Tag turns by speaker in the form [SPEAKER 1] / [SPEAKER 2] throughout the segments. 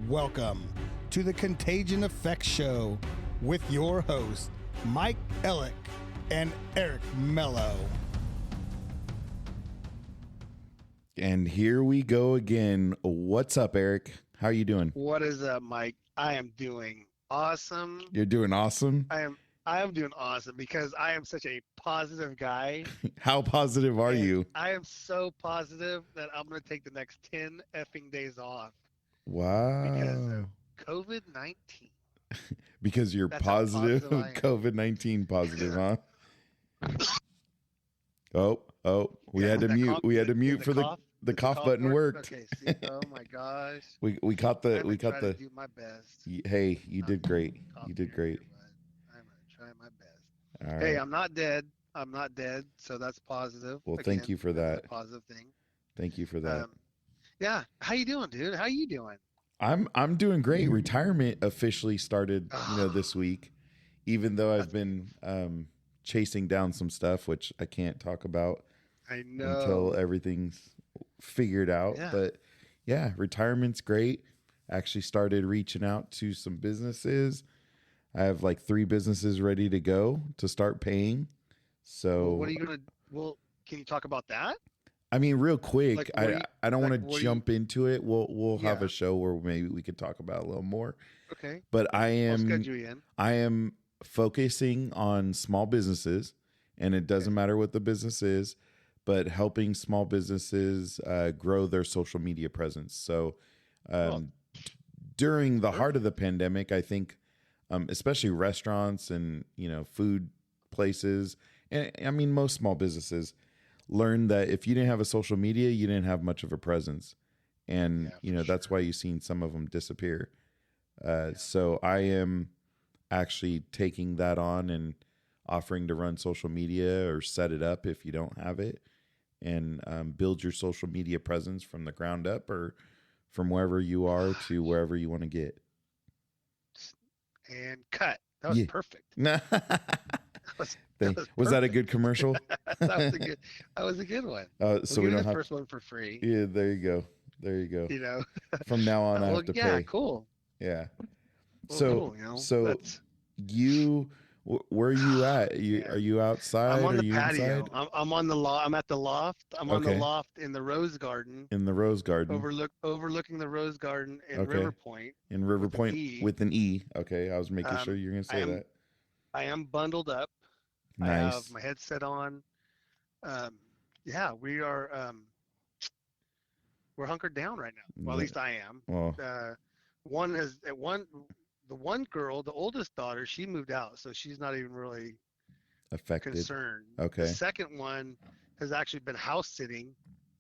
[SPEAKER 1] Welcome to the Contagion Effect Show with your hosts, Mike Ellick and Eric Mello.
[SPEAKER 2] And here we go again. What's up, Eric? How are you doing?
[SPEAKER 3] What is up, Mike? I am doing awesome.
[SPEAKER 2] You're doing awesome?
[SPEAKER 3] I am doing awesome because I am such a positive guy.
[SPEAKER 2] How positive are you?
[SPEAKER 3] I am so positive that I'm going to take the next 10 effing days off.
[SPEAKER 2] Wow.
[SPEAKER 3] Because of COVID-19.
[SPEAKER 2] Because you're positive COVID-19 positive, huh? We had to mute. We had to mute for the cough button worked.
[SPEAKER 3] Okay, see, oh my gosh.
[SPEAKER 2] We caught the
[SPEAKER 3] to do my best.
[SPEAKER 2] Hey, you did great. You did great.
[SPEAKER 3] I'm going to try my best.
[SPEAKER 2] All
[SPEAKER 3] Hey,
[SPEAKER 2] right.
[SPEAKER 3] I'm not dead. I'm not dead, so that's positive.
[SPEAKER 2] Well, thank you for that.
[SPEAKER 3] That's a positive thing.
[SPEAKER 2] Thank you for that.
[SPEAKER 3] Yeah. How you doing, dude? How you doing?
[SPEAKER 2] I'm doing great. Retirement officially started, this week, even though I've been chasing down some stuff, which I can't talk about until everything's figured out.
[SPEAKER 3] Yeah.
[SPEAKER 2] But yeah, retirement's great. Actually started reaching out to some businesses. I have like 3 businesses ready to go to start paying. So
[SPEAKER 3] what are you going to, can you talk about that?
[SPEAKER 2] I mean, real quick, I don't want to jump into it. We'll have a show where maybe we could talk about it a little more.
[SPEAKER 3] Okay.
[SPEAKER 2] But
[SPEAKER 3] I'll schedule you in.
[SPEAKER 2] I am focusing on small businesses, and it doesn't matter what the business is, but helping small businesses grow their social media presence. So during the heart of the pandemic, I think, especially restaurants and, food places, and I mean, most small businesses learned that if you didn't have a social media, you didn't have much of a presence. And, that's why you've seen some of them disappear. So I am actually taking that on and offering to run social media or set it up if you don't have it, and build your social media presence from the ground up or from wherever you are to wherever you want to get.
[SPEAKER 3] And cut. That was perfect.
[SPEAKER 2] Was that a good commercial?
[SPEAKER 3] That was a good one.
[SPEAKER 2] So we don't have
[SPEAKER 3] the first one for free.
[SPEAKER 2] Yeah, there you go. From now on, I have to pay.
[SPEAKER 3] Yeah, cool.
[SPEAKER 2] Yeah.
[SPEAKER 3] Well,
[SPEAKER 2] so you, where are you at? Are you outside?
[SPEAKER 3] I'm on
[SPEAKER 2] the
[SPEAKER 3] patio.
[SPEAKER 2] Inside?
[SPEAKER 3] I'm on the loft. I'm at the loft. I'm on the loft in the Rose Garden.
[SPEAKER 2] In the Rose Garden.
[SPEAKER 3] Overlooking the Rose Garden in River Point.
[SPEAKER 2] In River Point with an E. Okay, I was making sure you're gonna say that.
[SPEAKER 3] I am bundled up.
[SPEAKER 2] Nice.
[SPEAKER 3] I have my headset on. We are. We're hunkered down right now. Well, at least I am.
[SPEAKER 2] Well,
[SPEAKER 3] the one girl, the oldest daughter, she moved out, so she's not even really
[SPEAKER 2] affected.
[SPEAKER 3] Concerned.
[SPEAKER 2] Okay.
[SPEAKER 3] The second one has actually been house sitting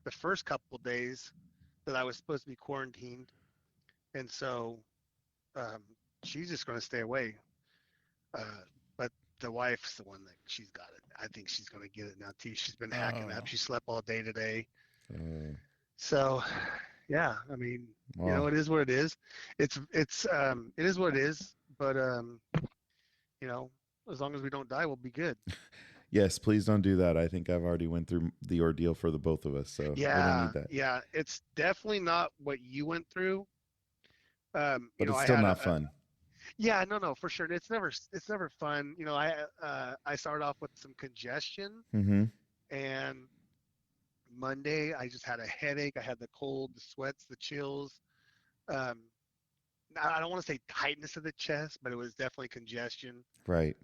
[SPEAKER 3] the first couple days that I was supposed to be quarantined, and so she's just going to stay away. But the wife's the one that she's got it. I think she's going to get it now too. She's been hacking up. She slept all day today. So, yeah, I mean, it is what it is. It is what it is. But as long as we don't die, we'll be good.
[SPEAKER 2] Yes, please don't do that. I think I've already went through the ordeal for the both of us. So we don't need that.
[SPEAKER 3] Yeah, it's definitely not what you went through.
[SPEAKER 2] But it's still not fun.
[SPEAKER 3] Yeah, no, for sure. It's never fun. I started off with some congestion, and Monday I just had a headache. I had the cold, the sweats, the chills. I don't want to say tightness of the chest, but it was definitely congestion.
[SPEAKER 2] Right.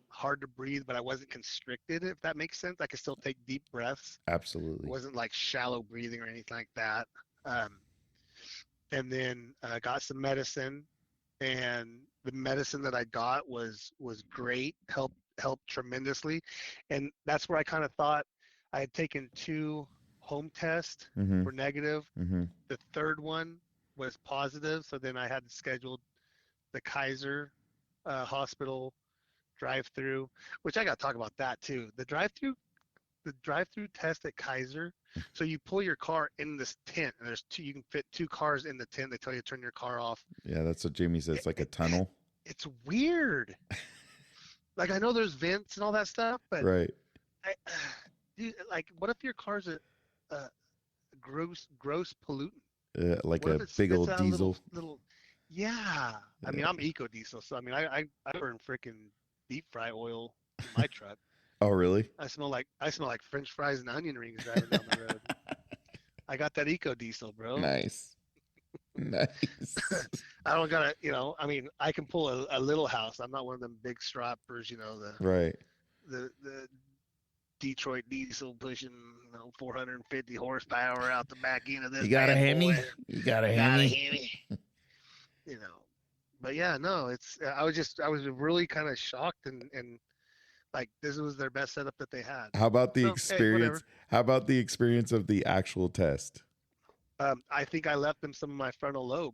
[SPEAKER 3] Hard to breathe, but I wasn't constricted, if that makes sense. I could still take deep breaths.
[SPEAKER 2] Absolutely.
[SPEAKER 3] It wasn't like shallow breathing or anything like that. And then I got some medicine, and the medicine that I got was great, helped tremendously. And that's where I kind of thought I had taken 2 home tests, were negative. The third one was positive, so then I had to schedule the Kaiser hospital drive-through, which I got to talk about that too. The drive-through test at Kaiser. So you pull your car in this tent, and you can fit 2 cars in the tent. They tell you to turn your car off.
[SPEAKER 2] Yeah, that's what Jamie says. It's like a tunnel.
[SPEAKER 3] It's weird. Like, I know there's vents and all that stuff, but
[SPEAKER 2] right.
[SPEAKER 3] Dude, like, what if your car's a gross pollutant?
[SPEAKER 2] Like a big old diesel.
[SPEAKER 3] Little, Yeah. I mean, I'm eco diesel, so I mean, I burn freaking deep fry oil in my truck.
[SPEAKER 2] Oh, really?
[SPEAKER 3] I smell like French fries and onion rings driving down the road. I got that eco diesel, bro.
[SPEAKER 2] Nice. Nice.
[SPEAKER 3] I don't gotta, I mean, I can pull a little house. I'm not one of them big stroppers,
[SPEAKER 2] Right.
[SPEAKER 3] the Detroit diesel pushing, 450 horsepower out the back end of this
[SPEAKER 2] You got a
[SPEAKER 3] bad
[SPEAKER 2] Hemi?
[SPEAKER 3] boy.
[SPEAKER 2] You got a
[SPEAKER 3] Got a
[SPEAKER 2] Hemi?
[SPEAKER 3] Hemi. you know. But yeah, no, I was really kind of shocked and like this was their best setup that they had.
[SPEAKER 2] How about the
[SPEAKER 3] So hey,
[SPEAKER 2] experience?
[SPEAKER 3] whatever.
[SPEAKER 2] How about the experience of the actual test?
[SPEAKER 3] I think I left them some of my frontal lobe.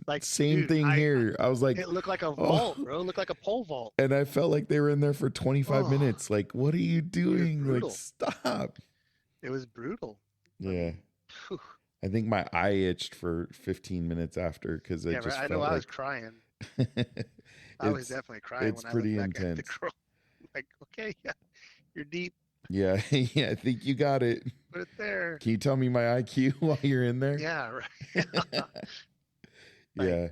[SPEAKER 3] Like,
[SPEAKER 2] Same
[SPEAKER 3] dude,
[SPEAKER 2] thing here. I was like,
[SPEAKER 3] it looked like a
[SPEAKER 2] oh,
[SPEAKER 3] vault, bro. It looked like a pole vault.
[SPEAKER 2] and I felt like they were in there for 25
[SPEAKER 3] Oh,
[SPEAKER 2] minutes. Like, what are you doing? Like,
[SPEAKER 3] brutal.
[SPEAKER 2] stop.
[SPEAKER 3] It was brutal. I
[SPEAKER 2] Yeah.
[SPEAKER 3] mean, phew.
[SPEAKER 2] I think my eye itched for 15 minutes after because I
[SPEAKER 3] Yeah,
[SPEAKER 2] just
[SPEAKER 3] right. I
[SPEAKER 2] felt
[SPEAKER 3] know I was
[SPEAKER 2] like
[SPEAKER 3] crying. I was definitely crying
[SPEAKER 2] it's
[SPEAKER 3] when I
[SPEAKER 2] pretty
[SPEAKER 3] looked back at the
[SPEAKER 2] intense.
[SPEAKER 3] girl. Like, okay, yeah, you're deep.
[SPEAKER 2] Yeah, yeah, I think you got it.
[SPEAKER 3] Put it there.
[SPEAKER 2] Can you tell me my IQ while you're in there?
[SPEAKER 3] Yeah, right.
[SPEAKER 2] Yeah.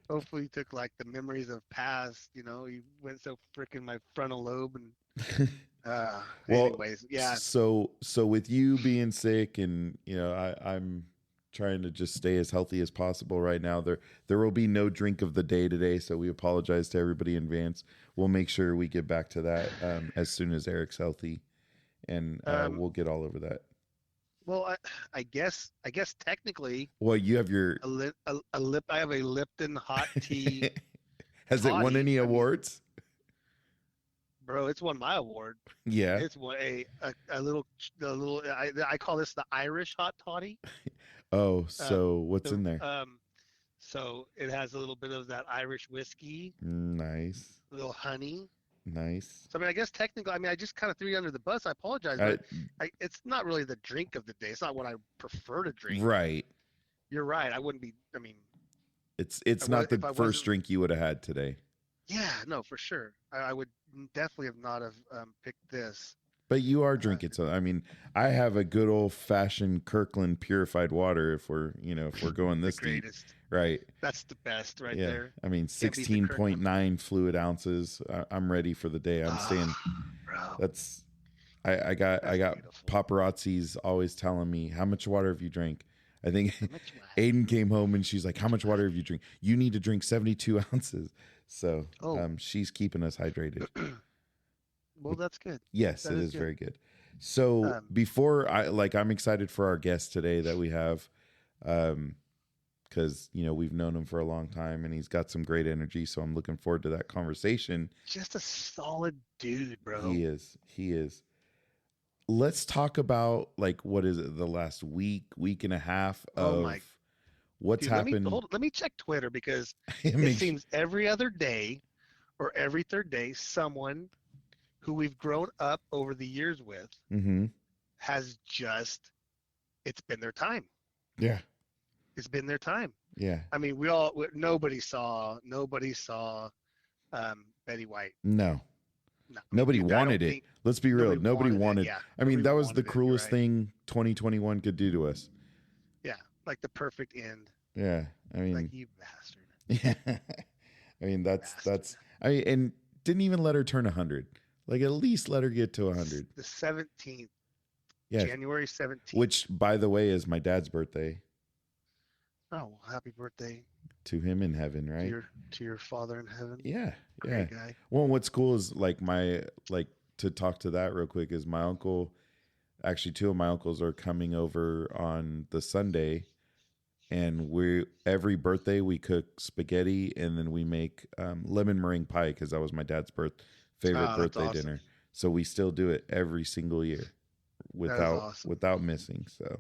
[SPEAKER 3] Hopefully you took like the memories of past, you went so freaking my frontal lobe and
[SPEAKER 2] Well,
[SPEAKER 3] anyways, yeah.
[SPEAKER 2] so with you being sick and I'm trying to just stay as healthy as possible right now. There will be no drink of the day today, so we apologize to everybody in advance. We'll make sure we get back to that as soon as Eric's healthy, and we'll get all over that.
[SPEAKER 3] Well, I guess technically
[SPEAKER 2] Well, you have your
[SPEAKER 3] I have a Lipton hot tea.
[SPEAKER 2] Has it won any awards?
[SPEAKER 3] Bro, it's won my award.
[SPEAKER 2] Yeah.
[SPEAKER 3] It's won I call this the Irish hot toddy.
[SPEAKER 2] Oh, so what's in there?
[SPEAKER 3] So it has a little bit of that Irish whiskey,
[SPEAKER 2] Nice.
[SPEAKER 3] a little honey.
[SPEAKER 2] Nice.
[SPEAKER 3] So I mean, I guess technically, I just kind of threw you under the bus. I apologize, but it's not really the drink of the day. It's not what I prefer to drink.
[SPEAKER 2] Right.
[SPEAKER 3] You're right. I wouldn't be. I mean,
[SPEAKER 2] it's not the first drink you would have had today.
[SPEAKER 3] Yeah, no, for sure. I would definitely not have picked this.
[SPEAKER 2] But you are drinking, so I mean, I have a good old fashioned Kirkland purified water. If we're going this deep, right?
[SPEAKER 3] That's the best, right there.
[SPEAKER 2] I mean, 16.9 fluid ounces. I'm ready for the day. I'm staying.
[SPEAKER 3] Bro.
[SPEAKER 2] That's. I got beautiful. Paparazzis always telling me, how much water have you drank? I think Aiden came home and she's like, how much water have you drank? You need to drink 72 ounces. So she's keeping us hydrated.
[SPEAKER 3] Well, that's good.
[SPEAKER 2] Yes, it is very good. So before I'm excited for our guest today that we have, because we've known him for a long time and he's got some great energy. So I'm looking forward to that conversation.
[SPEAKER 3] Just a solid dude, bro.
[SPEAKER 2] He is. Let's talk about what is it? The last week and a half of what's happened.
[SPEAKER 3] Let me check Twitter because it seems every other day or every third day, someone who we've grown up over the years with has it's been their time.
[SPEAKER 2] Yeah.
[SPEAKER 3] It's been their time.
[SPEAKER 2] Yeah.
[SPEAKER 3] I mean, nobody saw Betty White.
[SPEAKER 2] No. Nobody wanted it. Let's be real. Nobody wanted.
[SPEAKER 3] Yeah.
[SPEAKER 2] I mean, that was the cruelest thing 2021 could do to us.
[SPEAKER 3] Yeah. Like the perfect end.
[SPEAKER 2] Yeah. I mean,
[SPEAKER 3] like, you bastard.
[SPEAKER 2] Yeah. I mean, that's and didn't even let her turn 100. Like, at least let her get to 100.
[SPEAKER 3] The 17th.
[SPEAKER 2] Yeah.
[SPEAKER 3] January 17th.
[SPEAKER 2] Which, by the way, is my dad's birthday.
[SPEAKER 3] Oh, well, happy birthday.
[SPEAKER 2] To him in heaven, right?
[SPEAKER 3] To your father in heaven.
[SPEAKER 2] Yeah.
[SPEAKER 3] Great guy.
[SPEAKER 2] Well, what's cool is to talk to that real quick is my uncle, actually 2 of my uncles are coming over on the Sunday, and every birthday we cook spaghetti and then we make lemon meringue pie because that was my dad's favorite birthday dinner. So we still do it every single year without missing. So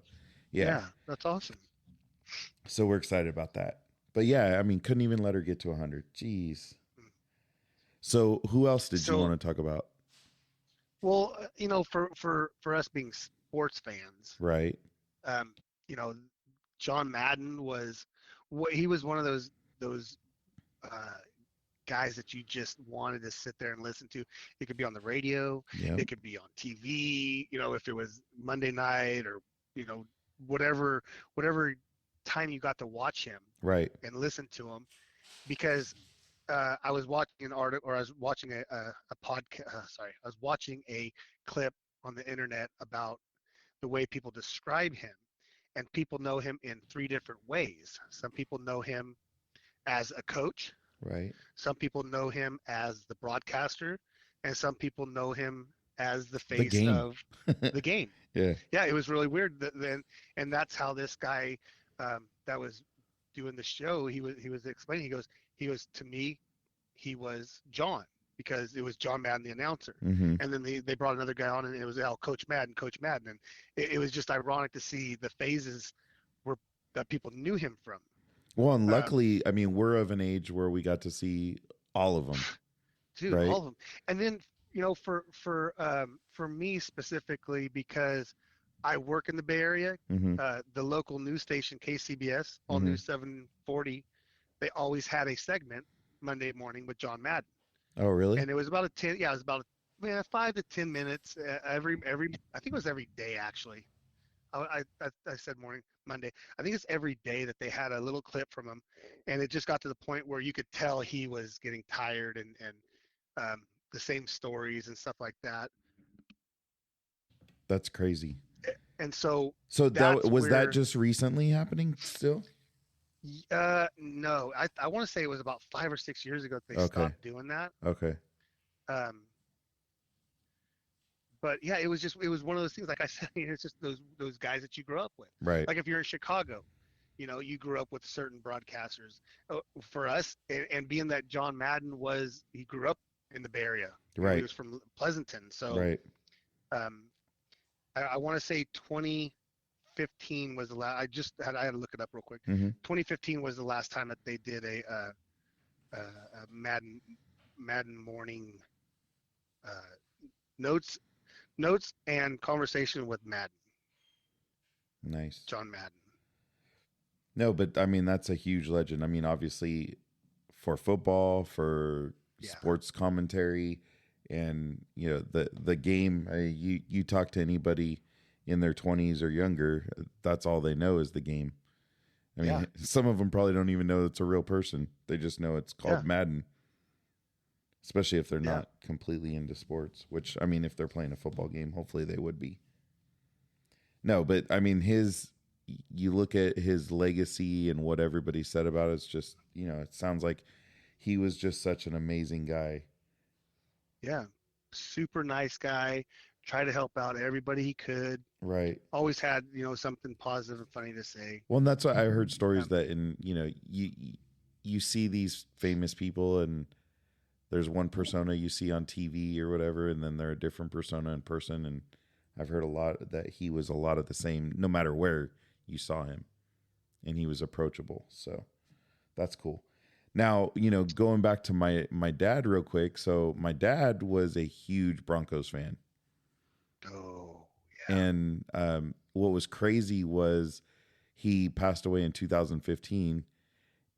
[SPEAKER 2] yeah,
[SPEAKER 3] that's awesome.
[SPEAKER 2] So we're excited about that. But yeah, I mean, couldn't even let her get to 100. Jeez. So who else did you want to talk about?
[SPEAKER 3] Well, for us being sports fans,
[SPEAKER 2] right?
[SPEAKER 3] John Madden was one of those guys that you just wanted to sit there and listen to. It could be on the radio, it could be on TV. If it was Monday night or whatever time you got to watch him
[SPEAKER 2] Right.
[SPEAKER 3] and listen to him, because I was watching an article, or I was watching a podcast. Sorry, I was watching a clip on the internet about the way people describe him, and people know him in three different ways. Some people know him as a coach.
[SPEAKER 2] Right.
[SPEAKER 3] Some people know him as the broadcaster, and some people know him as the
[SPEAKER 2] The
[SPEAKER 3] face
[SPEAKER 2] game.
[SPEAKER 3] of the game.
[SPEAKER 2] Yeah.
[SPEAKER 3] Yeah, it was really weird. Then, and that's how this guy that was doing the show, he was explaining. He goes to me, he was John, because it was John Madden, the announcer,
[SPEAKER 2] Mm-hmm.
[SPEAKER 3] and then they brought another guy on, and it was Coach Madden, and it was just ironic to see the phases were that people knew him from.
[SPEAKER 2] Well, and luckily, I mean, we're of an age where we got to see all of them.
[SPEAKER 3] Dude,
[SPEAKER 2] right?
[SPEAKER 3] all of them. And then, you know, for me specifically, because I work in the Bay Area,
[SPEAKER 2] Mm-hmm.
[SPEAKER 3] the local news station KCBS, All
[SPEAKER 2] Mhm.
[SPEAKER 3] News 740, they always had a segment Monday morning with John Madden,
[SPEAKER 2] Oh, really?
[SPEAKER 3] and it was about 5 to 10 minutes every. I think it was every day actually. I said morning Monday. I think it's every day that they had a little clip from him, and it just got to the point where you could tell he was getting tired, and the same stories and stuff like that.
[SPEAKER 2] That's crazy.
[SPEAKER 3] And so
[SPEAKER 2] that was
[SPEAKER 3] where,
[SPEAKER 2] that just recently happening still?
[SPEAKER 3] No, I want to say it was about 5 or 6 years ago that they
[SPEAKER 2] Okay.
[SPEAKER 3] stopped doing that.
[SPEAKER 2] Okay.
[SPEAKER 3] But yeah, it was one of those things. Like I said, it's just those guys that you grew up with.
[SPEAKER 2] Right.
[SPEAKER 3] Like if you're in Chicago, you know, you grew up with certain broadcasters. For us, and being that John Madden he grew up in the Bay Area.
[SPEAKER 2] Right.
[SPEAKER 3] He was from Pleasanton, so
[SPEAKER 2] Right.
[SPEAKER 3] I want to say 2015 was the last. I had to look it up real quick.
[SPEAKER 2] Mm-hmm.
[SPEAKER 3] 2015 was the last time that they did a Madden morning notes and conversation with Madden.
[SPEAKER 2] Nice.
[SPEAKER 3] John Madden.
[SPEAKER 2] No, but I mean, that's a huge legend. I mean, obviously for football, for sports commentary, and you know, the game, you talk to anybody in their 20s or younger, that's all they know is the game. I mean, some of them probably don't even know it's a real person. They just know it's called Madden. Especially if they're not completely into sports, which, I mean, if they're playing a football game, hopefully they would be. No, but I mean, you look at his legacy and what everybody said about it, it's just, you know, it sounds like he was just such an amazing guy.
[SPEAKER 3] Yeah. Super nice guy. Tried to help out everybody he could.
[SPEAKER 2] Right.
[SPEAKER 3] Always had, you know, something positive and funny to say.
[SPEAKER 2] Well, and that's why I heard stories that you know, you see these famous people and there's one persona you see on TV or whatever, and then they're a different persona in person. And I've heard a lot that he was a lot of the same, no matter where you saw him, and he was approachable. So that's cool. Now, you know, going back to my dad real quick. So my dad was a huge Broncos fan.
[SPEAKER 3] Oh, yeah.
[SPEAKER 2] And what was crazy was he passed away in 2015.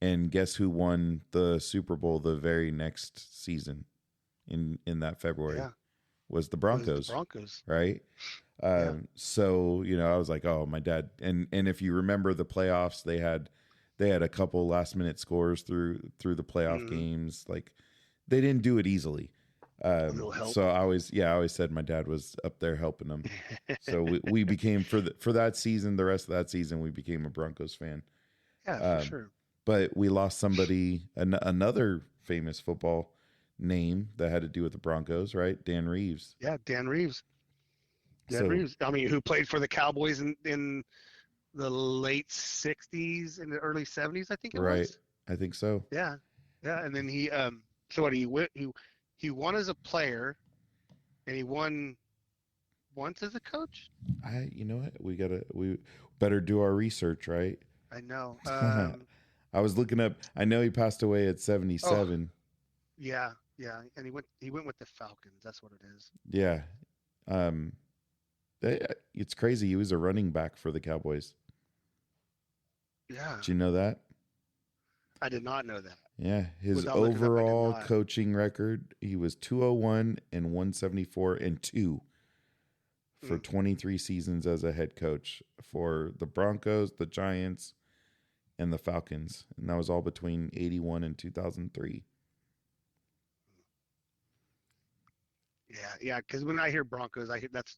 [SPEAKER 2] And guess who won the Super Bowl the very next season in that February?
[SPEAKER 3] Yeah.
[SPEAKER 2] Was the Broncos. Right? So, you know, I was like, oh, my dad. And if you remember the playoffs, they had a couple last minute scores through the playoff games. Like, they didn't do it easily. So I always said my dad was up there helping them. So we became for that season, the rest of that season, we became a Broncos fan.
[SPEAKER 3] Yeah, for sure.
[SPEAKER 2] But we lost somebody, another famous football name that had to do with the Broncos, right? Dan Reeves.
[SPEAKER 3] Yeah, Dan Reeves. Reeves. I mean, who played for the Cowboys in the late 60s and the early 70s, I think it was.
[SPEAKER 2] Right. I think so.
[SPEAKER 3] Yeah. Yeah. And then he won as a player, and he won once as a coach.
[SPEAKER 2] You know what? We better do our research, right?
[SPEAKER 3] I know.
[SPEAKER 2] I was looking up. I know he passed away at 77.
[SPEAKER 3] Yeah, and he went with the Falcons. That's what it is.
[SPEAKER 2] Yeah. It's crazy. He was a running back for the Cowboys.
[SPEAKER 3] Yeah.
[SPEAKER 2] Did you know that?
[SPEAKER 3] I did not know that.
[SPEAKER 2] Yeah, his overall coaching record, he was 201 and 174 and 2 for 23 seasons as a head coach for the Broncos, the Giants, and the Falcons, and that was all between 81 and 2003.
[SPEAKER 3] Yeah. Because when I hear Broncos, I hear that's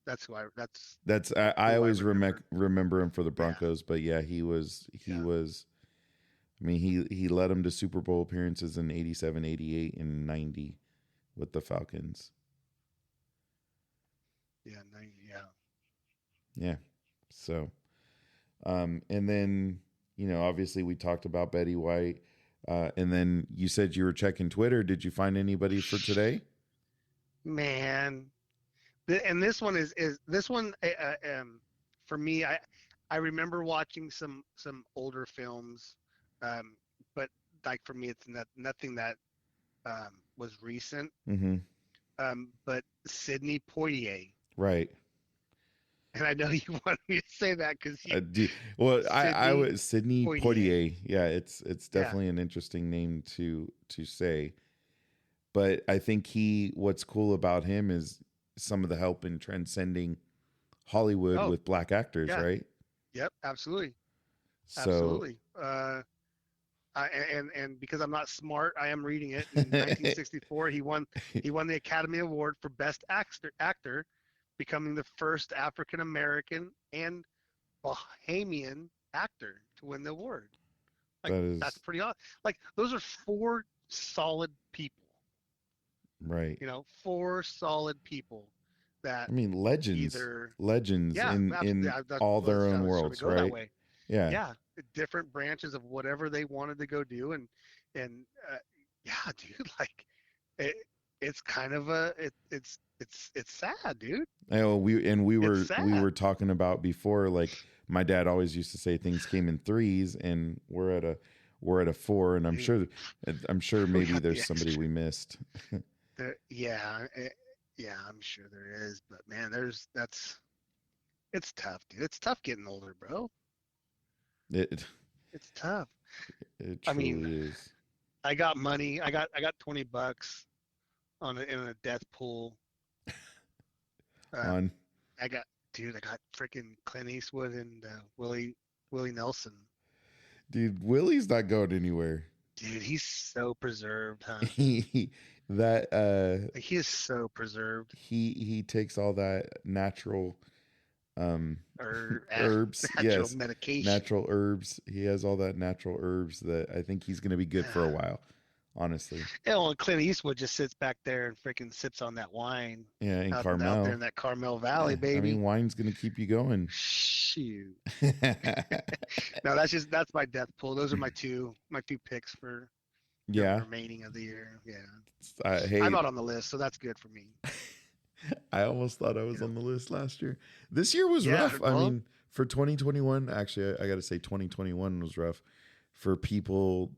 [SPEAKER 2] I
[SPEAKER 3] who
[SPEAKER 2] always
[SPEAKER 3] remember.
[SPEAKER 2] remember him for the Broncos, but yeah, he was. I mean, he led them to Super Bowl appearances in 87, 88, and 90 with the Falcons.
[SPEAKER 3] Yeah,
[SPEAKER 2] Yeah. So, and then, obviously we talked about Betty White. And then you said you were checking Twitter. Did you find anybody for today?
[SPEAKER 3] man. And this one is this one for me. I remember watching some older films, but like for me, it's nothing that was recent.
[SPEAKER 2] Mm-hmm.
[SPEAKER 3] But Sidney Poitier.
[SPEAKER 2] Right.
[SPEAKER 3] And I know you want me to say that because
[SPEAKER 2] I do. Well, I was Sidney
[SPEAKER 3] Poitier.
[SPEAKER 2] Poitier. Yeah, it's definitely an interesting name to say. But I think what's cool about him is some of the help in transcending Hollywood with black actors, right?
[SPEAKER 3] Yep, absolutely.
[SPEAKER 2] So,
[SPEAKER 3] absolutely. And because I'm not smart, I am reading it. In 1964, he won the Academy Award for Best Actor, becoming the first African American and Bahamian actor to win the award. That's pretty awesome. Like those are 4 solid people.
[SPEAKER 2] Right.
[SPEAKER 3] 4 solid people that
[SPEAKER 2] legends in all their own worlds, right?
[SPEAKER 3] That way. Yeah, different branches of whatever they wanted to go do, and yeah, dude, like it's kind of it's sad, dude.
[SPEAKER 2] We were talking about before, like my dad always used to say things came in threes, and we're at a 4, and I'm sure maybe there's somebody we missed.
[SPEAKER 3] Yeah, I'm sure there is, but man, it's tough, dude. It's tough getting older, bro. It's tough.
[SPEAKER 2] It truly is.
[SPEAKER 3] I got money. I got $20 in a death pool. I got freaking Clint Eastwood and Willie Nelson.
[SPEAKER 2] Dude, Willie's not going anywhere.
[SPEAKER 3] Dude, he's so preserved, huh?
[SPEAKER 2] He
[SPEAKER 3] is so preserved.
[SPEAKER 2] He takes all that natural herbs,
[SPEAKER 3] natural medication,
[SPEAKER 2] natural herbs. He has all that natural herbs that I think he's going to be good for a while, honestly.
[SPEAKER 3] Yeah, well, Clint Eastwood just sits back there and freaking sips on that wine.
[SPEAKER 2] Yeah, in Carmel,
[SPEAKER 3] out there in that Carmel Valley, baby.
[SPEAKER 2] I mean, wine's going to keep you going.
[SPEAKER 3] Shoot. No, that's my death pool. Those are my two picks for the remaining of the year. Yeah. Hey, I'm not on the list, so that's good for me.
[SPEAKER 2] I almost thought I was on the list last year. This year was rough. Well, I mean, for 2021, actually, I got to say 2021 was rough for people,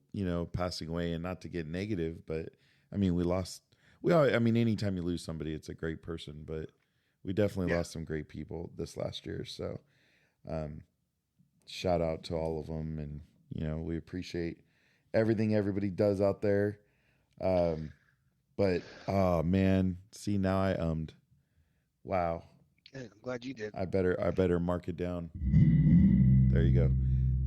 [SPEAKER 2] passing away, and not to get negative, but I mean, anytime you lose somebody, it's a great person, but we definitely lost some great people this last year. So, shout out to all of them. And, we appreciate everything everybody does out there. But oh man, see, now I ummed. Wow.
[SPEAKER 3] Good. I'm glad you did.
[SPEAKER 2] I better mark it down. There you go.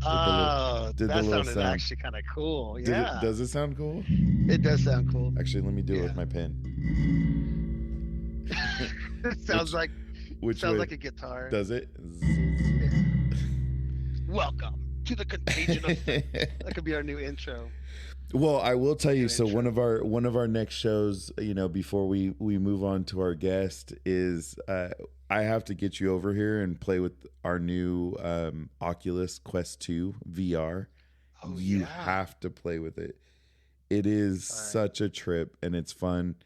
[SPEAKER 3] That sounded actually kind of cool. Yeah.
[SPEAKER 2] Does it sound cool?
[SPEAKER 3] It does sound cool.
[SPEAKER 2] Actually, let me do it with my pen.
[SPEAKER 3] It sounds like a guitar.
[SPEAKER 2] Does it?
[SPEAKER 3] Yeah. Welcome to the Contagion Effect. That could be our new intro.
[SPEAKER 2] Well, I will tell you. So one of our next shows, before we move on to our guest, is I have to get you over here and play with our new Oculus Quest 2 VR.
[SPEAKER 3] Oh,
[SPEAKER 2] you have to play with it. It is such a trip, and it's fun.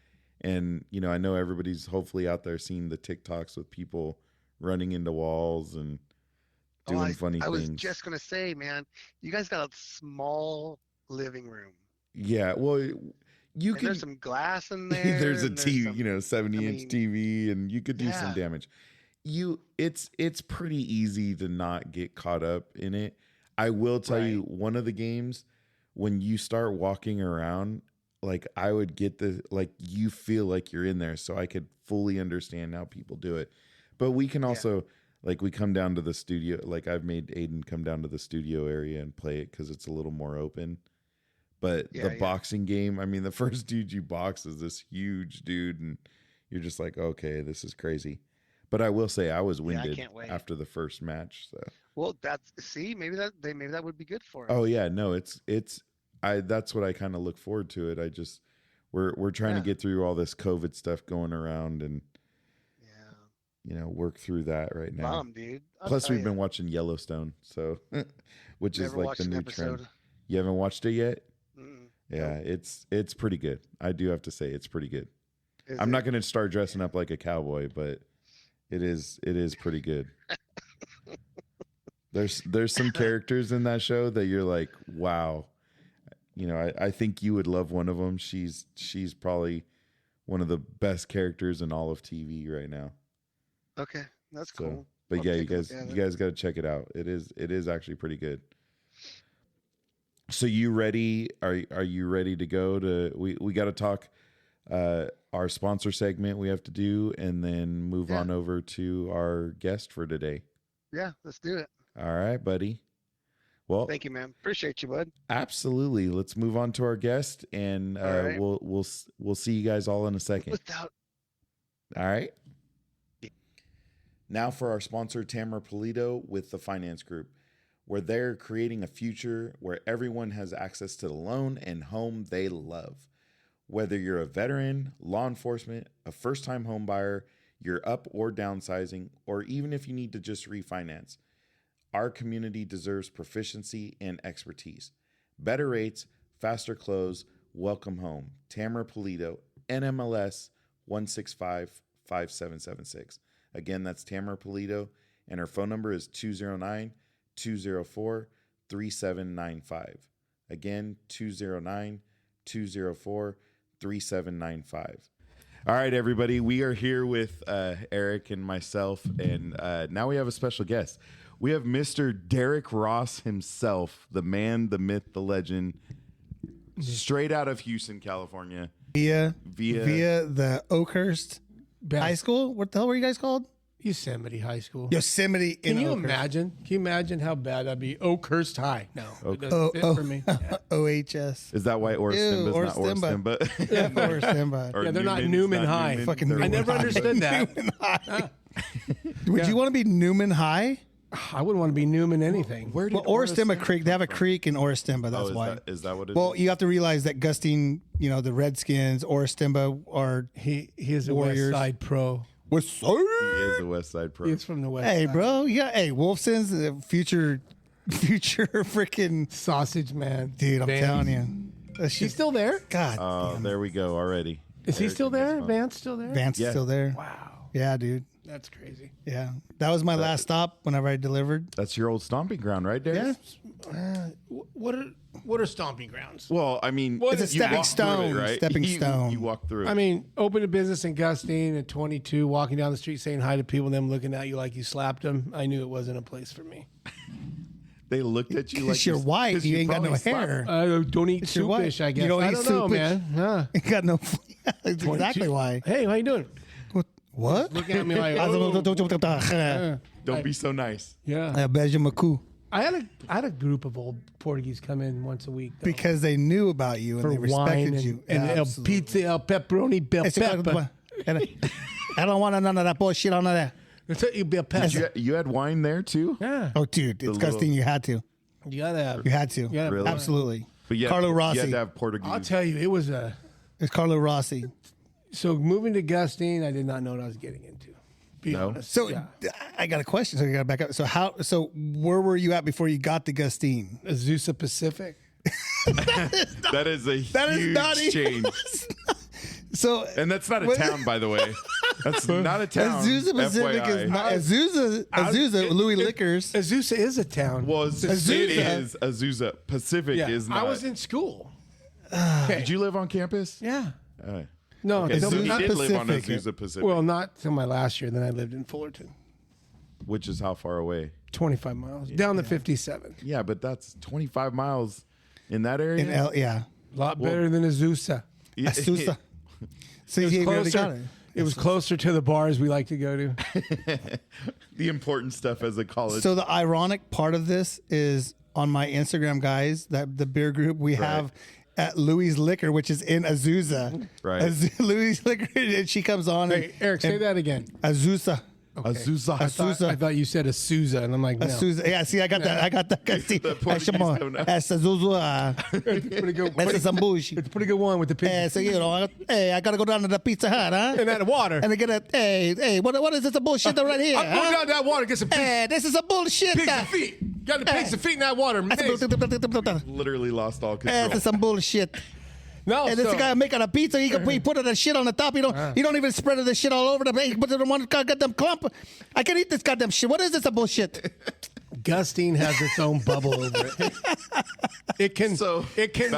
[SPEAKER 2] And I know everybody's hopefully out there seeing the TikToks with people running into walls and doing funny things. I was
[SPEAKER 3] just gonna say, man, you guys got a small living room.
[SPEAKER 2] Yeah, well, there's
[SPEAKER 3] some glass in there.
[SPEAKER 2] There's a TV, 70-inch TV, and you could do some damage. It's pretty easy to not get caught up in it. I will tell you, one of the games, when you start walking around, like I would get you feel like you're in there, so I could fully understand how people do it. But we can also Like we come down to the studio. Like I've made Aiden come down to the studio area and play it because it's a little more open. But the boxing game, I mean, the first dude you box is this huge dude, and you're just like, okay, this is crazy. But I will say I was winded after the first match. So
[SPEAKER 3] well, maybe that would be good for us.
[SPEAKER 2] Oh yeah, no, that's what I kind of look forward to it. We're trying to get through all this COVID stuff going around and work through that right now.
[SPEAKER 3] Dude.
[SPEAKER 2] Plus we've been watching Yellowstone, so which is like the new trend. You haven't watched it yet?
[SPEAKER 3] Mm-mm.
[SPEAKER 2] Yeah, it's pretty good. I do have to say it's pretty good. I'm not going to start dressing up like a cowboy, but it is pretty good. There's some characters in that show that you're like, wow. I think you would love one of them. She's probably one of the best characters in all of TV right now.
[SPEAKER 3] Okay, that's cool.
[SPEAKER 2] But yeah, you guys got to check it out. It is actually pretty good. So you ready? Are you ready to go to? We got to talk our sponsor segment we have to do, and then move on over to our guest for today.
[SPEAKER 3] Yeah, let's do it.
[SPEAKER 2] All right, buddy. Well,
[SPEAKER 3] thank you, man. Appreciate you, bud.
[SPEAKER 2] Absolutely. Let's move on to our guest, and right. we'll see you guys all in a second. All right. Now for our sponsor, Tamara Polito with the Finance Group, where they're creating a future where everyone has access to the loan and home they love. Whether you're a veteran, law enforcement, a first-time home buyer, you're up or downsizing, or even if you need to just refinance, our community deserves proficiency and expertise. Better rates, faster close, welcome home. Tamara Polito, NMLS 1655776. Again, that's Tamara Polito, and her phone number is 209-204-3795. Again, 209-204-3795. All right, everybody, we are here with Eric and myself, and now we have a special guest. We have Mr. Derek Roos himself, the man, the myth, the legend, straight out of Hughson, California.
[SPEAKER 1] Via the Oakhurst High School? What the hell were you guys called?
[SPEAKER 4] Yosemite High School.
[SPEAKER 1] Yosemite in
[SPEAKER 4] Can you
[SPEAKER 1] Oakhurst.
[SPEAKER 4] imagine? Can you imagine how bad that'd be? Oakhurst High. No, it doesn't fit for me. Yeah.
[SPEAKER 1] OHS.
[SPEAKER 2] Is that why Orstimba's not Orstimba?
[SPEAKER 1] Yeah, Orstimba.
[SPEAKER 4] Yeah, they're not Newman High.
[SPEAKER 1] Fucking
[SPEAKER 4] I never understood that.
[SPEAKER 1] Newman High. Would you want to be Newman High?
[SPEAKER 4] I wouldn't want to be Newman anything.
[SPEAKER 1] Well, Orstimba Creek. They have a creek in Orstimba. That's why.
[SPEAKER 2] Is that what it is?
[SPEAKER 1] Well, you have to realize that Gustine, the Redskins, Orstimba are
[SPEAKER 4] he is a
[SPEAKER 1] Warriors.
[SPEAKER 4] West Side pro.
[SPEAKER 1] West Side.
[SPEAKER 2] He is a West Side pro.
[SPEAKER 4] He's from the West
[SPEAKER 1] Hey,
[SPEAKER 4] Side.
[SPEAKER 1] bro. Yeah. Hey, Wolfson's the future freaking
[SPEAKER 4] sausage man.
[SPEAKER 1] Dude, I'm telling you.
[SPEAKER 4] He's still there?
[SPEAKER 1] God.
[SPEAKER 2] Oh, there we go already.
[SPEAKER 4] Is he still there? Vance still there?
[SPEAKER 1] Vance is still there.
[SPEAKER 4] Wow.
[SPEAKER 1] Yeah, dude.
[SPEAKER 4] That's crazy.
[SPEAKER 1] Yeah. That was my last stop whenever I delivered.
[SPEAKER 2] That's your old stomping ground, right, Derek?
[SPEAKER 4] Yeah. What are stomping grounds?
[SPEAKER 2] Well, I mean,
[SPEAKER 1] it's a stepping stone.
[SPEAKER 2] Right?
[SPEAKER 1] Stepping stone.
[SPEAKER 2] You walk through it.
[SPEAKER 4] I mean, open a business in Gustine at 22, walking down the street saying hi to people, them looking at you like you slapped them. I knew it wasn't a place for me.
[SPEAKER 2] They looked at you like
[SPEAKER 1] Because you're white. You ain't got no hair.
[SPEAKER 4] I don't eat soupish, I guess.
[SPEAKER 1] You don't
[SPEAKER 4] I
[SPEAKER 1] eat
[SPEAKER 4] don't know,
[SPEAKER 1] soupish.
[SPEAKER 4] man. Huh.
[SPEAKER 1] You got no. That's exactly why.
[SPEAKER 4] Hey, how you doing?
[SPEAKER 1] What?
[SPEAKER 4] Look at me like, oh.
[SPEAKER 2] Don't be so nice.
[SPEAKER 4] Yeah. I had a group of old Portuguese come in once a week. Though,
[SPEAKER 1] because they knew about you and
[SPEAKER 4] for
[SPEAKER 1] they respected
[SPEAKER 4] wine
[SPEAKER 1] you.
[SPEAKER 4] And el pizza, el pepperoni, bel pepper.
[SPEAKER 1] I don't want none of that bullshit on that.
[SPEAKER 2] You had wine there too?
[SPEAKER 4] Yeah.
[SPEAKER 1] Oh, dude, it's Gustine. You had to.
[SPEAKER 4] You gotta.
[SPEAKER 1] You had to.
[SPEAKER 4] Yeah,
[SPEAKER 2] really?
[SPEAKER 1] Absolutely.
[SPEAKER 2] But yeah,
[SPEAKER 1] Carlo Rossi.
[SPEAKER 2] You had to have Portuguese.
[SPEAKER 4] I'll tell you, it was a.
[SPEAKER 1] It's Carlo Rossi.
[SPEAKER 4] So moving to Gustine, I did not know what I was getting into. Be honest.
[SPEAKER 1] So
[SPEAKER 4] yeah.
[SPEAKER 1] I got a question. So you got to back up. So where were you at before you got to Gustine?
[SPEAKER 4] Azusa Pacific.
[SPEAKER 2] That is a huge change.
[SPEAKER 1] So
[SPEAKER 2] and that's not a town, by the way. That's not a town.
[SPEAKER 1] Azusa Pacific
[SPEAKER 2] FYI.
[SPEAKER 1] is not Azusa. Louis Liquors.
[SPEAKER 4] Azusa is a town.
[SPEAKER 2] Well, it is Azusa. Pacific is not.
[SPEAKER 4] I was in school.
[SPEAKER 2] Did you live on campus?
[SPEAKER 4] Yeah.
[SPEAKER 2] No,
[SPEAKER 4] okay,
[SPEAKER 2] so he
[SPEAKER 1] not
[SPEAKER 2] did live on
[SPEAKER 1] Pacific.
[SPEAKER 2] Azusa Pacific.
[SPEAKER 4] Well, not till my last year. Then I lived in Fullerton.
[SPEAKER 2] Which is how far away?
[SPEAKER 4] 25 miles. Down the 57.
[SPEAKER 2] Yeah, but that's 25 miles in that area?
[SPEAKER 1] Yeah.
[SPEAKER 4] A lot better than Azusa.
[SPEAKER 1] Azusa. So you already got it.
[SPEAKER 4] It was closer to the bars we like to go to.
[SPEAKER 2] The important stuff as a college.
[SPEAKER 1] So the ironic part of this is on my Instagram, guys, that the beer group we have at Louis Liquor, which is in Azusa.
[SPEAKER 2] Right.
[SPEAKER 1] Louis Liquor, and she comes on.
[SPEAKER 4] Hey, Eric, say that again.
[SPEAKER 1] Azusa.
[SPEAKER 2] Okay. Azusa.
[SPEAKER 1] Azusa.
[SPEAKER 4] I thought you said Azusa, and I'm like, no.
[SPEAKER 1] Azusa. Yeah, see, I got that. See,
[SPEAKER 2] Portuguese coming out.
[SPEAKER 1] Azusa. That's some bullshit.
[SPEAKER 4] It's a pretty good one with the pig.
[SPEAKER 1] So, hey, I got to go down to the Pizza Hut, huh?
[SPEAKER 4] And that water.
[SPEAKER 1] And I get hey, what is this a bullshit right here?
[SPEAKER 4] I'm going down that water, get some pigs,
[SPEAKER 1] Hey, this is a bullshit.
[SPEAKER 4] pigs and feet. Got the pigs and feet in that water.
[SPEAKER 2] Literally lost all control.
[SPEAKER 1] This is some bullshit.
[SPEAKER 4] No,
[SPEAKER 1] And this guy making a pizza, he put that shit on the top. You don't even spread the shit all over the place. He puts it in one goddamn clump. I can eat this goddamn shit. What is this a bullshit?
[SPEAKER 4] Gustine has its own bubble over it. It can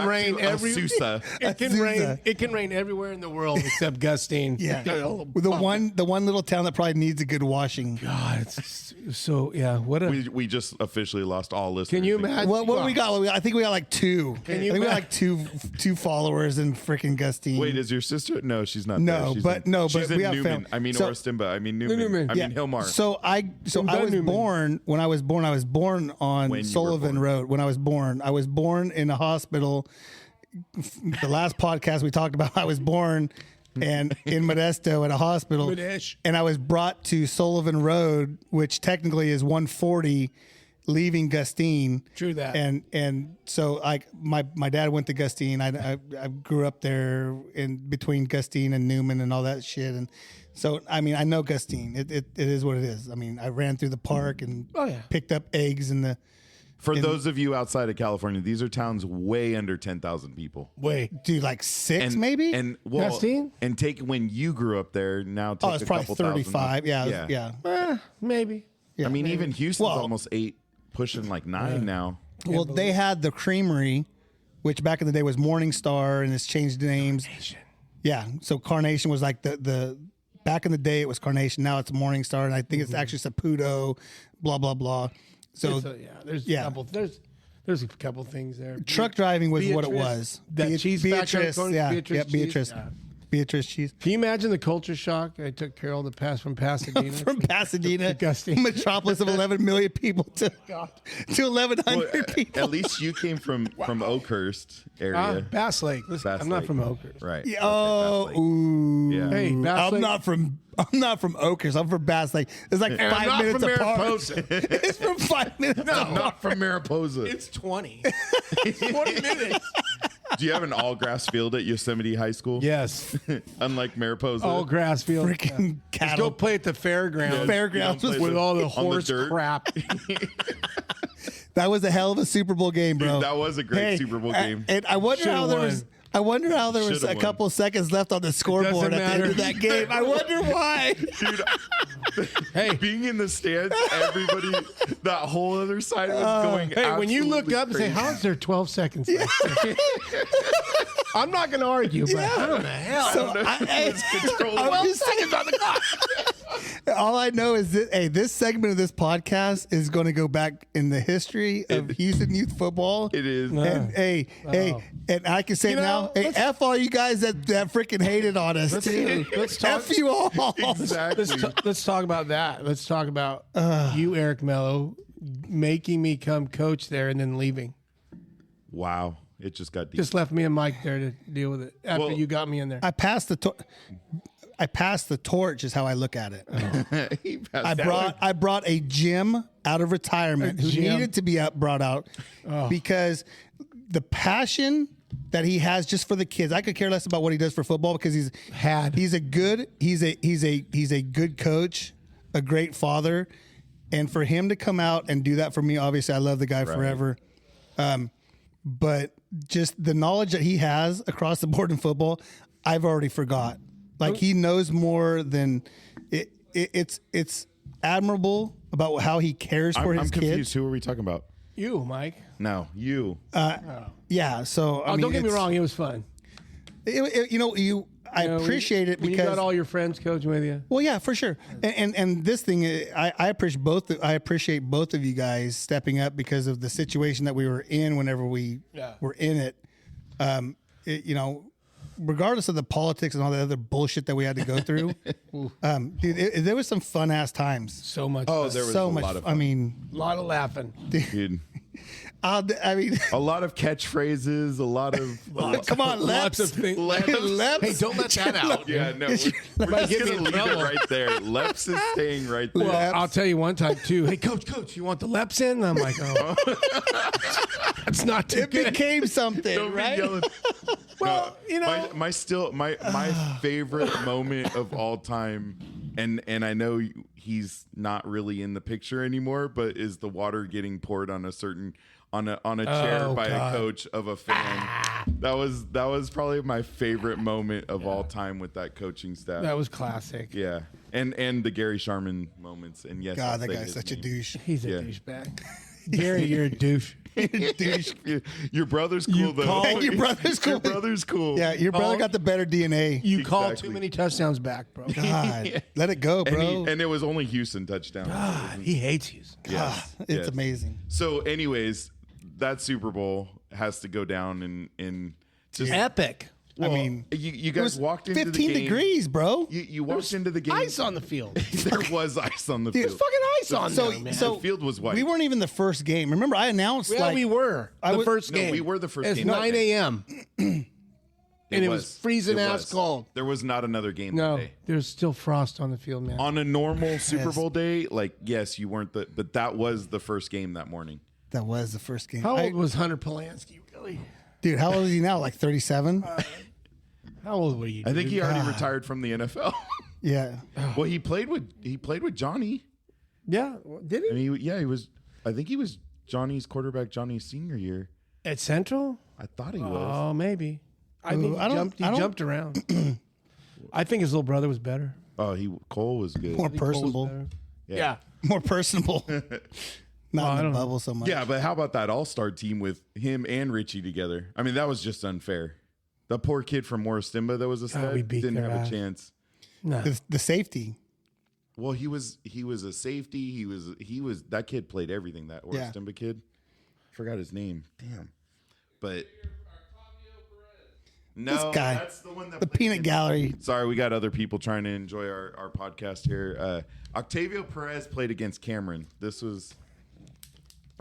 [SPEAKER 4] rain every.
[SPEAKER 2] Azusa.
[SPEAKER 4] It can rain everywhere in the world except Gustine.
[SPEAKER 1] Yeah, the one little town that probably needs a good washing.
[SPEAKER 4] God, it's so yeah. What a.
[SPEAKER 2] We just officially lost all listeners.
[SPEAKER 4] Can you imagine?
[SPEAKER 1] What do we got? I think we got like two. I think we got like two followers in freaking Gustine.
[SPEAKER 2] Wait, is your sister? No, she's not.
[SPEAKER 1] No,
[SPEAKER 2] there.
[SPEAKER 1] but
[SPEAKER 2] she's
[SPEAKER 1] we
[SPEAKER 2] in
[SPEAKER 1] have
[SPEAKER 2] Newman.
[SPEAKER 1] fam-
[SPEAKER 2] I mean
[SPEAKER 1] so-
[SPEAKER 2] Orstimba. I mean Newman. I mean Hillmar.
[SPEAKER 1] So I was
[SPEAKER 4] Newman.
[SPEAKER 1] born. When I was born on Sullivan Road. When I was born in a hospital. The last podcast we talked about, I was born and in Modesto at a hospital, and I was brought to Sullivan Road, which technically is 140, leaving Gustine.
[SPEAKER 4] True that.
[SPEAKER 1] And so like my dad went to Gustine. I grew up there in between Gustine and Newman and all that shit. And so I mean I know Gustine. It is what it is. I mean I ran through the park and picked up eggs in the.
[SPEAKER 2] For those of you outside of California, these are towns way under 10,000 people.
[SPEAKER 1] Dude, like six maybe.
[SPEAKER 2] And well,
[SPEAKER 4] Gustine?
[SPEAKER 2] and take when you grew up there. Now take
[SPEAKER 1] It's
[SPEAKER 2] a
[SPEAKER 1] probably
[SPEAKER 2] couple
[SPEAKER 1] 35.
[SPEAKER 2] thousand.
[SPEAKER 1] Yeah.
[SPEAKER 4] Maybe.
[SPEAKER 1] Yeah.
[SPEAKER 2] I mean, even Houston's
[SPEAKER 1] Well-
[SPEAKER 2] almost 8, pushing like 9 now.
[SPEAKER 1] Well, they had the Creamery, which back in the day was Morning Star, and it's changed names.
[SPEAKER 4] Carnation.
[SPEAKER 1] Yeah, so Carnation was like the back in the day it was Carnation. Now it's Morning Star, and I think it's actually Saputo. Blah blah blah. So
[SPEAKER 4] There's a couple things there.
[SPEAKER 1] truck driving was what it
[SPEAKER 4] Beatrice,
[SPEAKER 1] was.
[SPEAKER 4] That cheese
[SPEAKER 1] Beatrice,
[SPEAKER 4] background,
[SPEAKER 1] yeah,
[SPEAKER 4] Beatrice cheese.
[SPEAKER 1] Beatrice.
[SPEAKER 4] Yeah.
[SPEAKER 1] Beatrice cheese.
[SPEAKER 4] Can you imagine the culture shock? I took Carol to pass from Pasadena.
[SPEAKER 1] From Pasadena,
[SPEAKER 4] Gustine.
[SPEAKER 1] metropolis of 11 million people to 1,100 people.
[SPEAKER 2] At least you came from Oakhurst area.
[SPEAKER 4] Bass Lake. Listen,
[SPEAKER 2] Bass
[SPEAKER 4] I'm not
[SPEAKER 2] Lake.
[SPEAKER 4] from Oakhurst.
[SPEAKER 2] Right.
[SPEAKER 1] Yeah,
[SPEAKER 2] Okay, Bass Lake.
[SPEAKER 1] ooh.
[SPEAKER 2] Yeah.
[SPEAKER 4] Hey, Bass
[SPEAKER 1] I'm
[SPEAKER 4] Lake.
[SPEAKER 1] not from Oakhurst. I'm from Bass Lake. It's like
[SPEAKER 4] And I'm
[SPEAKER 1] 5
[SPEAKER 4] not
[SPEAKER 1] minutes
[SPEAKER 4] from
[SPEAKER 1] apart.
[SPEAKER 4] Mariposa.
[SPEAKER 1] It's from 5 minutes.
[SPEAKER 2] I'm not from Mariposa.
[SPEAKER 4] It's 20. 20 minutes.
[SPEAKER 2] Do you have an all grass field at Yosemite High School?
[SPEAKER 4] Yes.
[SPEAKER 2] Unlike Mariposa.
[SPEAKER 4] All grass field.
[SPEAKER 1] Freaking
[SPEAKER 4] Just
[SPEAKER 1] cattle.
[SPEAKER 4] go play at the fairgrounds.
[SPEAKER 1] Fairgrounds
[SPEAKER 2] You don't play
[SPEAKER 4] With all the
[SPEAKER 2] on
[SPEAKER 4] horse
[SPEAKER 2] dirt.
[SPEAKER 4] crap.
[SPEAKER 1] That was a hell of a Super Bowl game, bro.
[SPEAKER 2] Dude, that was a great Super Bowl game.
[SPEAKER 1] And I wonder
[SPEAKER 4] Should've
[SPEAKER 1] how there
[SPEAKER 4] won.
[SPEAKER 1] was. I wonder how there was
[SPEAKER 2] Should've
[SPEAKER 1] a
[SPEAKER 2] won.
[SPEAKER 1] couple seconds left on the scoreboard at the end
[SPEAKER 4] matter.
[SPEAKER 1] of that game. I wonder why.
[SPEAKER 2] Dude,
[SPEAKER 4] Hey.
[SPEAKER 2] being in the stands, everybody, that whole other side was going.
[SPEAKER 4] Hey, when you look
[SPEAKER 2] absolutely
[SPEAKER 4] up and say,
[SPEAKER 2] crazy.
[SPEAKER 4] how is there 12 seconds left? I'm not going to argue, but how in the hell?
[SPEAKER 1] So I'm just saying,
[SPEAKER 4] on the clock.
[SPEAKER 1] all I know is that this segment of this podcast is going to go back in the history of Houston youth football.
[SPEAKER 2] It is.
[SPEAKER 1] And and I can say
[SPEAKER 4] You know,
[SPEAKER 1] now, hey, F all you guys that freaking hated on us too.
[SPEAKER 4] let's talk-
[SPEAKER 1] F you all.
[SPEAKER 2] Exactly.
[SPEAKER 4] Let's talk about that. Let's talk about you, Eric Mello, making me come coach there and then leaving.
[SPEAKER 2] Wow. It just got deep.
[SPEAKER 4] Just left me and Mike there to deal with it after
[SPEAKER 2] Well,
[SPEAKER 4] you got me in there.
[SPEAKER 1] I passed the torch is how I look at it.
[SPEAKER 2] He passed
[SPEAKER 1] I brought a Jim out of retirement who
[SPEAKER 4] Jim.
[SPEAKER 1] needed to be brought out because the passion that he has just for the kids. I could care less about what he does for football because he's a good coach, a great father, and for him to come out and do that for me, obviously I love the guy forever. But just the knowledge that he has across the board in football, I've already forgot. Like he knows more than it's admirable about how he cares for
[SPEAKER 2] I'm
[SPEAKER 1] his
[SPEAKER 2] confused.
[SPEAKER 1] kids.
[SPEAKER 2] Who are we talking about?
[SPEAKER 4] You, Mike.
[SPEAKER 2] No, you.
[SPEAKER 1] Yeah. So I mean,
[SPEAKER 4] Don't get me wrong. It was fun.
[SPEAKER 1] I appreciate it
[SPEAKER 4] when
[SPEAKER 1] because
[SPEAKER 4] you got all your friends coaching with you.
[SPEAKER 1] well, yeah, for sure. And this thing, I appreciate both. I appreciate both of you guys stepping up because of the situation that we were in whenever we were in it. regardless of the politics and all the other bullshit that we had to go through, dude, there was some fun ass times.
[SPEAKER 4] So much.
[SPEAKER 2] Oh,
[SPEAKER 4] fun.
[SPEAKER 2] there was
[SPEAKER 1] So
[SPEAKER 2] a
[SPEAKER 1] much.
[SPEAKER 2] lot of
[SPEAKER 1] I
[SPEAKER 2] fun.
[SPEAKER 1] mean,
[SPEAKER 4] A lot of laughing.
[SPEAKER 2] Dude.
[SPEAKER 1] I mean,
[SPEAKER 2] A lot of catchphrases, a lot of
[SPEAKER 1] come on,
[SPEAKER 4] Lots of
[SPEAKER 1] Leps.
[SPEAKER 4] things.
[SPEAKER 1] Leps.
[SPEAKER 4] Hey, don't let that out.
[SPEAKER 2] Yeah, no, we're just
[SPEAKER 4] Might get me
[SPEAKER 2] gonna
[SPEAKER 4] in
[SPEAKER 2] leave it
[SPEAKER 4] trouble.
[SPEAKER 2] right there. Leps is staying right there.
[SPEAKER 4] Well, I'll tell you one time too. Hey, coach, you want the Leps in? I'm like, oh, that's not too
[SPEAKER 1] It
[SPEAKER 4] good.
[SPEAKER 1] became something,
[SPEAKER 2] Don't be
[SPEAKER 1] right?
[SPEAKER 2] yelling.
[SPEAKER 4] Well, you know,
[SPEAKER 2] my favorite moment of all time, and I know he's not really in the picture anymore, but is the water getting poured on a certain on a chair by
[SPEAKER 4] God.
[SPEAKER 2] a coach of a fan. That was probably my favorite moment of all time with that coaching staff.
[SPEAKER 4] that was classic.
[SPEAKER 2] Yeah, and the Gary Sharman moments, and yes,
[SPEAKER 1] God,
[SPEAKER 2] I'll
[SPEAKER 1] that
[SPEAKER 2] say
[SPEAKER 1] guy's
[SPEAKER 2] his
[SPEAKER 1] such a
[SPEAKER 2] name.
[SPEAKER 1] douche.
[SPEAKER 4] He's a
[SPEAKER 2] Yeah.
[SPEAKER 4] douchebag. Gary, you're a douche.
[SPEAKER 1] Douche.
[SPEAKER 2] Your brother's cool though.
[SPEAKER 1] call- Your brother's cool.
[SPEAKER 2] Your brother's cool.
[SPEAKER 1] Yeah, your brother got the better DNA.
[SPEAKER 4] You called
[SPEAKER 2] Exactly.
[SPEAKER 4] too many touchdowns back, bro.
[SPEAKER 1] God, let it go,
[SPEAKER 2] And,
[SPEAKER 1] bro.
[SPEAKER 2] and it was only Hughson touchdown.
[SPEAKER 4] God, he hates you.
[SPEAKER 2] Yes,
[SPEAKER 1] It's
[SPEAKER 2] yes.
[SPEAKER 1] amazing.
[SPEAKER 2] So, anyways, that Super Bowl has to go down in just.
[SPEAKER 4] Epic.
[SPEAKER 2] Well,
[SPEAKER 1] I mean,
[SPEAKER 2] you
[SPEAKER 1] It
[SPEAKER 2] guys
[SPEAKER 1] was
[SPEAKER 2] walked into
[SPEAKER 1] 15
[SPEAKER 2] the game.
[SPEAKER 1] degrees, bro.
[SPEAKER 2] You walked into the game.
[SPEAKER 4] Ice on the field.
[SPEAKER 2] There was ice on the
[SPEAKER 1] Dude,
[SPEAKER 2] field.
[SPEAKER 4] Fucking ice on
[SPEAKER 1] So,
[SPEAKER 4] there, man.
[SPEAKER 2] The field was white.
[SPEAKER 1] we weren't even the first game. Remember, I announced
[SPEAKER 4] Yeah,
[SPEAKER 1] like
[SPEAKER 4] we were.
[SPEAKER 1] I
[SPEAKER 4] The
[SPEAKER 1] was-
[SPEAKER 4] first
[SPEAKER 2] No,
[SPEAKER 4] game.
[SPEAKER 2] we were the first
[SPEAKER 4] It's
[SPEAKER 2] game.
[SPEAKER 4] 9 a.m. and it was freezing
[SPEAKER 2] It
[SPEAKER 4] ass
[SPEAKER 2] was.
[SPEAKER 4] cold.
[SPEAKER 2] There was not another game
[SPEAKER 4] No,
[SPEAKER 2] that day.
[SPEAKER 4] there's still frost on the field, man.
[SPEAKER 2] On a normal Super Bowl day, like yes, you weren't but that was the first game that morning.
[SPEAKER 1] that was the first game.
[SPEAKER 4] How old was Hunter Polanski, really?
[SPEAKER 1] Dude, how old is he now? Like 37?
[SPEAKER 4] How old were you?
[SPEAKER 2] I think
[SPEAKER 4] dude?
[SPEAKER 2] he already retired from the NFL.
[SPEAKER 1] Yeah.
[SPEAKER 2] Well, he played with Johnny.
[SPEAKER 4] Yeah, did he?
[SPEAKER 2] And he was. I think he was Johnny's quarterback Johnny's senior year.
[SPEAKER 4] At Central?
[SPEAKER 2] I thought he was.
[SPEAKER 4] Oh, maybe. I think
[SPEAKER 1] I don't-
[SPEAKER 4] he
[SPEAKER 1] I don't-
[SPEAKER 4] jumped around. I think his little brother was better.
[SPEAKER 2] Oh, Cole was good.
[SPEAKER 1] More
[SPEAKER 4] I think Cole was
[SPEAKER 1] personable.
[SPEAKER 4] better.
[SPEAKER 2] Yeah.
[SPEAKER 4] Yeah.
[SPEAKER 1] More personable. Not
[SPEAKER 4] I
[SPEAKER 1] in the
[SPEAKER 4] don't know.
[SPEAKER 1] bubble so much.
[SPEAKER 2] Yeah, but how about that all-star team with him and Richie together? I mean, that was just unfair. The poor kid from Morris Timba that was a stud
[SPEAKER 4] we beat
[SPEAKER 2] didn't
[SPEAKER 4] their
[SPEAKER 2] have
[SPEAKER 4] ass.
[SPEAKER 2] a chance.
[SPEAKER 4] No.
[SPEAKER 1] The safety.
[SPEAKER 2] Well, he was a safety. He was that kid played everything. That Morris
[SPEAKER 1] Yeah.
[SPEAKER 2] Timba kid. Forgot his name. Damn. But no,
[SPEAKER 1] This guy.
[SPEAKER 2] that's the one that
[SPEAKER 1] The
[SPEAKER 2] played
[SPEAKER 1] peanut
[SPEAKER 2] in-
[SPEAKER 1] gallery.
[SPEAKER 2] Sorry, we got other people trying to enjoy our podcast here. Octavio Perez played against Cameron. This was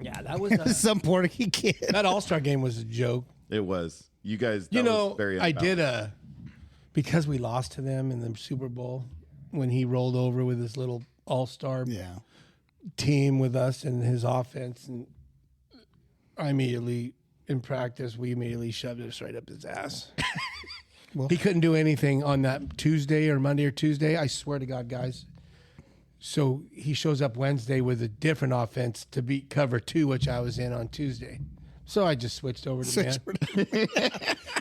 [SPEAKER 4] Yeah, that was
[SPEAKER 1] Some Puerto Rican kid.
[SPEAKER 4] that All-Star game was a joke.
[SPEAKER 2] it was. You guys,
[SPEAKER 4] You
[SPEAKER 2] that
[SPEAKER 4] know,
[SPEAKER 2] was very
[SPEAKER 4] I did
[SPEAKER 2] unbalanced.
[SPEAKER 4] because we lost to them in the Super Bowl when he rolled over with his little All-Star
[SPEAKER 1] Yeah.
[SPEAKER 4] team with us and his offense, and I immediately in practice we immediately shoved it straight up his ass.
[SPEAKER 1] Well-
[SPEAKER 4] He couldn't do anything on that Tuesday or Monday or Tuesday. I swear to God, guys. So he shows up Wednesday with a different offense to beat cover 2, which I was in on Tuesday. So I just switched over to man.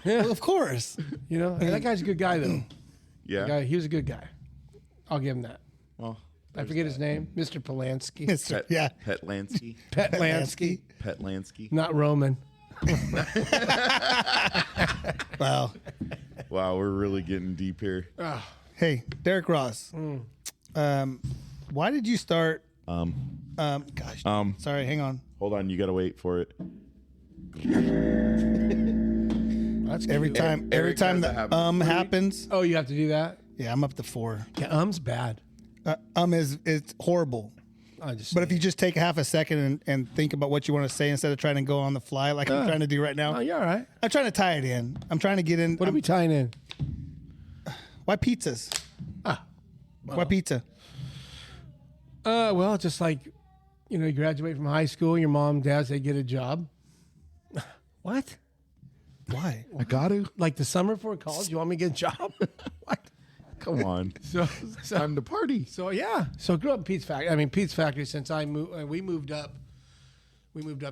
[SPEAKER 1] Well, of course.
[SPEAKER 4] You know, and that guy's a good guy though.
[SPEAKER 2] Yeah.
[SPEAKER 4] He was a good guy. I'll give him that.
[SPEAKER 2] Well,
[SPEAKER 4] I forget his name, Mr. Polanski,
[SPEAKER 1] Yeah.
[SPEAKER 2] Petlansky.
[SPEAKER 4] Petlansky,
[SPEAKER 2] Petlansky.
[SPEAKER 4] not Roman.
[SPEAKER 1] Wow.
[SPEAKER 2] Wow, we're really getting deep here.
[SPEAKER 1] Hey, Derek Roos. Why did you start? Gosh. Sorry, hang on.
[SPEAKER 2] Hold on, you got to wait for it.
[SPEAKER 4] That's
[SPEAKER 1] Every
[SPEAKER 4] cute.
[SPEAKER 1] time
[SPEAKER 2] Eric
[SPEAKER 1] the
[SPEAKER 2] does that happen.
[SPEAKER 1] happens,
[SPEAKER 4] Oh, you have to do that.
[SPEAKER 1] yeah, I'm up to 4.
[SPEAKER 4] Yeah, bad.
[SPEAKER 1] Is it's horrible.
[SPEAKER 4] I just.
[SPEAKER 1] But if you just take half a second and think about what you want to say instead of trying to go on the fly like I'm trying to do right now,
[SPEAKER 4] oh, you're all right.
[SPEAKER 1] I'm trying to tie it in. I'm trying to get in.
[SPEAKER 4] What are we tying in?
[SPEAKER 1] Why pizzas? Why pizza?
[SPEAKER 4] Well, just like, you graduate from high school, your mom, dad say get a job. What?
[SPEAKER 1] Why?
[SPEAKER 2] I got to.
[SPEAKER 4] Like the summer before college, you want me to get a job? What?
[SPEAKER 2] Come on.
[SPEAKER 4] So
[SPEAKER 2] Time to party.
[SPEAKER 4] So yeah, so I grew up in Pete's Factory. I mean, Pete's Factory. Since I moved, we moved up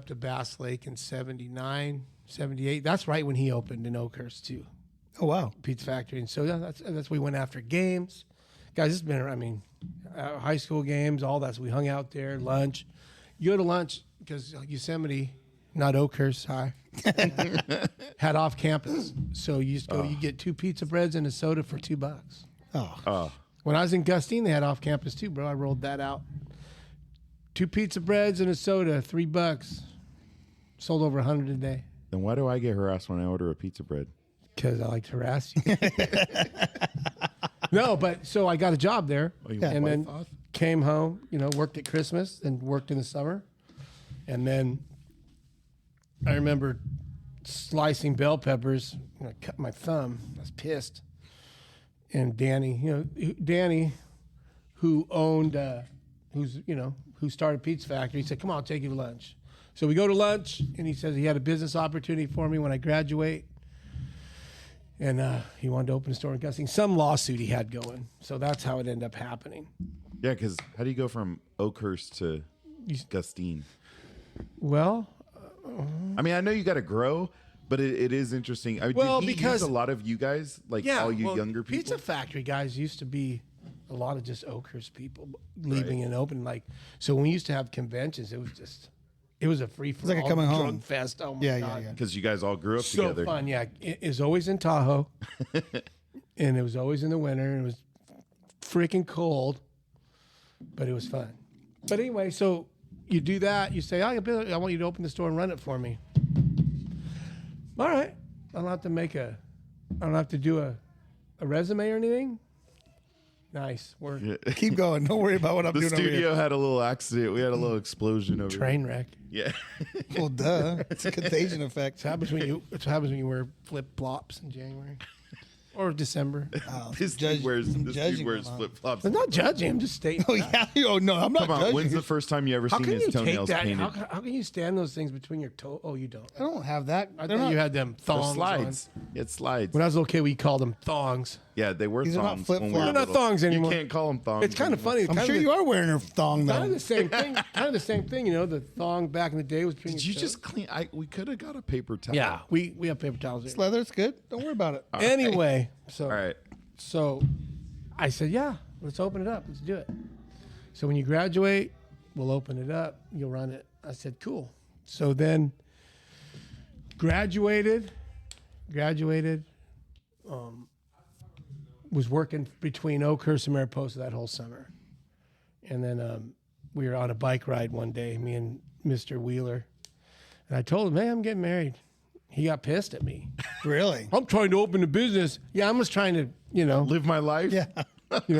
[SPEAKER 4] to Bass Lake in 79, 78. That's right when he opened in Oakhurst too,
[SPEAKER 1] Oh wow.
[SPEAKER 4] Pete's Factory. And so that's we went after games, guys. It's been high school games, all that. So we hung out there, lunch. You go to lunch because Yosemite, not Oakhurst High, had off campus. So you just go, you get 2 pizza breads and a soda for $2.
[SPEAKER 1] Oh.
[SPEAKER 4] When I was in Gustine, they had off campus too, bro. I rolled that out. 2 pizza breads and a soda, $3. Sold over 100 a day.
[SPEAKER 2] Then why do I get harassed when I order a pizza bread?
[SPEAKER 4] Because I like to harass you. No, but so I got a job there, and then came home. Worked at Christmas and worked in the summer, and then I remember slicing bell peppers. I cut my thumb. I was pissed. And Danny, who owned, who started Pizza Factory, he said, "Come on, I'll take you to lunch." So we go to lunch, and he says he had a business opportunity for me when I graduate. And he wanted to open a store in Gusting. Some lawsuit he had going. So that's how it ended up happening.
[SPEAKER 2] Yeah, because how do you go from Oakhurst to Gustine?
[SPEAKER 4] Well,
[SPEAKER 2] I mean, I know you got to grow, but it is interesting. I mean, did he use a lot of you guys, all you younger people?
[SPEAKER 4] Pizza Factory guys used to be a lot of just Oakhurst people leaving and open. So when we used to have conventions, it was a free-for-all.
[SPEAKER 1] It's like a coming home
[SPEAKER 4] drug fest. Oh my God.
[SPEAKER 1] Yeah.
[SPEAKER 2] Because you guys all grew up together.
[SPEAKER 4] So fun, yeah. It was always in Tahoe, and it was always in the winter, and it was freaking cold, but it was fun. But anyway, so you do that. You say, I want you to open the store and run it for me. All right. I don't have to do a resume or anything. Nice work.
[SPEAKER 1] Keep going. Don't worry about what I'm
[SPEAKER 2] The
[SPEAKER 1] doing over
[SPEAKER 2] studio
[SPEAKER 1] here.
[SPEAKER 2] had a little accident. We had a little explosion over
[SPEAKER 4] Train wreck.
[SPEAKER 2] here. Yeah.
[SPEAKER 1] Well, duh. It's a contagion effect.
[SPEAKER 4] It happens when you wear flip flops in January or December.
[SPEAKER 2] This dude wears
[SPEAKER 1] judging
[SPEAKER 2] flip flops.
[SPEAKER 4] I'm not judging. I'm just stating.
[SPEAKER 1] Oh, yeah. Oh, no. I'm not
[SPEAKER 2] Come on.
[SPEAKER 1] judging.
[SPEAKER 2] When's the first time you ever
[SPEAKER 4] How
[SPEAKER 2] seen
[SPEAKER 4] can
[SPEAKER 2] his
[SPEAKER 4] you take
[SPEAKER 2] toenails
[SPEAKER 4] that?
[SPEAKER 2] painted?
[SPEAKER 4] How can you stand those things between your toe? Oh, you don't.
[SPEAKER 1] I don't have that.
[SPEAKER 4] I
[SPEAKER 1] They're
[SPEAKER 4] thought
[SPEAKER 1] not,
[SPEAKER 4] you had them
[SPEAKER 2] They're
[SPEAKER 4] thongs
[SPEAKER 2] slides.
[SPEAKER 4] on.
[SPEAKER 2] It slides.
[SPEAKER 4] When I was a little kid, we called them thongs.
[SPEAKER 2] Yeah, they were
[SPEAKER 1] These are not
[SPEAKER 2] thongs.
[SPEAKER 1] flip-flops.
[SPEAKER 2] when we were
[SPEAKER 4] They're not
[SPEAKER 2] little.
[SPEAKER 4] thongs anymore.
[SPEAKER 2] You can't call them thongs.
[SPEAKER 4] It's kind of funny.
[SPEAKER 1] I'm sure you are wearing a thong,
[SPEAKER 4] Kind of
[SPEAKER 1] though.
[SPEAKER 4] the same thing. Kind of the same thing. The thong back in the day was between
[SPEAKER 2] Did
[SPEAKER 4] your
[SPEAKER 2] you
[SPEAKER 4] toes.
[SPEAKER 2] just clean? We could have got a paper towel.
[SPEAKER 4] Yeah, we have paper towels
[SPEAKER 1] It's
[SPEAKER 4] there.
[SPEAKER 1] leather. It's good. Don't worry about it.
[SPEAKER 4] Anyway, so
[SPEAKER 2] All right.
[SPEAKER 4] So I said, yeah, let's open it up. Let's do it. So when you graduate, we'll open it up. You'll run it. I said, cool. So then graduated, was working between Oakhurst and Mariposa that whole summer. And then we were on a bike ride one day, me and Mr. Wheeler. And I told him, hey, I'm getting married. He got pissed at me.
[SPEAKER 1] Really?
[SPEAKER 4] I'm trying to open a business. Yeah, I'm just trying to,
[SPEAKER 2] Live my life.
[SPEAKER 1] Yeah.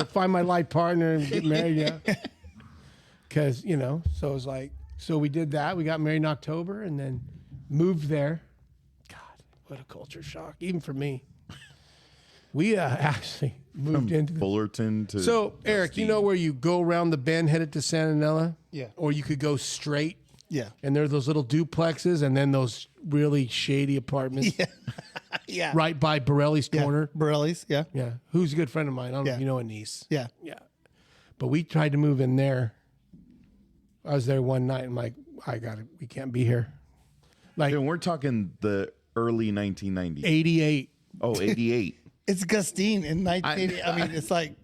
[SPEAKER 4] find my life partner and get married. Yeah. Because, so it was like, so we did that. We got married in October and then moved there. God, what a culture shock, even for me. We actually moved into
[SPEAKER 2] Fullerton to.
[SPEAKER 4] So, Eric,
[SPEAKER 2] Gustine.
[SPEAKER 4] you know where you go around the bend headed to Santa Anella?
[SPEAKER 1] Yeah.
[SPEAKER 4] Or you could go straight.
[SPEAKER 1] Yeah.
[SPEAKER 4] And there are those little duplexes and then those really shady apartments
[SPEAKER 1] Yeah.
[SPEAKER 4] right by Borelli's
[SPEAKER 1] Yeah.
[SPEAKER 4] corner.
[SPEAKER 1] Borelli's. Yeah.
[SPEAKER 4] Yeah. Who's a good friend of mine? I don't know
[SPEAKER 1] Yeah.
[SPEAKER 4] if you know a niece.
[SPEAKER 1] Yeah.
[SPEAKER 4] Yeah. But we tried to move in there. I was there one night. I'm like, we can't be here. Like
[SPEAKER 2] And we're talking the early 1990s.
[SPEAKER 4] 88.
[SPEAKER 2] Oh, 88.
[SPEAKER 1] It's Gustine in 1980. I mean, it's like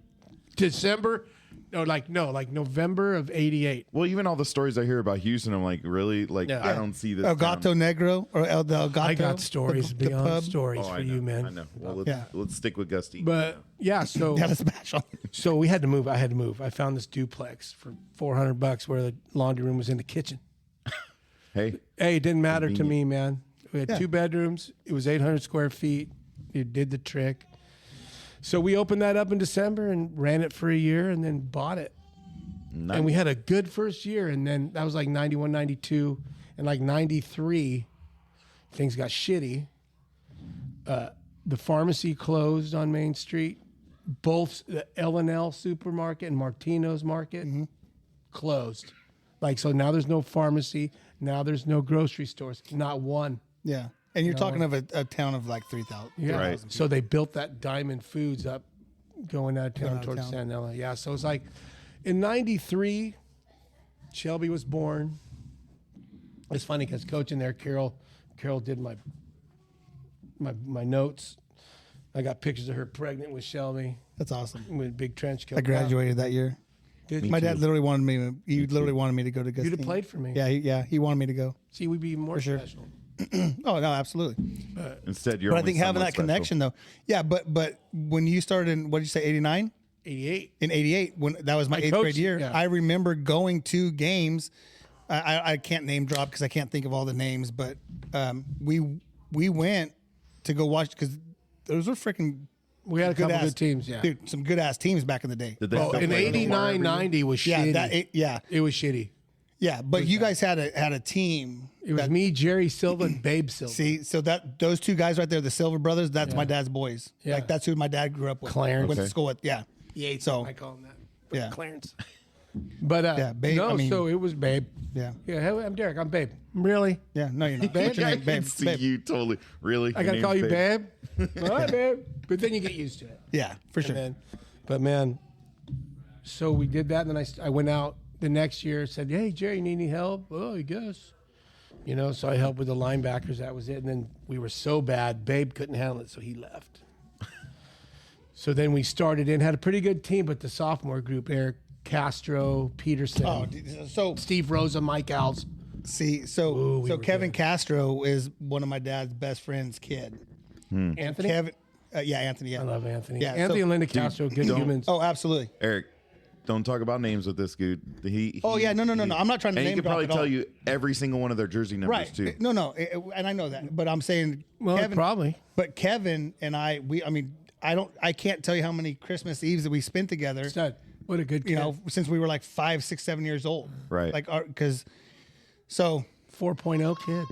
[SPEAKER 4] December. Like November of 88.
[SPEAKER 2] Well, even all the stories I hear about Hughson, I'm like, really? Like,
[SPEAKER 4] Yeah.
[SPEAKER 2] I don't see this.
[SPEAKER 1] El Gato
[SPEAKER 2] town.
[SPEAKER 1] Negro or El Del Gato.
[SPEAKER 4] I got stories
[SPEAKER 1] the
[SPEAKER 4] beyond
[SPEAKER 1] pub.
[SPEAKER 4] stories
[SPEAKER 2] Oh,
[SPEAKER 4] for
[SPEAKER 2] I know,
[SPEAKER 4] you, man.
[SPEAKER 2] I know. Well,
[SPEAKER 1] Yeah.
[SPEAKER 2] let's stick with Gustine.
[SPEAKER 4] But yeah, so
[SPEAKER 1] Got a special.
[SPEAKER 4] so we had to move. I had to move. I found this duplex for $400 where the laundry room was in the kitchen.
[SPEAKER 2] Hey,
[SPEAKER 4] Hey, it didn't matter to me, man. We had
[SPEAKER 1] Yeah.
[SPEAKER 4] 2 bedrooms. It was 800 square feet. It did the trick. So we opened that up in December and ran it for a year and then bought it. And we had a good first year. And then that was like 91, 92. And like 93, things got shitty. The pharmacy closed on Main Street. Both the L&L supermarket and Martino's market closed. Like, so now there's no pharmacy. Now there's no grocery stores. Not one.
[SPEAKER 1] Yeah. And you're talking of a town of like 3,000.
[SPEAKER 4] Yeah.
[SPEAKER 2] Right.
[SPEAKER 4] So they built that Diamond Foods up going out of town
[SPEAKER 1] Going out of
[SPEAKER 4] towards
[SPEAKER 1] town.
[SPEAKER 4] Santa Ella. Yeah. So it's like in 93, Shelby was born. It's funny because coaching there, Carol did my notes. I got pictures of her pregnant with Shelby
[SPEAKER 1] That's awesome.
[SPEAKER 4] with a big trench coat.
[SPEAKER 1] I graduated that year.
[SPEAKER 4] Did
[SPEAKER 1] My
[SPEAKER 4] you?
[SPEAKER 1] dad literally wanted me. He literally wanted me to go to Gustine.
[SPEAKER 4] You'd have played for me.
[SPEAKER 1] Yeah, he wanted me to go.
[SPEAKER 4] See, we'd be more
[SPEAKER 1] sure.
[SPEAKER 4] special.
[SPEAKER 1] Oh no, absolutely.
[SPEAKER 2] Instead, you're.
[SPEAKER 1] But I
[SPEAKER 2] only
[SPEAKER 1] think having
[SPEAKER 2] somewhat
[SPEAKER 1] that
[SPEAKER 2] special.
[SPEAKER 1] connection though, yeah. But when you started in what did you say, 89?
[SPEAKER 4] 88.
[SPEAKER 1] In 88, when that was my
[SPEAKER 4] I
[SPEAKER 1] 8th grade
[SPEAKER 4] coached,
[SPEAKER 1] year,
[SPEAKER 4] yeah.
[SPEAKER 1] I remember going to games. I can't name drop because I can't think of all the names, but we went to go watch because those were freaking
[SPEAKER 4] We had a couple
[SPEAKER 1] good-ass-
[SPEAKER 4] good teams, yeah.
[SPEAKER 1] dude, some good ass teams back in the day.
[SPEAKER 2] Did they
[SPEAKER 4] Oh,
[SPEAKER 2] still
[SPEAKER 4] in
[SPEAKER 2] play anymore
[SPEAKER 4] '89,
[SPEAKER 2] every year?
[SPEAKER 4] '90 was
[SPEAKER 1] Yeah,
[SPEAKER 4] shitty. It was shitty.
[SPEAKER 1] yeah. But you guys had a team.
[SPEAKER 4] It was me, Jerry Silva, and Babe Silva.
[SPEAKER 1] See, so those two guys right there, the Silver brothers, that's my dad's boys.
[SPEAKER 4] Yeah.
[SPEAKER 1] Like that's who my dad grew up with.
[SPEAKER 4] Clarence.
[SPEAKER 1] Went to
[SPEAKER 2] Okay.
[SPEAKER 1] school with. Yeah.
[SPEAKER 4] Yeah,
[SPEAKER 1] So
[SPEAKER 4] I call him that.
[SPEAKER 1] yeah.
[SPEAKER 4] Clarence. But
[SPEAKER 1] Yeah, Babe,
[SPEAKER 4] no,
[SPEAKER 1] I mean-
[SPEAKER 4] so it was Babe.
[SPEAKER 1] Yeah.
[SPEAKER 4] Yeah, hey, I'm Derek. I'm Babe. Really?
[SPEAKER 1] Yeah. No, you're not.
[SPEAKER 4] Babe?
[SPEAKER 1] What's your
[SPEAKER 2] I
[SPEAKER 1] name?
[SPEAKER 2] can
[SPEAKER 1] Babe.
[SPEAKER 2] see
[SPEAKER 1] Babe.
[SPEAKER 2] you totally. Really?
[SPEAKER 4] I
[SPEAKER 2] Your
[SPEAKER 4] gotta
[SPEAKER 2] name's
[SPEAKER 4] call you Babe. All right, Babe. But then you get used to it.
[SPEAKER 1] Yeah, for sure.
[SPEAKER 4] And then, but man, so we did that, and then I went out the next year. Said, "Hey, Jerry, you need any help?" Oh, I guess. You know, so I helped with the linebackers. That was it. And then we were so bad, Babe couldn't handle it, so he left. So then we started in, had a pretty good team, but the sophomore group, Eric Castro, Peterson,
[SPEAKER 1] Oh, dude, so
[SPEAKER 4] Steve Rosa, Mike Alves.
[SPEAKER 1] see, so
[SPEAKER 4] Ooh, we
[SPEAKER 1] so
[SPEAKER 4] were
[SPEAKER 1] Kevin
[SPEAKER 4] good.
[SPEAKER 1] Castro is one of my dad's best friend's kid.
[SPEAKER 4] Anthony?
[SPEAKER 1] Kevin, yeah, Anthony. Yeah,
[SPEAKER 4] I love Anthony.
[SPEAKER 1] Yeah,
[SPEAKER 4] Anthony
[SPEAKER 1] so-
[SPEAKER 4] and Linda Castro, good
[SPEAKER 2] don't-
[SPEAKER 4] humans.
[SPEAKER 1] Oh, absolutely.
[SPEAKER 2] Eric, don't talk about names with this dude.
[SPEAKER 1] Oh yeah, no. I'm not trying to
[SPEAKER 2] And he
[SPEAKER 1] name
[SPEAKER 2] could
[SPEAKER 1] drop
[SPEAKER 2] probably
[SPEAKER 1] at all.
[SPEAKER 2] tell you every single one of their jersey numbers
[SPEAKER 1] Right.
[SPEAKER 2] too.
[SPEAKER 1] No, and I know that, but I'm saying
[SPEAKER 4] Well,
[SPEAKER 1] Kevin,
[SPEAKER 4] probably.
[SPEAKER 1] But Kevin and I mean, I can't tell you how many Christmas Eves that we spent together.
[SPEAKER 4] Stud. What a good kid.
[SPEAKER 1] You know, since we were like 5, 6, 7 years old.
[SPEAKER 2] Right.
[SPEAKER 1] Like, because, so
[SPEAKER 4] 4.0 kid.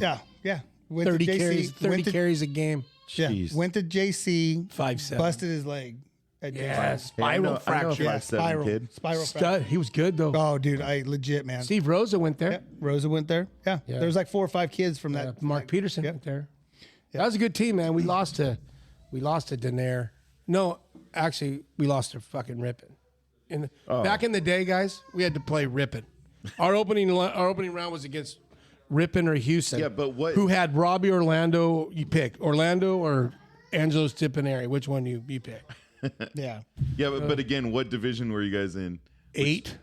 [SPEAKER 1] yeah. Went
[SPEAKER 4] 30
[SPEAKER 1] to JC,
[SPEAKER 4] carries, 30
[SPEAKER 1] went to,
[SPEAKER 4] carries a game.
[SPEAKER 1] Yeah,
[SPEAKER 2] Jeez.
[SPEAKER 1] went to JC,
[SPEAKER 4] 5'7".
[SPEAKER 1] busted his leg. At
[SPEAKER 4] Yeah,
[SPEAKER 1] JC.
[SPEAKER 4] spiral
[SPEAKER 2] I know a
[SPEAKER 4] fracture.
[SPEAKER 1] Yeah,
[SPEAKER 2] 5'7" kid.
[SPEAKER 1] Spiral fracture.
[SPEAKER 4] Stud. He was good though.
[SPEAKER 1] Oh, dude, I legit, man.
[SPEAKER 4] Steve Rosa went there.
[SPEAKER 1] Yeah, Rosa went there. Yeah.
[SPEAKER 4] Yeah.
[SPEAKER 1] There was like 4 or 5 kids from that.
[SPEAKER 4] Mark
[SPEAKER 1] like,
[SPEAKER 4] Peterson
[SPEAKER 1] yep.
[SPEAKER 4] went there. That was a good team, man. We lost to Denaire. No, actually, we lost to fucking Ripon. Back in the day, guys, we had to play Ripon. Our opening round was against Ripon or Hughson.
[SPEAKER 2] Yeah, but what-
[SPEAKER 4] Who had Robbie Orlando? You pick Orlando or Angelo's Tipinari. Which one you pick?
[SPEAKER 1] Yeah.
[SPEAKER 2] Yeah, but again, what division were you guys in?
[SPEAKER 4] 8?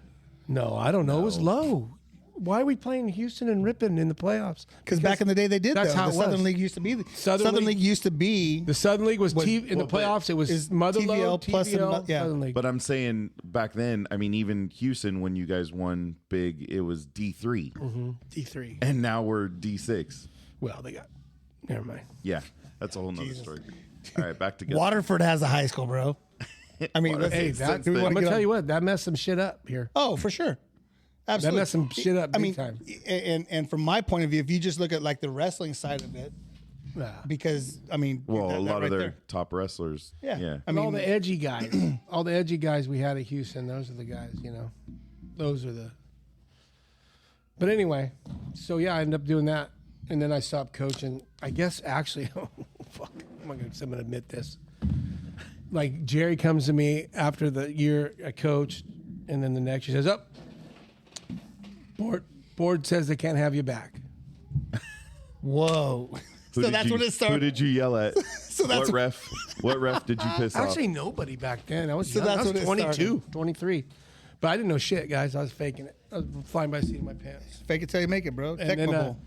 [SPEAKER 4] No, I don't know. It was low. Why are we playing Hughson and Ripon in the playoffs?
[SPEAKER 1] Because back in the day they did.
[SPEAKER 4] that's
[SPEAKER 1] though.
[SPEAKER 4] how
[SPEAKER 1] the
[SPEAKER 4] it was.
[SPEAKER 1] Southern League used to be.
[SPEAKER 4] Southern
[SPEAKER 1] Southern
[SPEAKER 4] League-
[SPEAKER 1] League used to be.
[SPEAKER 4] The Southern League was in the
[SPEAKER 2] well, but
[SPEAKER 4] playoffs. It was
[SPEAKER 1] is
[SPEAKER 4] Motherload,
[SPEAKER 1] TVL plus
[SPEAKER 4] TVL,
[SPEAKER 1] yeah.
[SPEAKER 4] Southern League.
[SPEAKER 2] But I'm saying back then, I mean, even Hughson, when you guys won big, it was D3,
[SPEAKER 4] D3.
[SPEAKER 2] and now we're D6.
[SPEAKER 4] Well, they got. Never mind.
[SPEAKER 2] Yeah, that's a whole nother story. All right, back together.
[SPEAKER 1] Waterford has a high school, bro. I mean, let's-
[SPEAKER 4] Hey,
[SPEAKER 2] Since
[SPEAKER 4] that,
[SPEAKER 2] then-
[SPEAKER 4] I'm gonna
[SPEAKER 1] get
[SPEAKER 4] tell
[SPEAKER 1] on-
[SPEAKER 4] you what. That messed some shit up here.
[SPEAKER 1] oh, for sure. Absolutely.
[SPEAKER 4] messed some shit up
[SPEAKER 1] I
[SPEAKER 4] big
[SPEAKER 1] mean,
[SPEAKER 4] time.
[SPEAKER 1] And from my point of view, if you just look at like the wrestling side of it,
[SPEAKER 4] Nah.
[SPEAKER 1] because I mean,
[SPEAKER 2] Well,
[SPEAKER 1] that
[SPEAKER 2] a lot
[SPEAKER 1] right
[SPEAKER 2] of their
[SPEAKER 1] there.
[SPEAKER 2] top wrestlers.
[SPEAKER 1] Yeah.
[SPEAKER 2] Yeah.
[SPEAKER 1] I
[SPEAKER 4] And all
[SPEAKER 1] mean,
[SPEAKER 4] the edgy guys, all the edgy guys we had at Houston, those are the guys. You know, those are the. But anyway, so yeah, I ended up doing that, and then I stopped coaching. I guess actually, fuck, I'm gonna admit this. Like Jerry comes to me after the year I coached, and then the next year says, "Up, board says they can't have you back."
[SPEAKER 1] whoa.
[SPEAKER 2] Who
[SPEAKER 1] So
[SPEAKER 2] did
[SPEAKER 1] that's
[SPEAKER 2] you,
[SPEAKER 1] when it started.
[SPEAKER 2] Who did you yell at?
[SPEAKER 1] So that's
[SPEAKER 2] What ref did you piss off?
[SPEAKER 4] Actually, nobody back then. I was
[SPEAKER 1] So
[SPEAKER 4] young. I
[SPEAKER 1] that's
[SPEAKER 4] was
[SPEAKER 1] when it
[SPEAKER 4] 22, 23. But I didn't know shit, guys. I was faking it. I was flying by the seat of my pants.
[SPEAKER 1] Fake it till you make it, bro.
[SPEAKER 4] And
[SPEAKER 1] Tecmo
[SPEAKER 4] then,
[SPEAKER 1] Bowl.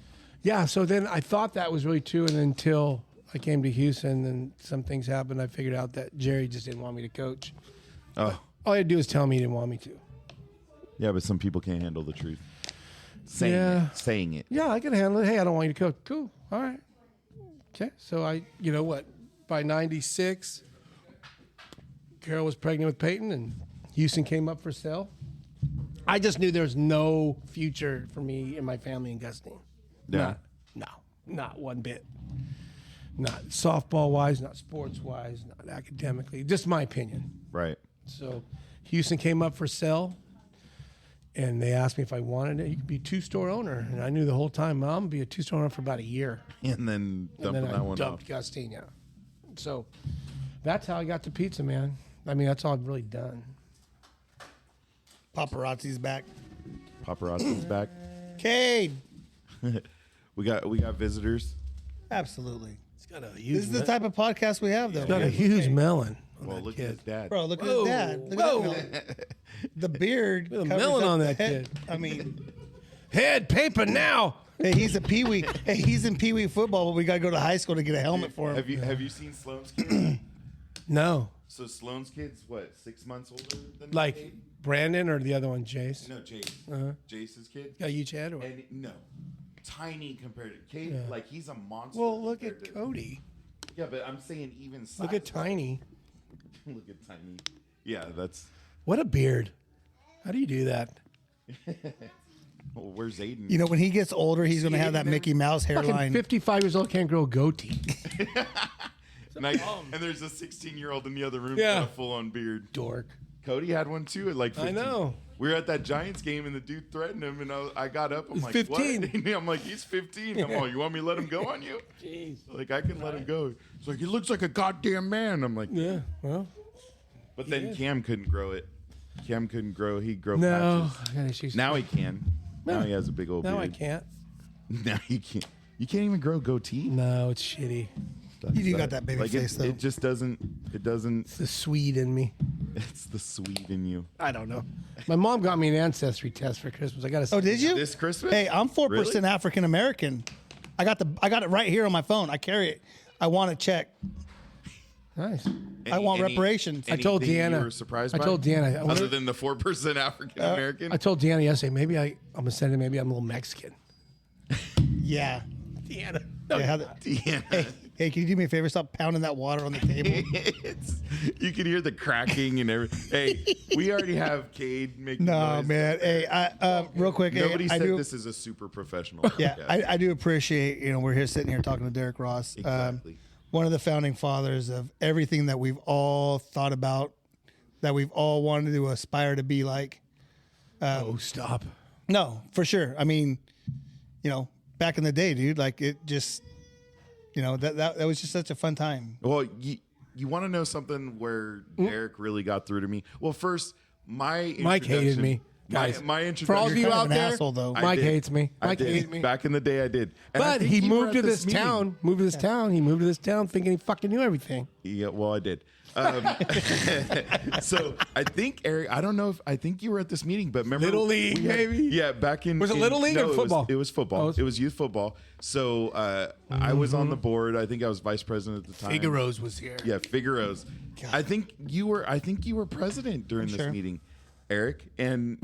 [SPEAKER 4] yeah, so then I thought that was really true. And then until I came to Houston and some things happened, I figured out that Jerry just didn't want me to coach.
[SPEAKER 2] Oh,
[SPEAKER 4] All he had to do was tell me he didn't want me to.
[SPEAKER 2] yeah, but some people can't handle the truth. Saying
[SPEAKER 4] Yeah.
[SPEAKER 2] it. Saying it.
[SPEAKER 4] Yeah, I can handle it. Hey, I don't want you to coach. Cool. All right. Okay. So you know what? By 96, Carol was pregnant with Peyton and Houston came up for sale. I just knew there was no future for me and my family in Gustine.
[SPEAKER 2] Yeah.
[SPEAKER 4] Not one bit. Not softball wise, not sports wise, not academically. Just my opinion.
[SPEAKER 2] Right.
[SPEAKER 4] So Houston came up for sale, and they asked me if I wanted it. You could be a 2-store owner, and I knew the whole time I'm gonna be a 2-store owner for about a year,
[SPEAKER 2] And then
[SPEAKER 4] and
[SPEAKER 2] dumping
[SPEAKER 4] then
[SPEAKER 2] that
[SPEAKER 4] I
[SPEAKER 2] one
[SPEAKER 4] dumped
[SPEAKER 2] off.
[SPEAKER 4] Gustine. Yeah. So that's how I got to pizza, man. I mean, that's all I've really done.
[SPEAKER 1] Paparazzi's back.
[SPEAKER 2] Paparazzi's back.
[SPEAKER 1] Cade.
[SPEAKER 2] We got visitors.
[SPEAKER 1] Absolutely.
[SPEAKER 4] It's got a huge.
[SPEAKER 1] This is the type of podcast we have, though.
[SPEAKER 4] got a huge melon. On
[SPEAKER 2] Well,
[SPEAKER 4] that
[SPEAKER 2] look
[SPEAKER 4] kid.
[SPEAKER 2] at his dad.
[SPEAKER 1] Bro, look at
[SPEAKER 4] Whoa,
[SPEAKER 1] his dad. Look
[SPEAKER 4] whoa.
[SPEAKER 1] at that. The beard.
[SPEAKER 4] Look at the
[SPEAKER 1] covers
[SPEAKER 4] melon
[SPEAKER 1] up
[SPEAKER 4] on
[SPEAKER 1] the
[SPEAKER 4] that
[SPEAKER 1] head.
[SPEAKER 4] kid.
[SPEAKER 1] I mean,
[SPEAKER 4] Head paper now.
[SPEAKER 1] hey, he's a peewee. Hey, he's in peewee football, but we got to go to high school to get a helmet for him.
[SPEAKER 2] Have you seen Sloan's kid?
[SPEAKER 4] No,
[SPEAKER 2] So Sloan's kid's what, 6 months older than
[SPEAKER 4] like
[SPEAKER 2] Cade?
[SPEAKER 4] Brandon or the other one, Jace.
[SPEAKER 2] No, Jace. Jace's kid.
[SPEAKER 4] Got a huge head or?
[SPEAKER 2] And no, tiny compared to Cade. Like he's a monster.
[SPEAKER 4] Well, look
[SPEAKER 2] compared
[SPEAKER 4] at
[SPEAKER 2] to-
[SPEAKER 4] Cody.
[SPEAKER 2] Yeah, but I'm saying even size.
[SPEAKER 4] Look at Tiny.
[SPEAKER 2] Look at Tiny. Yeah, that's.
[SPEAKER 4] What a beard. How do you do that?
[SPEAKER 2] Well, where's Aiden?
[SPEAKER 1] You know, when he gets older, he's going to have that Mickey Mouse
[SPEAKER 4] Fucking
[SPEAKER 1] hairline.
[SPEAKER 4] 55 years old can't grow a goatee.
[SPEAKER 2] and there's a 16-year-old in the other room
[SPEAKER 4] Yeah.
[SPEAKER 2] with a full-on beard.
[SPEAKER 4] Dork.
[SPEAKER 2] Cody had one too at like 15.
[SPEAKER 4] I know.
[SPEAKER 2] We were at that Giants game and the dude threatened him, and I got up. I'm
[SPEAKER 4] He's
[SPEAKER 2] like,
[SPEAKER 4] 15.
[SPEAKER 2] What? I'm like, he's 15. I'm like, you want me to let him go on you?
[SPEAKER 4] Jeez.
[SPEAKER 2] Like, I can let him go. He's like, he looks like a goddamn man. I'm like,
[SPEAKER 4] Yeah, well.
[SPEAKER 2] but then Cam couldn't grow it. Cam couldn't grow. He'd grow
[SPEAKER 4] No.
[SPEAKER 2] patches.
[SPEAKER 4] I got issues.
[SPEAKER 2] Now he can. Now he has a big old beard.
[SPEAKER 4] No, I can't.
[SPEAKER 2] Now you can't. You can't even grow goatee.
[SPEAKER 4] No, it's shitty.
[SPEAKER 1] You do got that baby face, though.
[SPEAKER 2] It just doesn't. It doesn't.
[SPEAKER 4] It's the Swede in me.
[SPEAKER 2] It's the Swede in you.
[SPEAKER 4] I don't know. My mom got me an ancestry test for Christmas. I got to.
[SPEAKER 1] Oh, did you?
[SPEAKER 2] This Christmas?
[SPEAKER 1] Hey, I'm 4%
[SPEAKER 2] Really?
[SPEAKER 1] African American. I got it right here on my phone. I carry it. I want to check.
[SPEAKER 4] Nice.
[SPEAKER 1] I want reparations.
[SPEAKER 4] I told
[SPEAKER 2] anything
[SPEAKER 4] Deanna.
[SPEAKER 2] You were surprised
[SPEAKER 4] I
[SPEAKER 2] by?
[SPEAKER 4] told Deanna.
[SPEAKER 2] Other than the 4% African American.
[SPEAKER 4] I told Deanna yesterday. Maybe I'm gonna send it. Maybe I'm a little Mexican.
[SPEAKER 1] Yeah.
[SPEAKER 4] Deanna.
[SPEAKER 2] Deanna.
[SPEAKER 1] Hey, can you do me a favor? Stop pounding that water on the table.
[SPEAKER 2] You can hear the cracking and everything. Hey, we already have Cade making
[SPEAKER 1] No,
[SPEAKER 2] noise.
[SPEAKER 1] man. Hey, real quick.
[SPEAKER 2] Nobody
[SPEAKER 1] hey,
[SPEAKER 2] said
[SPEAKER 1] I do,
[SPEAKER 2] this is a super professional.
[SPEAKER 1] Yeah,
[SPEAKER 2] podcast.
[SPEAKER 1] I do appreciate, we're here sitting here talking to Derek Roos.
[SPEAKER 2] Exactly.
[SPEAKER 1] One of the founding fathers of everything that we've all thought about, that we've all wanted to aspire to be like.
[SPEAKER 4] Oh, stop.
[SPEAKER 1] No, for sure. I mean, back in the day, dude, like it just, that was just such a fun time.
[SPEAKER 2] Well, you want to know something where Derek really got through to me? Well, first, Mike
[SPEAKER 4] hated me. Guys,
[SPEAKER 2] my
[SPEAKER 4] For
[SPEAKER 2] introduction.
[SPEAKER 4] all of you
[SPEAKER 1] kind of
[SPEAKER 4] out
[SPEAKER 1] an
[SPEAKER 4] there,
[SPEAKER 1] asshole, though.
[SPEAKER 4] Mike
[SPEAKER 2] I did.
[SPEAKER 4] hates me.
[SPEAKER 2] I
[SPEAKER 4] Mike
[SPEAKER 2] did.
[SPEAKER 4] hates me.
[SPEAKER 2] Back in the day, I did. And I
[SPEAKER 4] But
[SPEAKER 2] think
[SPEAKER 4] he
[SPEAKER 2] you were
[SPEAKER 4] moved to
[SPEAKER 2] at
[SPEAKER 4] this
[SPEAKER 2] meeting.
[SPEAKER 4] town. Moved to this town. He moved to this town thinking he fucking knew everything.
[SPEAKER 2] Yeah, well, I did. So I think Eric, I think you were at this meeting, but remember
[SPEAKER 4] Little League, maybe?
[SPEAKER 2] Yeah, back in
[SPEAKER 4] Was it Little League or football?
[SPEAKER 2] It was football.
[SPEAKER 4] Oh,
[SPEAKER 2] It was youth football. So I was on the board. I think I was vice president at the time.
[SPEAKER 4] Figaro's was here.
[SPEAKER 2] Yeah, Figaro's. I think you were president during this
[SPEAKER 1] sure.
[SPEAKER 2] meeting, Eric. And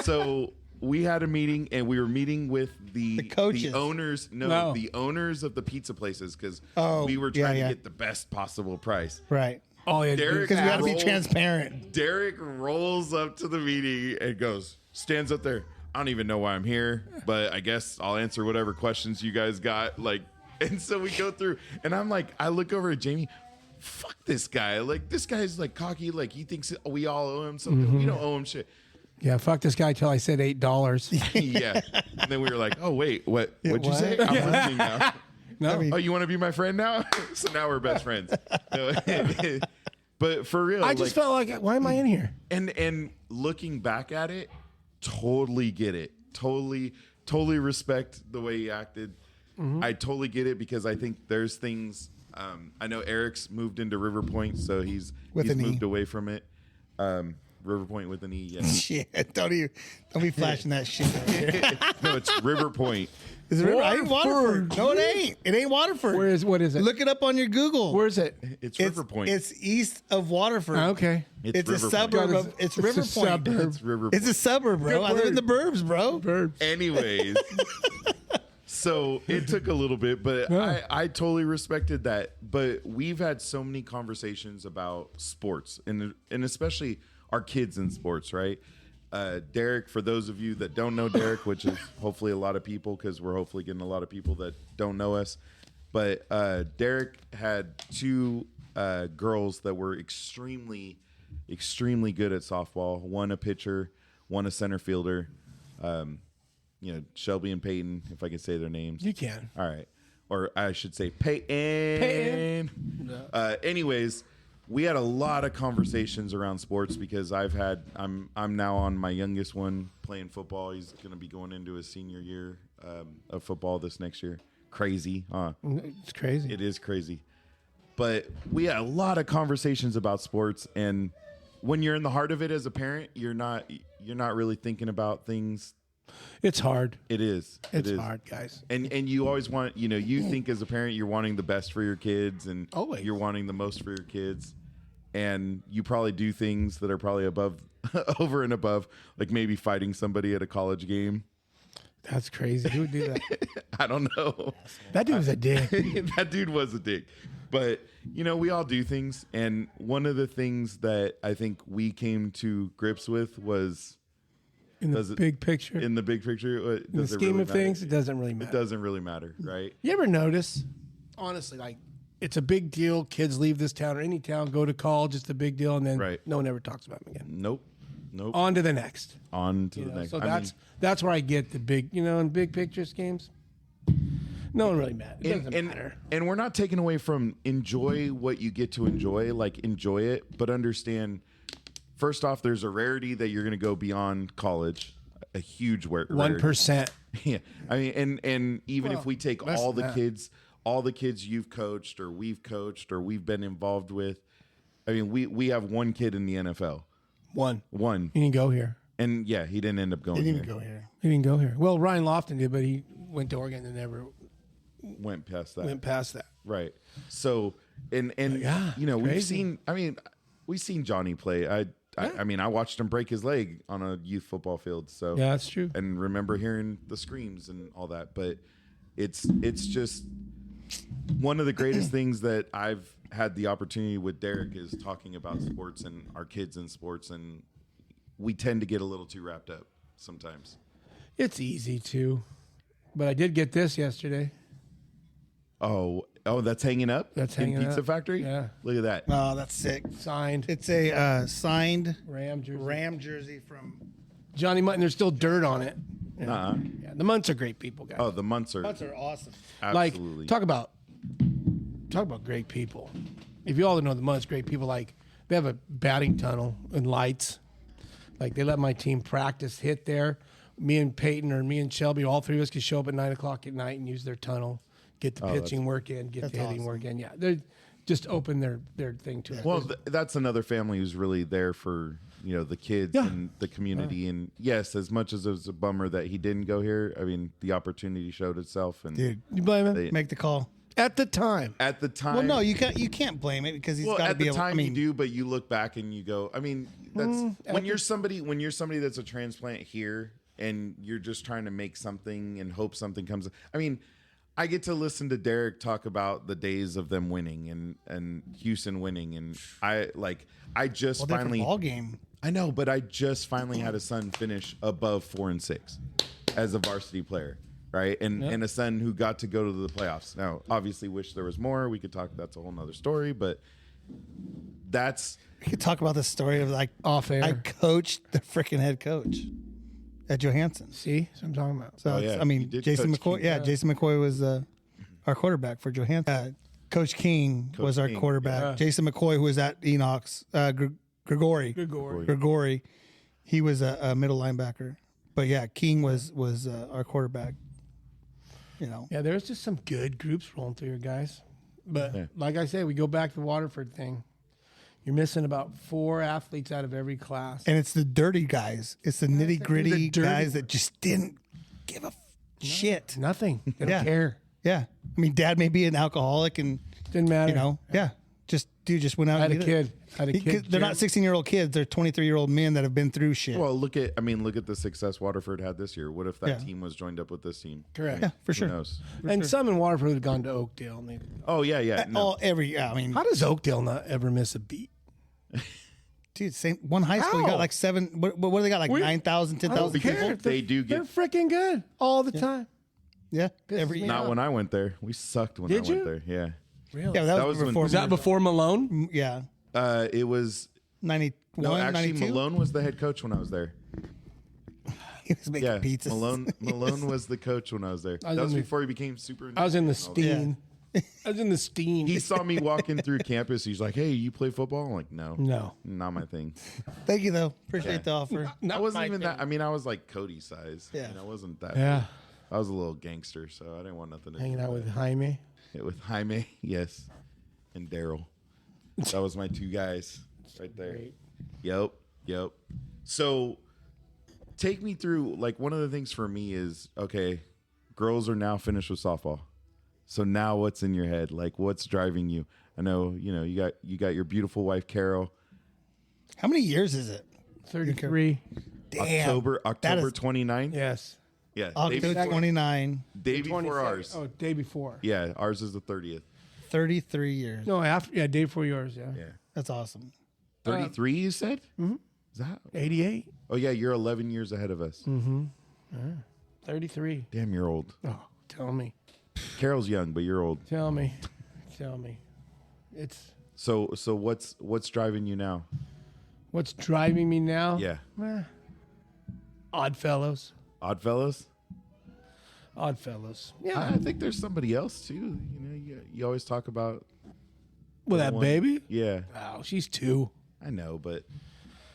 [SPEAKER 2] so we had a meeting, and we were meeting with the
[SPEAKER 1] coaches.
[SPEAKER 2] the owners. No, the owners of the pizza places, because we were trying to get the best possible price.
[SPEAKER 1] Right.
[SPEAKER 4] Oh, yeah.
[SPEAKER 2] Derek
[SPEAKER 1] Because we got to be
[SPEAKER 2] rolls-
[SPEAKER 1] transparent.
[SPEAKER 2] Derek rolls up to the meeting and stands up there. I don't even know why I'm here, but I guess I'll answer whatever questions you guys got. And so we go through, and I'm like, I look over at Jamie. Fuck this guy. Like, this guy's like cocky. Like, he thinks we all owe him something. We don't owe him shit.
[SPEAKER 4] Yeah, fuck this guy till I said $8.
[SPEAKER 2] Yeah. And then we were like, oh, wait, what'd you
[SPEAKER 1] what?
[SPEAKER 2] say? I'm listening now.
[SPEAKER 4] No.
[SPEAKER 2] Oh, you want to be my friend now? So now we're best friends. No, but for real,
[SPEAKER 4] I just felt like, why am I in here?
[SPEAKER 2] and looking back at it, totally get it. Totally respect the way he acted. I totally get it, because I think there's things. I know Eric's moved into River Point, so he's moved away from it. River Point with an E. Yeah.
[SPEAKER 1] Shit. Don't be flashing that shit out here.
[SPEAKER 2] No, it's River Point.
[SPEAKER 1] Is it River? I ain't Waterford. No, it ain't. It ain't Waterford.
[SPEAKER 4] What is it?
[SPEAKER 1] Look it up on your Google.
[SPEAKER 4] Where's it?
[SPEAKER 2] It's River Point.
[SPEAKER 1] It's east of Waterford.
[SPEAKER 4] Okay.
[SPEAKER 1] It's a
[SPEAKER 2] River
[SPEAKER 1] suburb
[SPEAKER 2] Point.
[SPEAKER 1] of. It's River
[SPEAKER 4] a
[SPEAKER 1] Point.
[SPEAKER 4] suburb.
[SPEAKER 2] It's River Point.
[SPEAKER 1] It's a suburb, bro.
[SPEAKER 4] Good
[SPEAKER 1] I live in the
[SPEAKER 4] word.
[SPEAKER 1] burbs, bro.
[SPEAKER 4] Birds.
[SPEAKER 2] Anyways, so it took a little bit, but
[SPEAKER 4] Yeah.
[SPEAKER 2] I totally respected that. But we've had so many conversations about sports, and especially our kids in sports, right? Derek, for those of you that don't know Derek, which is hopefully a lot of people, because we're hopefully getting a lot of people that don't know us. But Derek had two girls that were extremely, extremely good at softball. One a pitcher, one a center fielder. Shelby and Peyton, if I can say their names.
[SPEAKER 4] You can.
[SPEAKER 2] All right. Or I should say Peyton. Anyways, we had a lot of conversations around sports, because I'm now on my youngest one playing football. He's going to be going into his senior year of football this next year. Crazy, huh?
[SPEAKER 4] It's crazy.
[SPEAKER 2] It is crazy. But we had a lot of conversations about sports, and when you're in the heart of it as a parent, you're not really thinking about things.
[SPEAKER 4] It's hard.
[SPEAKER 2] It is.
[SPEAKER 4] It's
[SPEAKER 2] it is.
[SPEAKER 4] hard, guys.
[SPEAKER 2] And you always want, you think as a parent you're wanting the best for your kids, and
[SPEAKER 4] Always.
[SPEAKER 2] you're wanting the most for your kids, and you probably do things that are probably over and above, like maybe fighting somebody at a college game.
[SPEAKER 4] That's crazy. Who would do that?
[SPEAKER 2] I don't know.
[SPEAKER 4] That dude was a dick.
[SPEAKER 2] That dude was a dick. But, we all do things. And one of the things that I think we came to grips with was
[SPEAKER 4] In the big picture.
[SPEAKER 2] in the big picture.
[SPEAKER 4] In the scheme of things, it doesn't really matter.
[SPEAKER 2] It doesn't really matter, right?
[SPEAKER 4] You ever notice, honestly, like it's a big deal. Kids leave this town or any town, go to college. It's a big deal. And then no one ever talks about them again.
[SPEAKER 2] Nope.
[SPEAKER 4] On to the next.
[SPEAKER 2] On to the next.
[SPEAKER 4] So that's where I get the big, in big picture schemes. No one really matters. It doesn't matter.
[SPEAKER 2] And we're not taking away from enjoy what you get to enjoy, like enjoy it, but understand, first off, there's a rarity that you're going to go beyond college, a huge rarity.
[SPEAKER 4] 1%.
[SPEAKER 2] Yeah. I mean, and even if we take all the kids you've coached or we've been involved with, I mean, we have one kid in the NFL. One.
[SPEAKER 4] He didn't go here.
[SPEAKER 2] And yeah, he didn't end up going here.
[SPEAKER 4] He didn't go here. Well, Ryan Lofton did, but he went to Oregon and never
[SPEAKER 2] went past that. Right. So, and we've seen Johnny play. I mean, I watched him break his leg on a youth football field. So
[SPEAKER 4] yeah, that's true.
[SPEAKER 2] And remember hearing the screams and all that. But it's just one of the greatest things that I've had the opportunity with Derek is talking about sports and our kids in sports, and we tend to get a little too wrapped up sometimes.
[SPEAKER 4] It's easy to, but I did get this yesterday.
[SPEAKER 2] Oh, that's hanging up?
[SPEAKER 4] That's hanging
[SPEAKER 2] in Pizza
[SPEAKER 4] up.
[SPEAKER 2] Factory?
[SPEAKER 4] Yeah.
[SPEAKER 2] Look at that.
[SPEAKER 1] Oh, that's sick.
[SPEAKER 4] Signed.
[SPEAKER 1] It's a signed
[SPEAKER 4] Ram
[SPEAKER 1] jersey from
[SPEAKER 4] Johnny Mutton. There's still dirt on it.
[SPEAKER 2] Uh-huh.
[SPEAKER 4] Yeah, the Munts are great people, guys.
[SPEAKER 2] Oh, the Munts are
[SPEAKER 1] awesome.
[SPEAKER 2] Absolutely.
[SPEAKER 4] Like, talk about great people. If you all know the Munts, great people. Like, they have a batting tunnel and lights. Like, they let my team practice hit there. Me and Peyton or me and Shelby, all three of us could show up at 9 o'clock at night and use their tunnel, get the pitching work in, get the hitting work in. Yeah, they're just open their thing to it.
[SPEAKER 2] Well, that's another family who's really there for the kids and the community. And yes, as much as it was a bummer that he didn't go here, I mean, the opportunity showed itself. And
[SPEAKER 1] dude,
[SPEAKER 4] you blame him?
[SPEAKER 1] Make the call.
[SPEAKER 4] At the time.
[SPEAKER 1] Well, no, you can't blame it because he's got to be able.
[SPEAKER 2] At the time, you do, but you look back and you go. I mean, that's when you're somebody that's a transplant here and you're just trying to make something and hope something comes. I mean, I get to listen to Derek talk about the days of them winning and Hughson winning, and I just finally
[SPEAKER 1] ball game.
[SPEAKER 2] I know, but I just finally had a son finish above 4 and 6 as a varsity player. Right. And a son who got to go to the playoffs. Now, obviously wish there was more. We could talk. That's a whole nother story. But
[SPEAKER 1] we could talk about the story of like
[SPEAKER 4] off air.
[SPEAKER 1] I coached the freaking head coach at Johansson.
[SPEAKER 4] See? That's what I'm talking about.
[SPEAKER 1] So, I mean, Jason McCoy. Yeah, Jason McCoy was our quarterback for Johansson. Coach King was our quarterback. Yeah. Jason McCoy, who was at Enoch's. Gregory. He was a middle linebacker. But yeah, King was our quarterback.
[SPEAKER 4] Yeah, there's just some good groups rolling through here, guys. But like I say, we go back to the Waterford thing. You're missing about 4 athletes out of every class.
[SPEAKER 1] And it's the dirty guys. It's the nitty gritty guys that just didn't give a shit.
[SPEAKER 4] Nothing. They don't care.
[SPEAKER 1] Yeah. I mean, Dad may be an alcoholic and
[SPEAKER 4] didn't matter.
[SPEAKER 1] Yeah. Just went out.
[SPEAKER 4] I had a kid.
[SPEAKER 1] They're not 16-year-old kids. They're 23-year-old men that have been through shit.
[SPEAKER 2] Well, look at the success Waterford had this year. What if that team was joined up with this team?
[SPEAKER 4] Correct.
[SPEAKER 1] Yeah, for sure.
[SPEAKER 2] Who knows?
[SPEAKER 4] Some in Waterford have gone to Oakdale.
[SPEAKER 2] Yeah.
[SPEAKER 1] No. I mean,
[SPEAKER 4] how does Oakdale not ever miss a beat?
[SPEAKER 1] Dude, same one high school. You got like 7. What do they got? Like 9,000, 10,000 people.
[SPEAKER 2] They do get.
[SPEAKER 4] They're freaking good all the time.
[SPEAKER 1] Yeah.
[SPEAKER 2] Not when I went there. We sucked when I went there. Yeah.
[SPEAKER 4] Really?
[SPEAKER 1] Yeah, that was before.
[SPEAKER 4] Was that before Malone?
[SPEAKER 1] Yeah.
[SPEAKER 2] It was
[SPEAKER 1] 91.
[SPEAKER 2] No, actually,
[SPEAKER 1] 92?
[SPEAKER 2] Malone was the head coach when I was there.
[SPEAKER 1] He was making pizzas.
[SPEAKER 2] Malone was the coach when I was there. That was before he became super.
[SPEAKER 4] I was in the Steen. I was in the Steen.
[SPEAKER 2] He saw me walking through campus. He's like, "Hey, you play football?" I'm like, "No, not my thing."
[SPEAKER 1] Thank you though. Appreciate the offer.
[SPEAKER 2] I wasn't even that. I mean, I was like Cody size.
[SPEAKER 1] Yeah,
[SPEAKER 2] I wasn't that.
[SPEAKER 4] Yeah,
[SPEAKER 2] big. I was a little gangster, so I didn't want nothing to
[SPEAKER 4] hanging
[SPEAKER 2] do
[SPEAKER 4] out
[SPEAKER 2] with
[SPEAKER 4] with Jaime.
[SPEAKER 2] Yeah, with Jaime, yes, and Daryl. That was my 2 guys right there.
[SPEAKER 4] Great.
[SPEAKER 2] Yep. So, take me through. Like, one of the things for me is, okay, girls are now finished with softball. So now, what's in your head? Like, what's driving you? I know, you got your beautiful wife, Carol.
[SPEAKER 1] How many years is it?
[SPEAKER 4] 33.
[SPEAKER 1] Damn.
[SPEAKER 2] October 29.
[SPEAKER 4] Yes.
[SPEAKER 2] Yeah.
[SPEAKER 1] October 29.
[SPEAKER 2] Day before ours.
[SPEAKER 4] Oh, day before.
[SPEAKER 2] Yeah, ours is the 30th.
[SPEAKER 1] 33 years.
[SPEAKER 4] No, day before yours. Yeah.
[SPEAKER 2] Yeah.
[SPEAKER 1] That's awesome.
[SPEAKER 2] 33, you said?
[SPEAKER 4] Mm-hmm.
[SPEAKER 2] Is that?
[SPEAKER 4] 88.
[SPEAKER 2] Oh, yeah, you're 11 years ahead of us.
[SPEAKER 4] Mm-hmm. 33.
[SPEAKER 2] Damn, you're old.
[SPEAKER 4] Oh, tell me.
[SPEAKER 2] Carol's young, but you're old.
[SPEAKER 4] Tell me. It's
[SPEAKER 2] So what's driving you now?
[SPEAKER 4] what's driving me now.
[SPEAKER 2] Yeah.
[SPEAKER 4] Oddfellows.
[SPEAKER 2] Oddfellows?
[SPEAKER 4] Yeah.
[SPEAKER 2] I think there's somebody else too. You always talk about
[SPEAKER 4] Well, that
[SPEAKER 2] one.
[SPEAKER 4] baby.
[SPEAKER 2] Yeah,
[SPEAKER 4] Oh, she's 2.
[SPEAKER 2] I know, but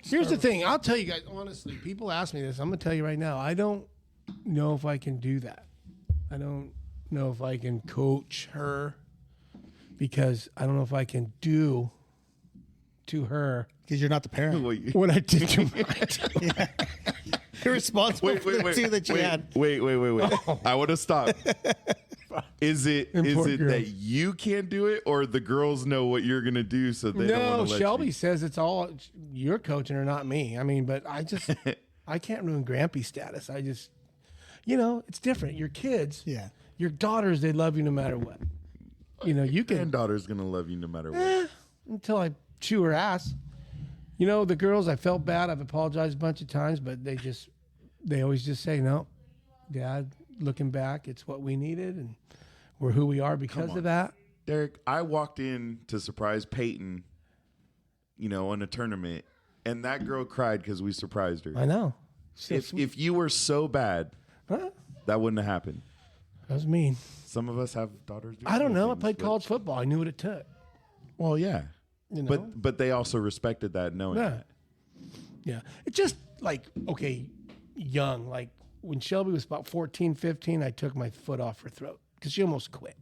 [SPEAKER 4] Here's the thing. I'll tell you guys honestly. People ask me this. I'm gonna tell you right now. I don't know if I can do that. I don't know if I can coach her because I don't know if I can do to her
[SPEAKER 1] Because you're not the parent.
[SPEAKER 4] what I did to my.
[SPEAKER 1] You're responsible for the two that you had.
[SPEAKER 2] Wait. I want to stop. Is it
[SPEAKER 4] Important girls.
[SPEAKER 2] that you can't do it, or the girls know what you're gonna do, so they don't
[SPEAKER 4] No,
[SPEAKER 2] want to let
[SPEAKER 4] Shelby
[SPEAKER 2] you?
[SPEAKER 4] says it's all you're coaching her, not me. I mean, but I just I can't ruin Grampy status. I just it's different. Your kids,
[SPEAKER 1] Yeah.
[SPEAKER 4] your daughters, they love you no matter what. You can
[SPEAKER 2] Granddaughter's gonna love you no matter what.
[SPEAKER 4] until I chew her ass. The girls, I felt bad. I've apologized a bunch of times, but they always just say, no, Dad, looking back, it's what we needed, and we're who we are because of that.
[SPEAKER 2] Derek, I walked in to surprise Peyton, in a tournament, and that girl cried because we surprised her.
[SPEAKER 4] I know.
[SPEAKER 2] If you were so bad,
[SPEAKER 4] Huh?
[SPEAKER 2] that wouldn't have happened.
[SPEAKER 4] That was mean.
[SPEAKER 2] Some of us have daughters.
[SPEAKER 4] I don't know. I
[SPEAKER 2] things,
[SPEAKER 4] played
[SPEAKER 2] but-
[SPEAKER 4] college football. I knew what it took.
[SPEAKER 2] Well, yeah,
[SPEAKER 4] You know?
[SPEAKER 2] but they also respected that, knowing
[SPEAKER 4] Yeah.
[SPEAKER 2] that.
[SPEAKER 4] Yeah. It's just like, okay, young. Like when Shelby was about 14, 15, I took my foot off her throat because she almost quit.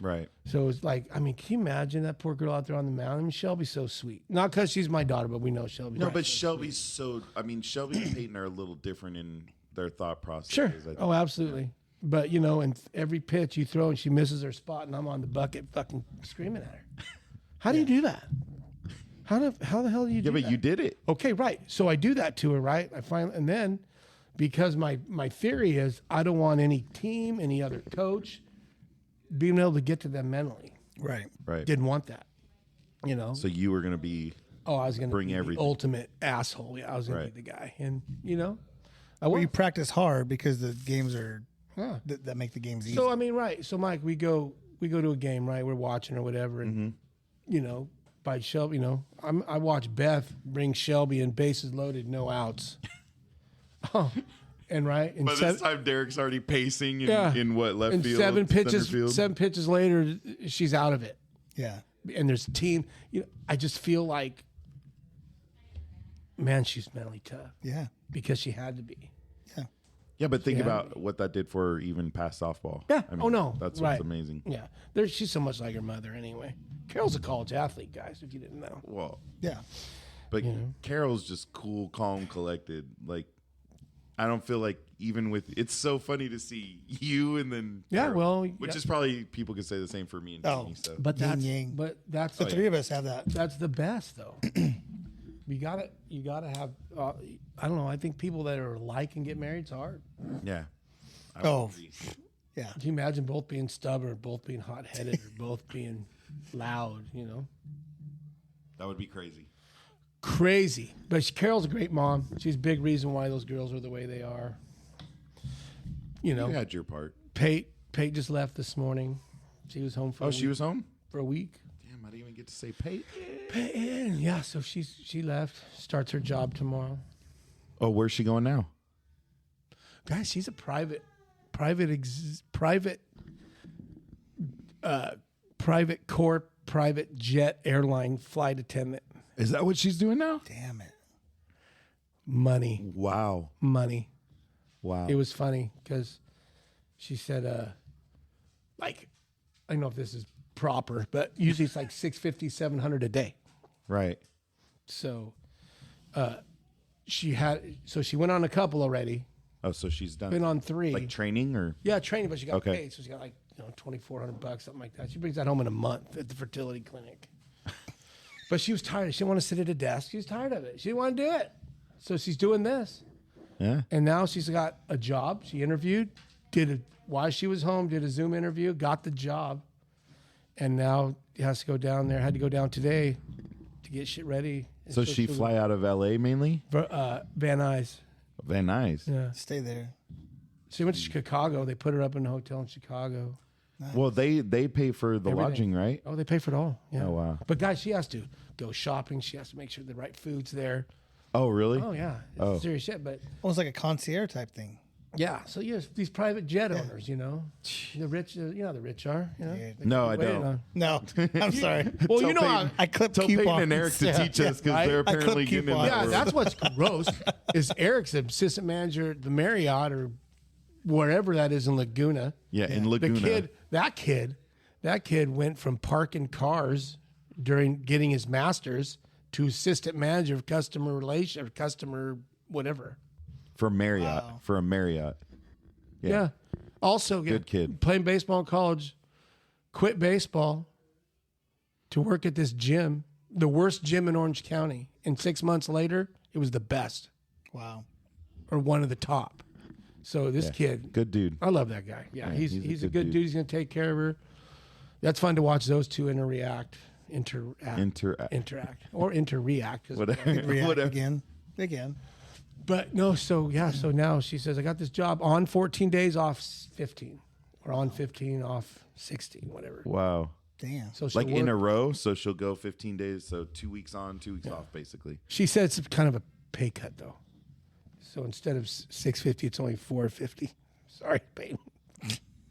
[SPEAKER 2] Right.
[SPEAKER 4] So it was like, can you imagine that poor girl out there on the mountain? I mean, Shelby's so sweet. Not because she's my daughter, but we know Shelby.
[SPEAKER 2] No, but Shelby's Shelby and Peyton are a little different in their thought process.
[SPEAKER 4] Sure. Oh, absolutely. But, and every pitch you throw and she misses her spot and I'm on the bucket fucking screaming at her. How do you do that? How the hell do you do
[SPEAKER 2] Yeah, but
[SPEAKER 4] that?
[SPEAKER 2] you did it.
[SPEAKER 4] Okay, right. So I do that to her, right? And then because my theory is I don't want any team, any other coach being able to get to them mentally.
[SPEAKER 1] Right.
[SPEAKER 2] Right.
[SPEAKER 4] Didn't want that.
[SPEAKER 2] So you were going to be.
[SPEAKER 4] I was going to
[SPEAKER 2] bring
[SPEAKER 4] be
[SPEAKER 2] everything.
[SPEAKER 4] the ultimate asshole. Yeah, I was going to be the guy. And, I
[SPEAKER 1] Well,
[SPEAKER 4] was.
[SPEAKER 1] you practice hard because the games are
[SPEAKER 4] Yeah.
[SPEAKER 1] that make the games easy.
[SPEAKER 4] So, right. So, Mike, we go to a game, right? We're watching or whatever. And, by Shelby, I watch Beth bring Shelby in bases loaded, no outs. And right. And
[SPEAKER 2] By this time, Derek's already pacing in what, left
[SPEAKER 4] and
[SPEAKER 2] field?
[SPEAKER 4] seven
[SPEAKER 2] center field?
[SPEAKER 4] pitches later, she's out of it.
[SPEAKER 1] yeah.
[SPEAKER 4] And there's team. I just feel like, man, she's mentally tough
[SPEAKER 1] Yeah.
[SPEAKER 4] because she had to be.
[SPEAKER 2] Yeah, but think
[SPEAKER 4] Yeah.
[SPEAKER 2] about what that did for her, even past softball.
[SPEAKER 4] Yeah.
[SPEAKER 2] I mean,
[SPEAKER 4] Oh, no.
[SPEAKER 2] That's
[SPEAKER 4] Right.
[SPEAKER 2] what's amazing.
[SPEAKER 4] Yeah. She's so much like her mother anyway. Carol's a college athlete, guys, if you didn't know.
[SPEAKER 2] Well,
[SPEAKER 1] Yeah.
[SPEAKER 2] but Carol's just cool, calm, collected. Like, I don't feel like even with it's so funny to see you and then
[SPEAKER 4] Yeah,
[SPEAKER 2] Carol,
[SPEAKER 4] well,
[SPEAKER 2] which
[SPEAKER 4] yeah.
[SPEAKER 2] is probably people could say the same for me and
[SPEAKER 1] Oh.
[SPEAKER 2] Jeannie. So
[SPEAKER 4] But
[SPEAKER 1] Yin
[SPEAKER 4] that's
[SPEAKER 1] yang.
[SPEAKER 4] that's
[SPEAKER 1] The three of us have that.
[SPEAKER 4] that's the best though. You gotta have. I don't know. I think people that are alike and get married, it's hard.
[SPEAKER 2] yeah. I
[SPEAKER 1] Oh.
[SPEAKER 2] would agree.
[SPEAKER 1] Yeah.
[SPEAKER 4] Can you imagine both being stubborn, both being hot headed, or both being loud?
[SPEAKER 2] That would be crazy.
[SPEAKER 4] Crazy. But Carol's a great mom. She's a big reason why those girls are the way they are.
[SPEAKER 2] You had your part.
[SPEAKER 4] Pate just left this morning. She was home for
[SPEAKER 2] Oh, she was home?
[SPEAKER 4] for a week.
[SPEAKER 2] Damn, I didn't even get to say Pate.
[SPEAKER 4] Peyton, yeah. So she left. Starts her job tomorrow.
[SPEAKER 2] Oh, where's she going now?
[SPEAKER 4] Guys, she's a private corp, private jet airline flight attendant.
[SPEAKER 2] Is that what she's doing now?
[SPEAKER 1] Damn it.
[SPEAKER 4] Money.
[SPEAKER 2] Wow. Wow.
[SPEAKER 4] It was funny because she said, I don't know if this is proper, but usually it's like $650, $700 a day.
[SPEAKER 2] right.
[SPEAKER 4] So, she went on a couple already.
[SPEAKER 2] Oh, so she's done.
[SPEAKER 4] Been on 3.
[SPEAKER 2] like training or?
[SPEAKER 4] Yeah, training, but she got
[SPEAKER 2] Okay.
[SPEAKER 4] paid, so she got like $2,400, something like that. She brings that home in a month at the fertility clinic. But she was tired. She didn't want to sit at a desk. She was tired of it. She didn't want to do it. So she's doing this.
[SPEAKER 2] Yeah.
[SPEAKER 4] And now she's got a job. She interviewed, while she was home, did a Zoom interview, got the job. and now he has to go down there. Had to go down today to get shit ready. And
[SPEAKER 2] So she fly out of L.A. mainly?
[SPEAKER 4] Van Nuys.
[SPEAKER 2] Van Nuys.
[SPEAKER 4] Yeah.
[SPEAKER 1] Stay there.
[SPEAKER 4] She went to Chicago. They put her up in a hotel in Chicago.
[SPEAKER 1] Nice.
[SPEAKER 2] Well, they pay for the
[SPEAKER 4] Everything.
[SPEAKER 2] lodging, right?
[SPEAKER 4] Oh, they pay for it all. Yeah.
[SPEAKER 2] Oh, wow.
[SPEAKER 4] But guys, she has to go shopping. She has to make sure the right food's there.
[SPEAKER 2] Oh, really?
[SPEAKER 4] Oh yeah, it's
[SPEAKER 2] Oh.
[SPEAKER 4] serious shit. But
[SPEAKER 1] Almost like a concierge type thing.
[SPEAKER 4] yeah, so yes, these private jet owners, the rich, you know how the rich are. You know?
[SPEAKER 1] Dude.
[SPEAKER 4] They
[SPEAKER 2] No,
[SPEAKER 4] keep
[SPEAKER 2] I
[SPEAKER 4] waiting
[SPEAKER 2] don't.
[SPEAKER 4] on-
[SPEAKER 1] No, I'm sorry.
[SPEAKER 4] Well,
[SPEAKER 2] Tell
[SPEAKER 4] you know how.
[SPEAKER 2] Peyton-
[SPEAKER 1] I clipped
[SPEAKER 2] Tell Peyton
[SPEAKER 1] coupons.
[SPEAKER 2] and Eric to teach us because
[SPEAKER 4] right?
[SPEAKER 2] they're
[SPEAKER 1] I clip
[SPEAKER 2] apparently getting in
[SPEAKER 1] coupons.
[SPEAKER 2] that
[SPEAKER 4] Yeah,
[SPEAKER 2] world.
[SPEAKER 4] that's what's gross. Is Eric's assistant manager at the Marriott or wherever that is in Laguna.
[SPEAKER 2] Yeah, in
[SPEAKER 4] The
[SPEAKER 2] Laguna.
[SPEAKER 4] that kid went from parking cars during getting his master's to assistant manager of customer relation or customer whatever.
[SPEAKER 2] For Marriott. For a Marriott.
[SPEAKER 4] Yeah. Also,
[SPEAKER 2] Good kid.
[SPEAKER 4] Playing baseball in college, quit baseball to work at this gym, the worst gym in Orange County. And 6 months later, it was the best
[SPEAKER 1] Wow.
[SPEAKER 4] or one of the top. So this kid,
[SPEAKER 2] Good dude.
[SPEAKER 4] I love that guy. Yeah, he's
[SPEAKER 2] he's a
[SPEAKER 4] a
[SPEAKER 2] good
[SPEAKER 4] good
[SPEAKER 2] dude.
[SPEAKER 4] dude. He's going to take care of her. That's fun to watch those two interact or interreact. 'cause-
[SPEAKER 2] Whatever.
[SPEAKER 1] React
[SPEAKER 2] Whatever.
[SPEAKER 1] again.
[SPEAKER 4] But no, so now she says, I got this job on 14 days off 15 or on 15 off 16, whatever.
[SPEAKER 2] Wow.
[SPEAKER 1] Damn.
[SPEAKER 4] So she'll
[SPEAKER 2] Like in
[SPEAKER 4] work-
[SPEAKER 2] a row, so she'll go 15 days, so 2 weeks on, 2 weeks off, basically.
[SPEAKER 4] She said it's kind of a pay cut though. So instead of $650, it's only $450. Sorry, Peyton.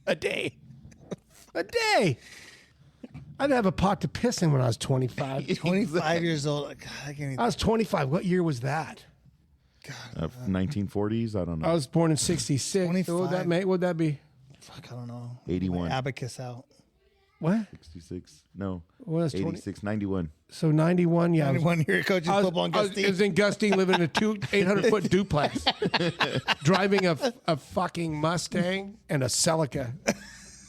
[SPEAKER 4] A day. I'd have a pot to piss in when I was 25.
[SPEAKER 1] 25 years old. God, I can't even.
[SPEAKER 4] I was 25. What year was that?
[SPEAKER 2] 1940s, I don't know.
[SPEAKER 4] I was born in 66.
[SPEAKER 1] 25.
[SPEAKER 4] So what'd that be?
[SPEAKER 1] Fuck, I don't know.
[SPEAKER 2] 81.
[SPEAKER 1] Abacus out.
[SPEAKER 4] What?
[SPEAKER 2] 66. No.
[SPEAKER 4] What was 20?
[SPEAKER 2] 86, 91.
[SPEAKER 4] So 91, yeah. I was-
[SPEAKER 1] 91 year coaching
[SPEAKER 4] I was,
[SPEAKER 1] football in
[SPEAKER 4] I was
[SPEAKER 1] Gustine.
[SPEAKER 4] in Gustine living in a 800-foot duplex, driving a fucking Mustang and a Celica.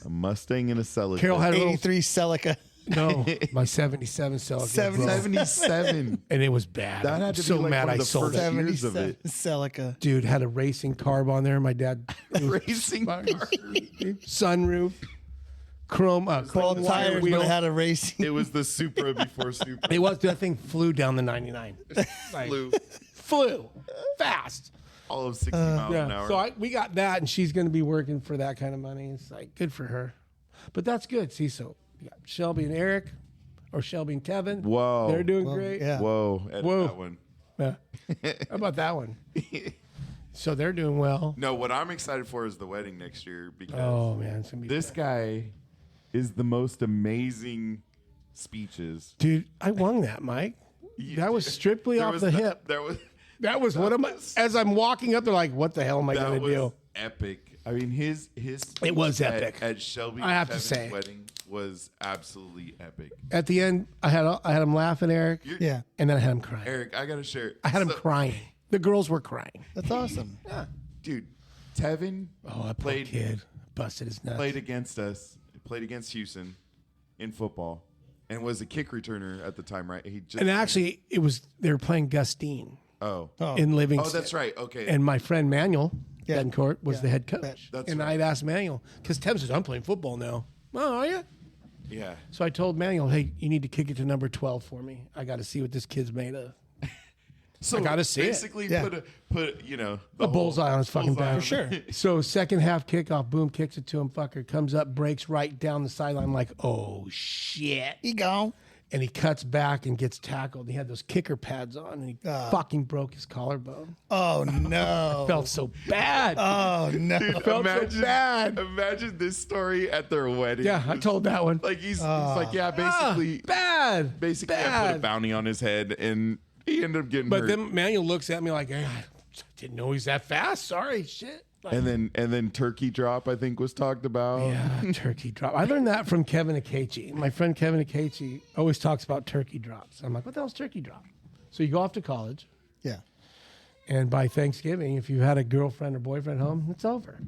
[SPEAKER 2] A Mustang and a Celica.
[SPEAKER 4] Carol had a little,
[SPEAKER 1] 83 Celica.
[SPEAKER 4] no, my 77 Celica. bro.
[SPEAKER 2] 77.
[SPEAKER 4] And it was bad.
[SPEAKER 2] That had to
[SPEAKER 4] so
[SPEAKER 2] be like
[SPEAKER 4] mad
[SPEAKER 2] one of
[SPEAKER 4] I
[SPEAKER 2] the
[SPEAKER 4] sold
[SPEAKER 2] first
[SPEAKER 4] it.
[SPEAKER 2] years of
[SPEAKER 1] 77
[SPEAKER 2] it.
[SPEAKER 1] Celica.
[SPEAKER 4] Dude, had a racing carb on there. My dad,
[SPEAKER 2] Racing car.
[SPEAKER 4] sunroof, chrome
[SPEAKER 1] All
[SPEAKER 4] wire
[SPEAKER 1] tires, but
[SPEAKER 4] wheel.
[SPEAKER 1] it had a racing.
[SPEAKER 2] It was the Supra before Supra.
[SPEAKER 4] It was, that thing flew down the 99. Like, flew fast.
[SPEAKER 2] All of 60 miles an hour.
[SPEAKER 4] So we got that, and she's going to be working for that kind of money. It's like good for her, but that's good. See, so you got Shelby and Eric, or Shelby and Kevin.
[SPEAKER 2] Whoa.
[SPEAKER 4] They're doing great.
[SPEAKER 1] Yeah.
[SPEAKER 2] Whoa. Edit
[SPEAKER 4] Whoa.
[SPEAKER 2] that one.
[SPEAKER 4] Yeah. How about that one? So they're doing well.
[SPEAKER 2] No, what I'm excited for is the wedding next year because
[SPEAKER 4] Oh man, it's gonna be
[SPEAKER 2] this guy is the most amazing speeches.
[SPEAKER 4] dude. I won that, Mike. That was strictly
[SPEAKER 2] There
[SPEAKER 4] off
[SPEAKER 2] was
[SPEAKER 4] the
[SPEAKER 2] no-
[SPEAKER 4] hip.
[SPEAKER 2] There was
[SPEAKER 4] That was what am I? As I'm walking up, they're like, "What the hell am I
[SPEAKER 2] that
[SPEAKER 4] gonna
[SPEAKER 2] was
[SPEAKER 4] do?"
[SPEAKER 2] epic. I mean, his
[SPEAKER 4] It was
[SPEAKER 2] speech
[SPEAKER 4] epic.
[SPEAKER 2] at Shelby.
[SPEAKER 4] I have to
[SPEAKER 2] Kevin's
[SPEAKER 4] say.
[SPEAKER 2] wedding was absolutely epic.
[SPEAKER 4] At the end, I had him laughing, Eric,
[SPEAKER 1] Yeah.
[SPEAKER 4] and then I had him crying.
[SPEAKER 2] Eric, I gotta share.
[SPEAKER 4] I had him crying. The girls were crying.
[SPEAKER 1] That's awesome.
[SPEAKER 2] Dude, Tevin
[SPEAKER 4] Oh, that poor
[SPEAKER 2] played
[SPEAKER 4] kid busted his nuts.
[SPEAKER 2] played against us. Played against Hughson in football, and was a kick returner at the time, right? He just
[SPEAKER 4] And actually, they were playing Gustine
[SPEAKER 2] oh
[SPEAKER 4] in Livingston.
[SPEAKER 2] oh that's right. Okay,
[SPEAKER 4] And my friend Manuel
[SPEAKER 1] Yeah.
[SPEAKER 4] Betancourt was
[SPEAKER 1] Yeah.
[SPEAKER 4] the head coach.
[SPEAKER 2] That's
[SPEAKER 4] and
[SPEAKER 2] right.
[SPEAKER 4] I'd asked Manuel, because Tim says, I'm playing football now. Oh, are you?
[SPEAKER 2] yeah.
[SPEAKER 4] So I told Manuel, hey, you need to kick it to number 12 for me. I got to see what this kid's made of.
[SPEAKER 2] So
[SPEAKER 4] I gotta see it.
[SPEAKER 2] basically
[SPEAKER 1] Yeah.
[SPEAKER 2] put the
[SPEAKER 4] A
[SPEAKER 2] whole
[SPEAKER 4] bullseye on his fucking
[SPEAKER 2] bullseye
[SPEAKER 4] back.
[SPEAKER 2] on
[SPEAKER 1] For sure.
[SPEAKER 4] So second half kickoff, boom, kicks it to him, fucker. Comes up, breaks right down the sideline. I'm like, oh, shit.
[SPEAKER 1] He gone.
[SPEAKER 4] And he cuts back and gets tackled. He had those kicker pads on, and he fucking broke his collarbone.
[SPEAKER 1] Oh, no.
[SPEAKER 4] Felt so bad.
[SPEAKER 1] Oh, no.
[SPEAKER 4] felt so bad.
[SPEAKER 2] Imagine this story at their wedding.
[SPEAKER 4] Yeah, I told that one.
[SPEAKER 2] Like he's like, yeah, basically,
[SPEAKER 4] Bad.
[SPEAKER 2] I put a
[SPEAKER 4] Bad.
[SPEAKER 2] bounty on his head, and he ended up getting
[SPEAKER 4] But
[SPEAKER 2] hurt.
[SPEAKER 4] then Manuel looks at me like, hey, I didn't know he's that fast. Sorry, shit. Like,
[SPEAKER 2] and then turkey drop, I think, was talked about.
[SPEAKER 4] yeah, turkey drop. I learned that from Kevin Akechi. My friend Kevin Akechi always talks about turkey drops. I'm like, what the hell's turkey drop? So you go off to college,
[SPEAKER 1] Yeah.
[SPEAKER 4] and by Thanksgiving, if you had a girlfriend or boyfriend home, it's over.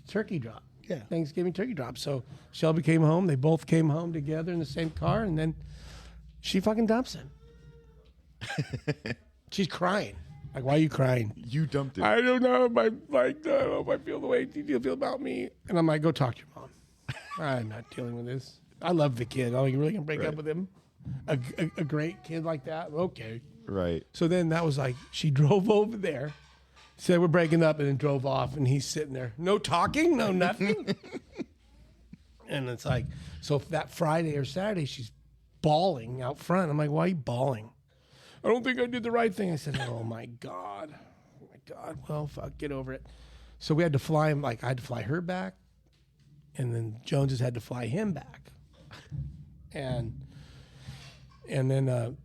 [SPEAKER 4] It's turkey drop.
[SPEAKER 1] Yeah.
[SPEAKER 4] Thanksgiving turkey drop. So Shelby came home. They both came home together in the same car, and then she fucking dumps him. She's crying. Like, why are you crying?
[SPEAKER 2] You dumped it.
[SPEAKER 4] I don't know if I don't know if I feel the way you feel about me. And I'm like, go talk to your mom. I'm not dealing with this. I love the kid. Oh, you really gonna break
[SPEAKER 2] Right.
[SPEAKER 4] up with him? A great kid like that? Okay.
[SPEAKER 2] Right.
[SPEAKER 4] So then that was like, she drove over there, said we're breaking up, and then drove off, and he's sitting there, no talking, no nothing. And it's like, so that Friday or Saturday, she's bawling out front. I'm like, why are you bawling? I don't think I did the right thing. I said, oh my God. Oh my God. Well, fuck, get over it. So we had to fly him, like I had to fly her back, and then Joneses had to fly him back. And then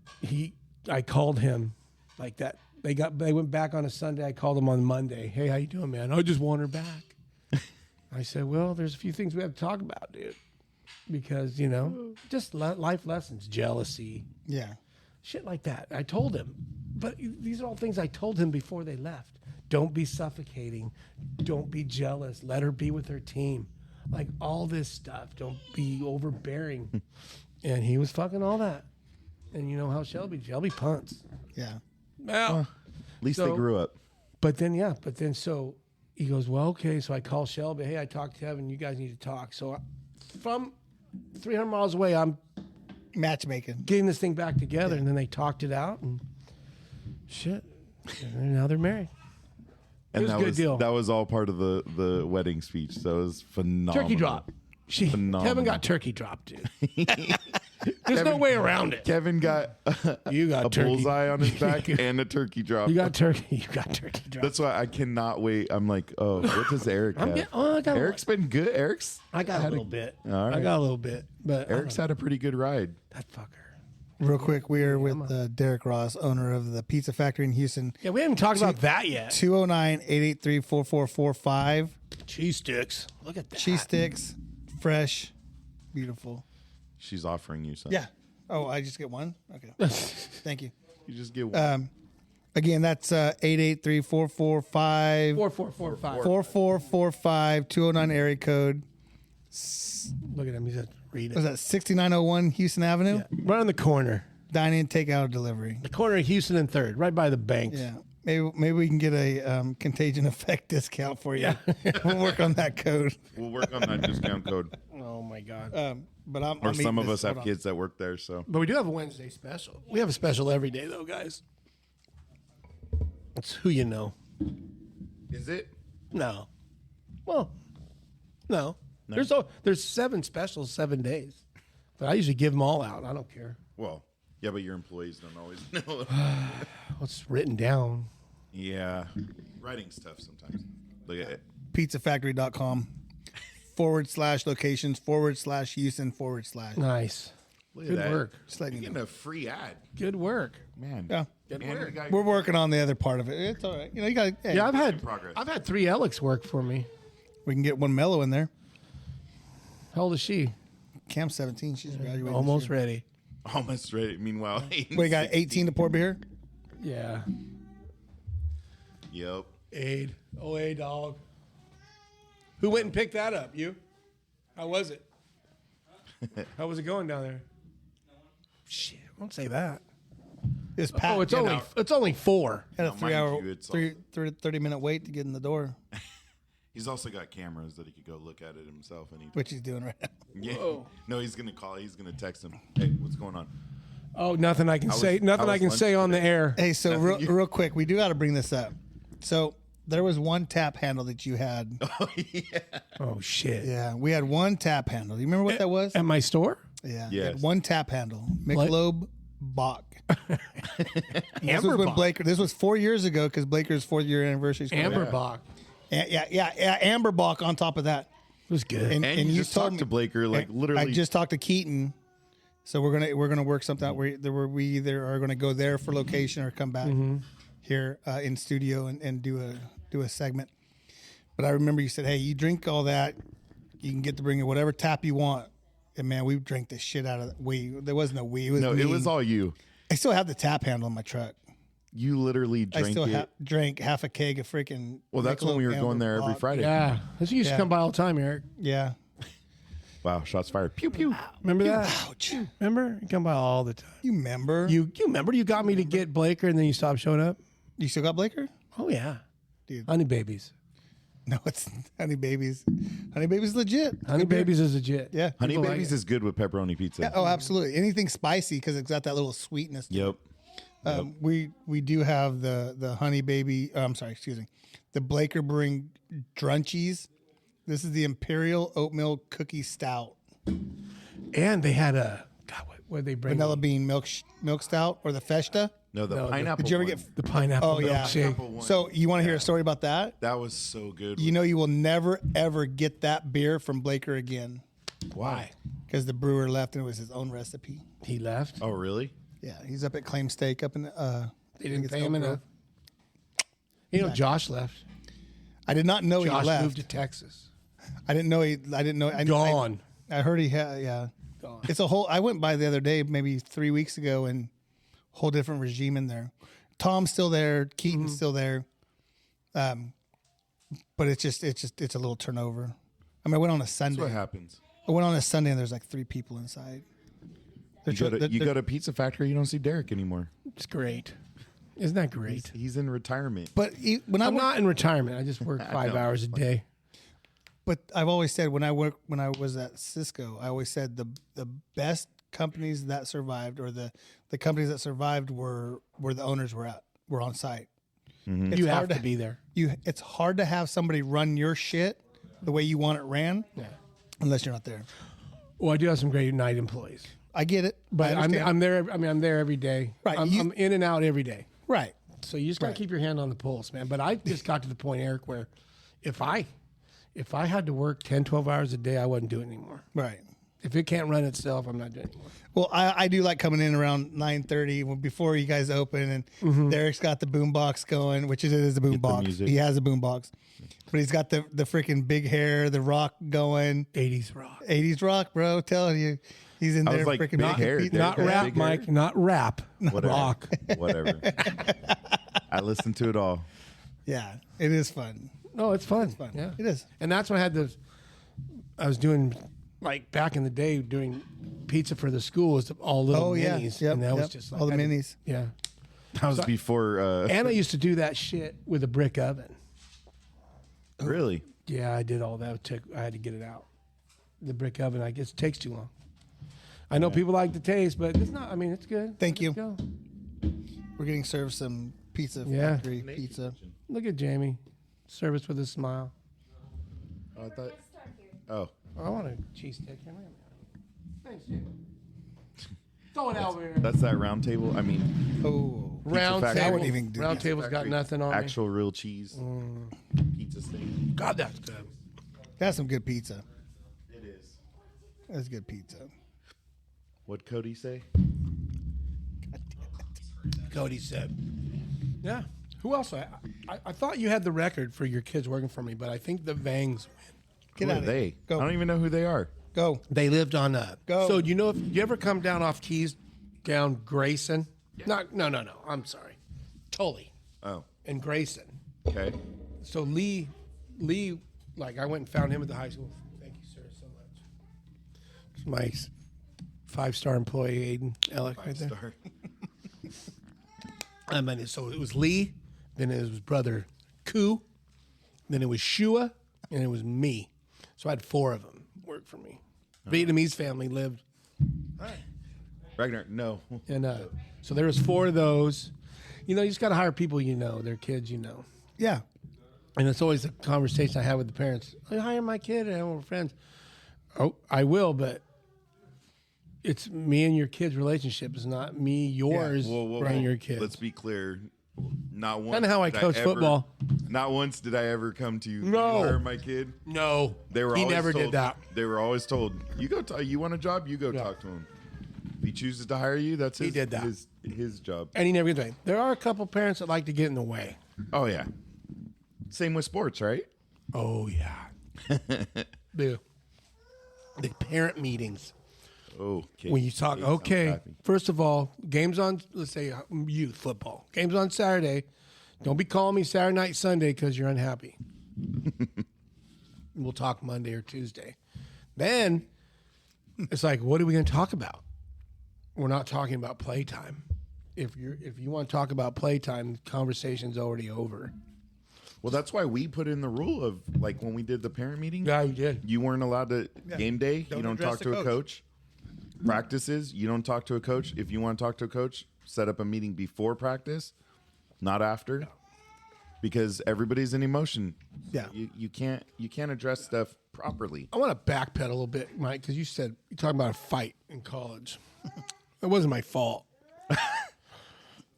[SPEAKER 4] I called him like that. They went back on a Sunday. I called him on Monday. Hey, how you doing, man? I just want her back. I said, well, there's a few things we have to talk about, dude. Because, you know, just life lessons, jealousy,
[SPEAKER 1] Yeah.
[SPEAKER 4] shit like that. I told him. But these are all things I told him before they left. Don't be suffocating. Don't be jealous. Let her be with her team. Like all this stuff. Don't be overbearing. And he was fucking all that. And you know how Shelby punts.
[SPEAKER 1] Yeah.
[SPEAKER 4] Well,
[SPEAKER 2] At least they
[SPEAKER 4] So-
[SPEAKER 2] grew up.
[SPEAKER 4] but then so he goes, well, okay. So I call Shelby. Hey, I talked to Kevin. You guys need to talk. So from 300 miles away, I'm
[SPEAKER 1] Matchmaking.
[SPEAKER 4] getting this thing back together. And then they talked it out and shit. And now they're married.
[SPEAKER 2] And
[SPEAKER 4] was a
[SPEAKER 2] that
[SPEAKER 4] good
[SPEAKER 2] was
[SPEAKER 4] deal.
[SPEAKER 2] that was all part of the wedding speech. So it was phenomenal.
[SPEAKER 4] Turkey drop.
[SPEAKER 2] Phenomenal.
[SPEAKER 4] Kevin got turkey dropped, dude. There's no way around it.
[SPEAKER 2] Kevin got
[SPEAKER 4] You got
[SPEAKER 2] a
[SPEAKER 4] turkey.
[SPEAKER 2] bullseye on his back and a turkey drop.
[SPEAKER 4] You got turkey. You got turkey dropped.
[SPEAKER 2] That's why I cannot wait. I'm like, oh, what does Eric have?
[SPEAKER 4] I got
[SPEAKER 2] Eric's been good.
[SPEAKER 4] I got a little bit.
[SPEAKER 2] All right.
[SPEAKER 4] I got a little bit. But
[SPEAKER 2] Eric's had a pretty good ride.
[SPEAKER 4] that fucker.
[SPEAKER 1] Real quick, we are with Derek Roos, owner of the Pizza Factory in Houston.
[SPEAKER 4] Yeah, we haven't talked about that yet.
[SPEAKER 1] 209-883-4445.
[SPEAKER 4] Cheese sticks. Look at that.
[SPEAKER 1] Cheese sticks, fresh, beautiful.
[SPEAKER 2] She's offering you something.
[SPEAKER 1] Yeah. Oh, I just get one? Okay. Thank you.
[SPEAKER 2] You just get one.
[SPEAKER 1] Again, that's 883-445
[SPEAKER 4] 4445.
[SPEAKER 1] 4445 209 area code.
[SPEAKER 4] Look at him. He's at read
[SPEAKER 1] Was
[SPEAKER 4] it.
[SPEAKER 1] that 6901 Houston Avenue?
[SPEAKER 4] Yeah. Right on the corner.
[SPEAKER 1] Dine-in, takeout, delivery.
[SPEAKER 4] The corner of Hughson and 3rd, right by the bank.
[SPEAKER 1] Yeah. Maybe we can get a Contagion effect discount for you. We'll work on that code.
[SPEAKER 2] We'll work on that discount code.
[SPEAKER 4] Oh my God.
[SPEAKER 1] But I'm
[SPEAKER 2] Or some
[SPEAKER 1] eating
[SPEAKER 2] of
[SPEAKER 1] this.
[SPEAKER 2] us have
[SPEAKER 1] Hold on.
[SPEAKER 2] kids that work there. So
[SPEAKER 4] But we do have a Wednesday special. We have a special every day, though, guys. It's who you know.
[SPEAKER 2] is it?
[SPEAKER 4] No. Well, no. There's 7 specials, 7 days. But I usually give them all out. I don't care.
[SPEAKER 2] Well, yeah, but your employees don't always know.
[SPEAKER 4] What's written down?
[SPEAKER 2] Yeah, writing's tough sometimes. Look at it.
[SPEAKER 1] Pizzafactory.com /locations /Houston /.
[SPEAKER 4] Nice.
[SPEAKER 2] Look at
[SPEAKER 4] Good
[SPEAKER 2] that.
[SPEAKER 4] work.
[SPEAKER 1] Just letting you
[SPEAKER 2] Getting
[SPEAKER 1] know.
[SPEAKER 2] a free ad,
[SPEAKER 4] Good work.
[SPEAKER 2] man.
[SPEAKER 1] Yeah.
[SPEAKER 4] Good
[SPEAKER 2] And
[SPEAKER 4] work.
[SPEAKER 2] we got-
[SPEAKER 1] We're working on the other part of it. It's all right. You know, you got. Hey,
[SPEAKER 4] Yeah,
[SPEAKER 2] progress.
[SPEAKER 4] I've had 3 Alex work for me.
[SPEAKER 1] we can get one mellow in there.
[SPEAKER 4] How old is she?
[SPEAKER 1] Cam's 17. She's graduating.
[SPEAKER 4] Almost
[SPEAKER 1] this year.
[SPEAKER 4] ready.
[SPEAKER 2] almost ready. Meanwhile,
[SPEAKER 1] We got 18 to pour beer.
[SPEAKER 4] Yeah.
[SPEAKER 2] Yep.
[SPEAKER 4] Aid. Oh, A dog. Who went and picked that up? You? How was it? How was it going down there? Shit, don't say that.
[SPEAKER 1] It's packed.
[SPEAKER 4] Oh, it's only 4.
[SPEAKER 1] Had a
[SPEAKER 2] Now, mind
[SPEAKER 1] 3-hour,
[SPEAKER 2] you, it's
[SPEAKER 1] 30-minute wait to get in the door,
[SPEAKER 2] He's also got cameras that he could go look at it himself. And
[SPEAKER 1] which he's doing right now.
[SPEAKER 2] yeah.
[SPEAKER 4] Whoa.
[SPEAKER 2] No, he's gonna call. He's gonna text him. Hey, what's going on?
[SPEAKER 4] Oh, nothing I can
[SPEAKER 2] was-
[SPEAKER 4] say. Nothing
[SPEAKER 2] how
[SPEAKER 4] I
[SPEAKER 2] was
[SPEAKER 4] can
[SPEAKER 2] lunch
[SPEAKER 4] say on the
[SPEAKER 2] today?
[SPEAKER 4] air.
[SPEAKER 1] Hey, so real quick, we do got to bring this up. So there was one tap handle that you had.
[SPEAKER 2] Oh yeah.
[SPEAKER 4] Oh shit.
[SPEAKER 1] Yeah, we had one tap handle. You remember what that was?
[SPEAKER 4] At my store?
[SPEAKER 1] Yeah, we
[SPEAKER 2] Yes.
[SPEAKER 1] had one tap handle. Michelob Bach. This was when
[SPEAKER 4] Amberbach.
[SPEAKER 1] Blaker. This was 4 years ago because Blaker's 4th year anniversary. is coming up.
[SPEAKER 4] Amberbach.
[SPEAKER 1] Yeah. Amber Bach on top of that.
[SPEAKER 4] It was good.
[SPEAKER 2] And you just
[SPEAKER 1] told
[SPEAKER 2] talked
[SPEAKER 1] me-
[SPEAKER 2] to Blaker, like
[SPEAKER 1] and
[SPEAKER 2] literally.
[SPEAKER 1] I just talked to Keaton, so we're gonna work something out where we either are gonna go there for location or come back here in studio and do a segment. But I remember you said, "Hey, you drink all that, you can get to bring whatever tap you want." And man, we drank the shit out of we. There was no we. It was
[SPEAKER 2] no,
[SPEAKER 1] me.
[SPEAKER 2] it was all you.
[SPEAKER 1] I still have the tap handle in my truck.
[SPEAKER 2] You literally
[SPEAKER 1] I
[SPEAKER 2] drank
[SPEAKER 1] still
[SPEAKER 2] it.
[SPEAKER 1] drank half a keg of freaking.
[SPEAKER 2] Well, that's when we were
[SPEAKER 1] Michelob
[SPEAKER 2] going there
[SPEAKER 1] Amber
[SPEAKER 2] every
[SPEAKER 1] Bach.
[SPEAKER 2] Friday.
[SPEAKER 4] Yeah. This used to come by all the time, Eric.
[SPEAKER 1] Yeah.
[SPEAKER 2] Wow, shots fired. Pew pew.
[SPEAKER 4] Remember that?
[SPEAKER 1] Ouch.
[SPEAKER 4] Remember? You come by all the time.
[SPEAKER 1] You remember?
[SPEAKER 4] You remember you got me to get Blaker and then you stopped showing up?
[SPEAKER 1] You still got Blaker?
[SPEAKER 4] Oh yeah.
[SPEAKER 1] Dude.
[SPEAKER 4] Honey babies.
[SPEAKER 1] No, it's Honey Babies. Honey Babies legit.
[SPEAKER 4] Honey Babies is legit.
[SPEAKER 1] Yeah.
[SPEAKER 2] Honey
[SPEAKER 4] People
[SPEAKER 2] Babies
[SPEAKER 4] like
[SPEAKER 2] is good with pepperoni pizza.
[SPEAKER 1] Yeah, oh, absolutely. Anything spicy because it's got that little sweetness. To
[SPEAKER 2] Yep.
[SPEAKER 1] it. We do have the Honey Baby. I'm sorry, excuse me. The Blaker Brewing Drunchies. This is the Imperial Oatmeal Cookie Stout.
[SPEAKER 4] And they had a what they bring?
[SPEAKER 1] Vanilla bean milk stout or the Festa.
[SPEAKER 2] No, the
[SPEAKER 4] No,
[SPEAKER 2] pineapple.
[SPEAKER 1] Did you ever
[SPEAKER 2] one.
[SPEAKER 1] get?
[SPEAKER 4] The pineapple
[SPEAKER 1] Oh yeah.
[SPEAKER 4] milkshake.
[SPEAKER 1] So you want to hear a story about that?
[SPEAKER 2] That was so good.
[SPEAKER 1] You know, you will never ever get that beer from Blaker again
[SPEAKER 4] Why?
[SPEAKER 1] because the brewer left and it was his own recipe.
[SPEAKER 4] He left.
[SPEAKER 2] Oh, really?
[SPEAKER 1] Yeah, he's up at Claim Steak up in.
[SPEAKER 4] They didn't
[SPEAKER 1] it's
[SPEAKER 4] pay him
[SPEAKER 1] Elk
[SPEAKER 4] enough.
[SPEAKER 1] Grove.
[SPEAKER 4] You know, Josh left.
[SPEAKER 1] I did not know
[SPEAKER 4] Josh
[SPEAKER 1] he left.
[SPEAKER 4] moved to Texas.
[SPEAKER 1] I didn't know he. I didn't know.
[SPEAKER 4] Gone.
[SPEAKER 1] I heard he had. Yeah,
[SPEAKER 4] Gone.
[SPEAKER 1] it's a whole. I went by the other day, maybe 3 weeks ago, and whole different regime in there. Tom's still there. Keaton's still there. But it's a little turnover. I mean, I went on a
[SPEAKER 2] That's
[SPEAKER 1] Sunday.
[SPEAKER 2] what happens.
[SPEAKER 1] I went on a Sunday and there's like 3 people inside.
[SPEAKER 2] You go to Pizza Factory, you don't see Derek anymore.
[SPEAKER 4] It's great. Isn't that great?
[SPEAKER 2] He's in retirement.
[SPEAKER 1] But when
[SPEAKER 4] I'm not in retirement. I just work 5
[SPEAKER 2] know.
[SPEAKER 4] hours a day.
[SPEAKER 1] But I've always said when I was at Cisco, I always said the best companies that survived or the companies that survived were where the owners were on site.
[SPEAKER 2] Mm-hmm.
[SPEAKER 1] It's
[SPEAKER 4] You
[SPEAKER 1] hard
[SPEAKER 4] have to be there.
[SPEAKER 1] It's hard to have somebody run your shit the way you want it ran unless you're not there.
[SPEAKER 4] Well, I do have some great night employees,
[SPEAKER 1] I get it,
[SPEAKER 4] but
[SPEAKER 1] I understand.
[SPEAKER 4] I'm there. I mean, I'm there every day.
[SPEAKER 1] Right,
[SPEAKER 4] I'm in and out every day.
[SPEAKER 1] right.
[SPEAKER 4] So you just gotta keep your hand on the pulse, man. But I just got to the point, Eric, where if I had to work 10, 12 hours a day, I wouldn't do it anymore.
[SPEAKER 1] Right.
[SPEAKER 4] If it can't run itself, I'm not doing it anymore.
[SPEAKER 1] Well, I do like coming in around 9:30 before you guys open, and Derek's got the boom box going, which it is a boom box.
[SPEAKER 2] music.
[SPEAKER 1] He has a boom box, but he's got the freaking big hair, the rock going.
[SPEAKER 4] 80s rock.
[SPEAKER 1] 80s rock, bro. Telling you, he's in
[SPEAKER 2] I
[SPEAKER 1] there
[SPEAKER 2] was like,
[SPEAKER 1] freaking
[SPEAKER 2] big
[SPEAKER 1] making
[SPEAKER 2] hair,
[SPEAKER 1] pizza.
[SPEAKER 2] Derek.
[SPEAKER 4] Not
[SPEAKER 2] Big
[SPEAKER 4] rap,
[SPEAKER 2] hair.
[SPEAKER 4] Mike. Not rap.
[SPEAKER 2] Whatever.
[SPEAKER 4] Rock.
[SPEAKER 2] Whatever. I listened to it all.
[SPEAKER 1] Yeah, it is fun.
[SPEAKER 4] No, it's fun.
[SPEAKER 1] Fun.
[SPEAKER 4] Yeah,
[SPEAKER 1] It is.
[SPEAKER 4] And that's when I was doing, like back in the day, doing pizza for the schools, all little
[SPEAKER 1] Oh yeah,
[SPEAKER 4] minis.
[SPEAKER 1] yep,
[SPEAKER 4] And that was
[SPEAKER 1] yep.
[SPEAKER 4] just like,
[SPEAKER 1] all the
[SPEAKER 4] I did-
[SPEAKER 1] minis.
[SPEAKER 4] Yeah.
[SPEAKER 2] That was before.
[SPEAKER 4] Anna used to do that shit with a brick oven.
[SPEAKER 2] Really?
[SPEAKER 4] Yeah, I did all that. I had to get it out. The brick oven, I guess, takes too long. I know people like the taste, but it's not. I mean, it's good.
[SPEAKER 1] Thank you.
[SPEAKER 4] Let's go.
[SPEAKER 1] We're getting served some pizza
[SPEAKER 4] Yeah.
[SPEAKER 1] factory pizza.
[SPEAKER 4] Look at Jamie. Service with a smile.
[SPEAKER 2] Oh, I thought. Oh,
[SPEAKER 4] I want a cheese stick. Here. Thanks, Jamie. Throw it over here.
[SPEAKER 2] that's that round table. I mean,
[SPEAKER 1] Oh,
[SPEAKER 4] Round
[SPEAKER 2] Factory. I
[SPEAKER 4] table.
[SPEAKER 1] wouldn't even do
[SPEAKER 4] Round
[SPEAKER 1] that.
[SPEAKER 4] table's got nothing on
[SPEAKER 2] actual real cheese pizza steak.
[SPEAKER 4] me. God, that's good.
[SPEAKER 1] that's some good pizza.
[SPEAKER 2] It is.
[SPEAKER 1] That's good pizza.
[SPEAKER 2] What'd Cody say?
[SPEAKER 4] Cody said. Yeah. Who else? I thought you had the record for your kids working for me, but I think the Vangs win.
[SPEAKER 1] Get
[SPEAKER 2] Who
[SPEAKER 1] out
[SPEAKER 2] are
[SPEAKER 1] of
[SPEAKER 2] they?
[SPEAKER 1] here. Go.
[SPEAKER 2] I don't even know who they are.
[SPEAKER 1] Go.
[SPEAKER 4] They lived on
[SPEAKER 1] Go.
[SPEAKER 4] So you know if you ever come down off Keys, down Grayson? No. I'm sorry, Tully
[SPEAKER 2] Oh,
[SPEAKER 4] and Grayson.
[SPEAKER 2] okay.
[SPEAKER 4] So Lee, like I went and found him at the high school. Thank you, sir, so much. It's my 5-star employee, Aiden Alec, right there.
[SPEAKER 2] Star.
[SPEAKER 4] I mean, so it was Lee, then it was his brother Koo, then it was Shua, and it was me. So I had 4 of them work for me. Vietnamese family lived,
[SPEAKER 2] Ragnar, no.
[SPEAKER 4] and so there was 4 of those. You know, you just got to hire people you know, their kids you know.
[SPEAKER 1] Yeah.
[SPEAKER 4] And it's always a conversation I have with the parents. I hire my kid and we're friends. Oh, I will, but it's me and your kid's relationship. It's not me, yours, and your kids.
[SPEAKER 2] Let's be clear. Not once.
[SPEAKER 4] Kinda how I
[SPEAKER 2] did
[SPEAKER 4] coach
[SPEAKER 2] ever-
[SPEAKER 4] football.
[SPEAKER 2] Not once did I ever come to you.
[SPEAKER 4] No.
[SPEAKER 2] You hire my kid.
[SPEAKER 4] No,
[SPEAKER 2] They were.
[SPEAKER 4] he
[SPEAKER 2] always
[SPEAKER 4] never
[SPEAKER 2] told,
[SPEAKER 4] did that.
[SPEAKER 2] They were always told, "You go. You want a job? You go talk to him. If he chooses to hire you, that's his.
[SPEAKER 4] did that.
[SPEAKER 2] His job.
[SPEAKER 4] And he never did that. There are a couple parents that like to get in the way.
[SPEAKER 2] Oh yeah. Same with sports, right?
[SPEAKER 4] Oh, yeah. the parent meetings.
[SPEAKER 2] Oh, okay.
[SPEAKER 4] When you talk, okay, first of all, games on, let's say youth football. Games on Saturday. Don't be calling me Saturday night, Sunday because you're unhappy. We'll talk Monday or Tuesday. Then it's like, what are we going to talk about? We're not talking about playtime. If you want to talk about playtime, the conversation's already over.
[SPEAKER 2] Well, that's why we put in the rule of like when we did the parent meeting.
[SPEAKER 4] Yeah, you did.
[SPEAKER 2] You weren't allowed to game day.
[SPEAKER 1] Don't
[SPEAKER 2] You don't
[SPEAKER 1] address
[SPEAKER 2] talk
[SPEAKER 1] the
[SPEAKER 2] to a coach. Practices, you don't talk to a coach. If you want to talk to a coach, set up a meeting before practice, not after, because everybody's in emotion.
[SPEAKER 1] Yeah.
[SPEAKER 2] You can't address stuff properly.
[SPEAKER 4] I want to backpedal a little bit, Mike, because you're talking about a fight in college. It wasn't my fault.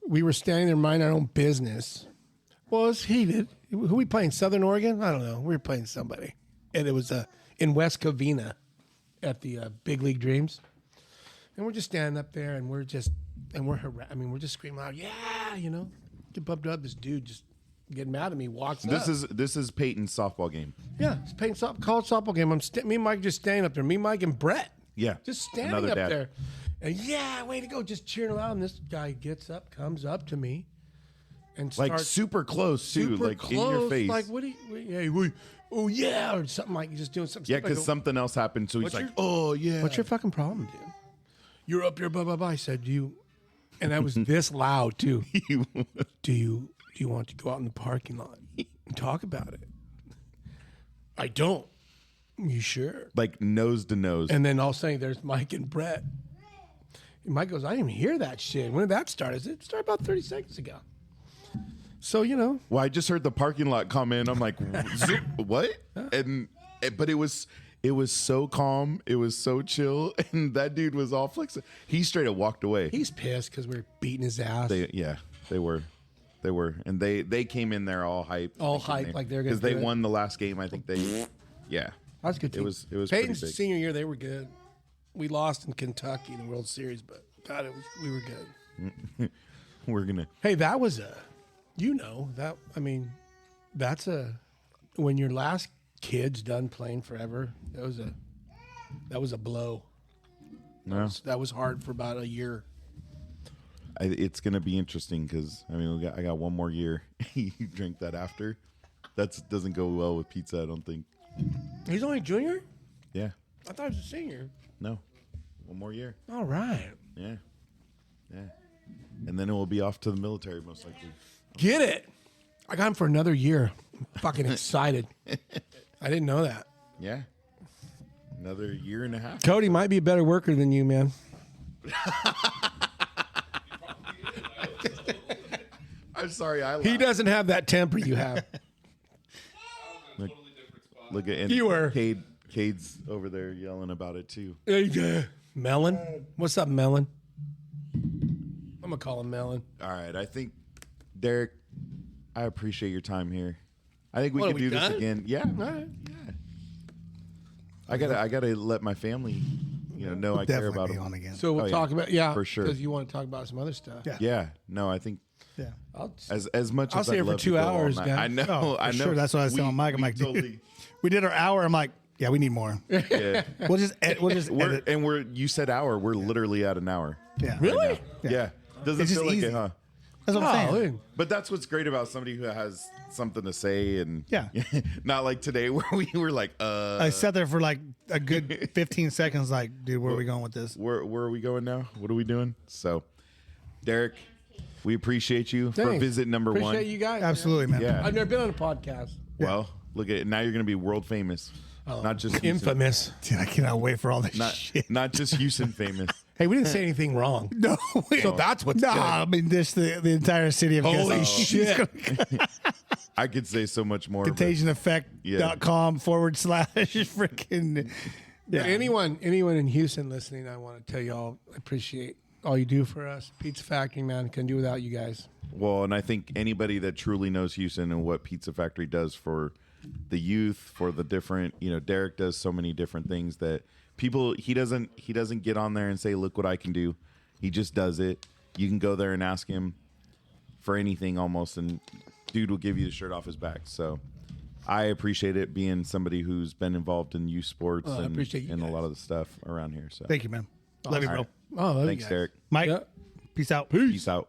[SPEAKER 4] We were standing there minding our own business. Well, it was heated. Who we playing? Southern Oregon? I don't know. We were playing somebody, and it was in West Covina at the Big League Dreams. And we're just standing up there, and we're just screaming out, yeah, get bumped up. This dude just getting mad at me walks up.
[SPEAKER 2] This is Peyton's softball game.
[SPEAKER 4] Yeah, it's Peyton's college softball game. Me and Mike just standing up there. Me, Mike, and Brett.
[SPEAKER 2] Yeah,
[SPEAKER 4] Just standing
[SPEAKER 2] another
[SPEAKER 4] up
[SPEAKER 2] dad.
[SPEAKER 4] there. And yeah, way to go. Just cheering loud. And this guy gets up, comes up to me, and
[SPEAKER 2] Like
[SPEAKER 4] starts
[SPEAKER 2] super close too,
[SPEAKER 4] super
[SPEAKER 2] like
[SPEAKER 4] close,
[SPEAKER 2] in your face.
[SPEAKER 4] like oh yeah, or something like he's just doing something.
[SPEAKER 2] Yeah,
[SPEAKER 4] stupid. I
[SPEAKER 2] because
[SPEAKER 4] go,
[SPEAKER 2] something else happened. So he's
[SPEAKER 4] What's
[SPEAKER 2] like,
[SPEAKER 4] your-
[SPEAKER 2] oh yeah.
[SPEAKER 4] what's your fucking problem, dude? You're up here, blah blah blah. I said, and I was this loud too. Do you want to go out in the parking lot and talk about it? I don't. You sure?
[SPEAKER 2] Like nose to nose.
[SPEAKER 4] And then all of a sudden, there's Mike and Brett. And Mike goes, I didn't even hear that shit. When did that start? It started about 30 seconds ago. So,
[SPEAKER 2] Well, I just heard the parking lot comment. I'm like, what? But it was so calm. It was so chill. And that dude was all flexible. He straight up walked away.
[SPEAKER 4] he's pissed because we're beating his ass.
[SPEAKER 2] They were. And they came in there all hyped.
[SPEAKER 4] All hyped, like they're gonna
[SPEAKER 2] because they
[SPEAKER 4] do it.
[SPEAKER 2] won the last game. I think yeah.
[SPEAKER 4] That's a good team.
[SPEAKER 2] It was pretty
[SPEAKER 4] Peyton's
[SPEAKER 2] big.
[SPEAKER 4] senior year, they were good. We lost in Kentucky in the World Series, but God, we were good.
[SPEAKER 2] We're gonna.
[SPEAKER 4] Hey, that was that's when your last kid's done playing forever, that was a blow.
[SPEAKER 2] No,
[SPEAKER 4] That was hard for about a year.
[SPEAKER 2] it's gonna be interesting because I got one more year. You drink that after. That doesn't go well with pizza. I don't think.
[SPEAKER 4] He's only a junior?
[SPEAKER 2] Yeah.
[SPEAKER 4] I thought he was a senior.
[SPEAKER 2] No. One more year.
[SPEAKER 4] All right.
[SPEAKER 2] Yeah. And then it will be off to the military most likely.
[SPEAKER 4] Get it. I got him for another year. I'm fucking excited. I didn't know that.
[SPEAKER 2] Yeah. Another year and a half.
[SPEAKER 4] Cody might be a better worker than you, man.
[SPEAKER 2] I'm sorry.
[SPEAKER 4] He doesn't have that temper you have.
[SPEAKER 2] Look at
[SPEAKER 4] You were.
[SPEAKER 2] Cade's over there yelling about it too.
[SPEAKER 4] Melon? What's up, Melon? I'm going to call him Melon.
[SPEAKER 2] All right. I think, Derek, I appreciate your time here. I think we
[SPEAKER 4] What,
[SPEAKER 2] can
[SPEAKER 4] are
[SPEAKER 2] do
[SPEAKER 4] we
[SPEAKER 2] this
[SPEAKER 4] done?
[SPEAKER 2] again. Yeah.
[SPEAKER 4] All right.
[SPEAKER 2] I gotta let my family, know I care
[SPEAKER 1] Definitely
[SPEAKER 2] about
[SPEAKER 1] be
[SPEAKER 2] them.
[SPEAKER 1] on again.
[SPEAKER 4] So we'll
[SPEAKER 2] Oh, yeah.
[SPEAKER 4] talk about,
[SPEAKER 2] For sure.
[SPEAKER 4] because you want to talk about some other stuff.
[SPEAKER 1] Yeah.
[SPEAKER 2] Yeah. No, I think
[SPEAKER 1] Yeah.
[SPEAKER 2] as much
[SPEAKER 4] I'll
[SPEAKER 2] as
[SPEAKER 4] stay
[SPEAKER 2] I'd
[SPEAKER 4] here for
[SPEAKER 2] love to
[SPEAKER 4] 2
[SPEAKER 2] go all
[SPEAKER 4] hours,
[SPEAKER 2] night-
[SPEAKER 4] guys.
[SPEAKER 2] I know.
[SPEAKER 1] Oh,
[SPEAKER 2] I
[SPEAKER 1] for
[SPEAKER 2] know.
[SPEAKER 1] sure. That's what I was telling Mike. I'm like, dude, we did our hour. I'm like, yeah, we need more.
[SPEAKER 2] Yeah.
[SPEAKER 1] We'll just edit.
[SPEAKER 2] You said hour. We're literally at an hour.
[SPEAKER 1] Yeah.
[SPEAKER 4] Really?
[SPEAKER 2] Yeah. Doesn't
[SPEAKER 1] It's just
[SPEAKER 2] feel like
[SPEAKER 1] easy.
[SPEAKER 2] it, huh?
[SPEAKER 1] That's what I'm saying.
[SPEAKER 4] Golly.
[SPEAKER 2] But that's what's great about somebody who has something to say and
[SPEAKER 1] Yeah.
[SPEAKER 2] not like today where we were like,
[SPEAKER 1] I sat there for like a good 15 seconds, like, dude, where are we going with this?
[SPEAKER 2] where are we going now? What are we doing? So, Derek, we appreciate you for
[SPEAKER 4] Thanks.
[SPEAKER 2] visit number one.
[SPEAKER 4] Appreciate you guys.
[SPEAKER 1] Absolutely, man.
[SPEAKER 2] Yeah.
[SPEAKER 4] I've never been on a podcast.
[SPEAKER 2] Well, look at it. Now you're going to be world famous. Not just Houston.
[SPEAKER 4] Infamous.
[SPEAKER 1] Dude, I cannot wait for all this shit.
[SPEAKER 2] Not just Houston famous.
[SPEAKER 4] Hey, we didn't say anything wrong.
[SPEAKER 1] No,
[SPEAKER 4] So that's what's
[SPEAKER 1] nah,
[SPEAKER 4] good.
[SPEAKER 1] I mean, this the entire city of
[SPEAKER 4] Holy
[SPEAKER 1] Houston.
[SPEAKER 4] shit.
[SPEAKER 2] I could say so much more. but-
[SPEAKER 1] ContagionEffect.com / freaking. Yeah.
[SPEAKER 4] Anyone in Houston listening, I want to tell you all, I appreciate all you do for us. Pizza Factory, man, couldn't do without you guys.
[SPEAKER 2] Well, and I think anybody that truly knows Houston and what Pizza Factory does for the youth, for the different, Derek does so many different things that people he doesn't get on there and say, "Look what I can do." He just does it. You can go there and ask him for anything almost, and dude will give you the shirt off his back. So I appreciate it being somebody who's been involved in youth sports
[SPEAKER 4] I
[SPEAKER 2] and
[SPEAKER 4] appreciate you
[SPEAKER 2] a
[SPEAKER 4] guys.
[SPEAKER 2] lot of the stuff around here. So
[SPEAKER 1] Thank you, man. Love you, bro.
[SPEAKER 2] right.
[SPEAKER 4] Oh, love you
[SPEAKER 2] thanks,
[SPEAKER 4] guys.
[SPEAKER 2] Derek.
[SPEAKER 1] Mike,
[SPEAKER 4] Yeah.
[SPEAKER 1] peace out.
[SPEAKER 2] Peace out.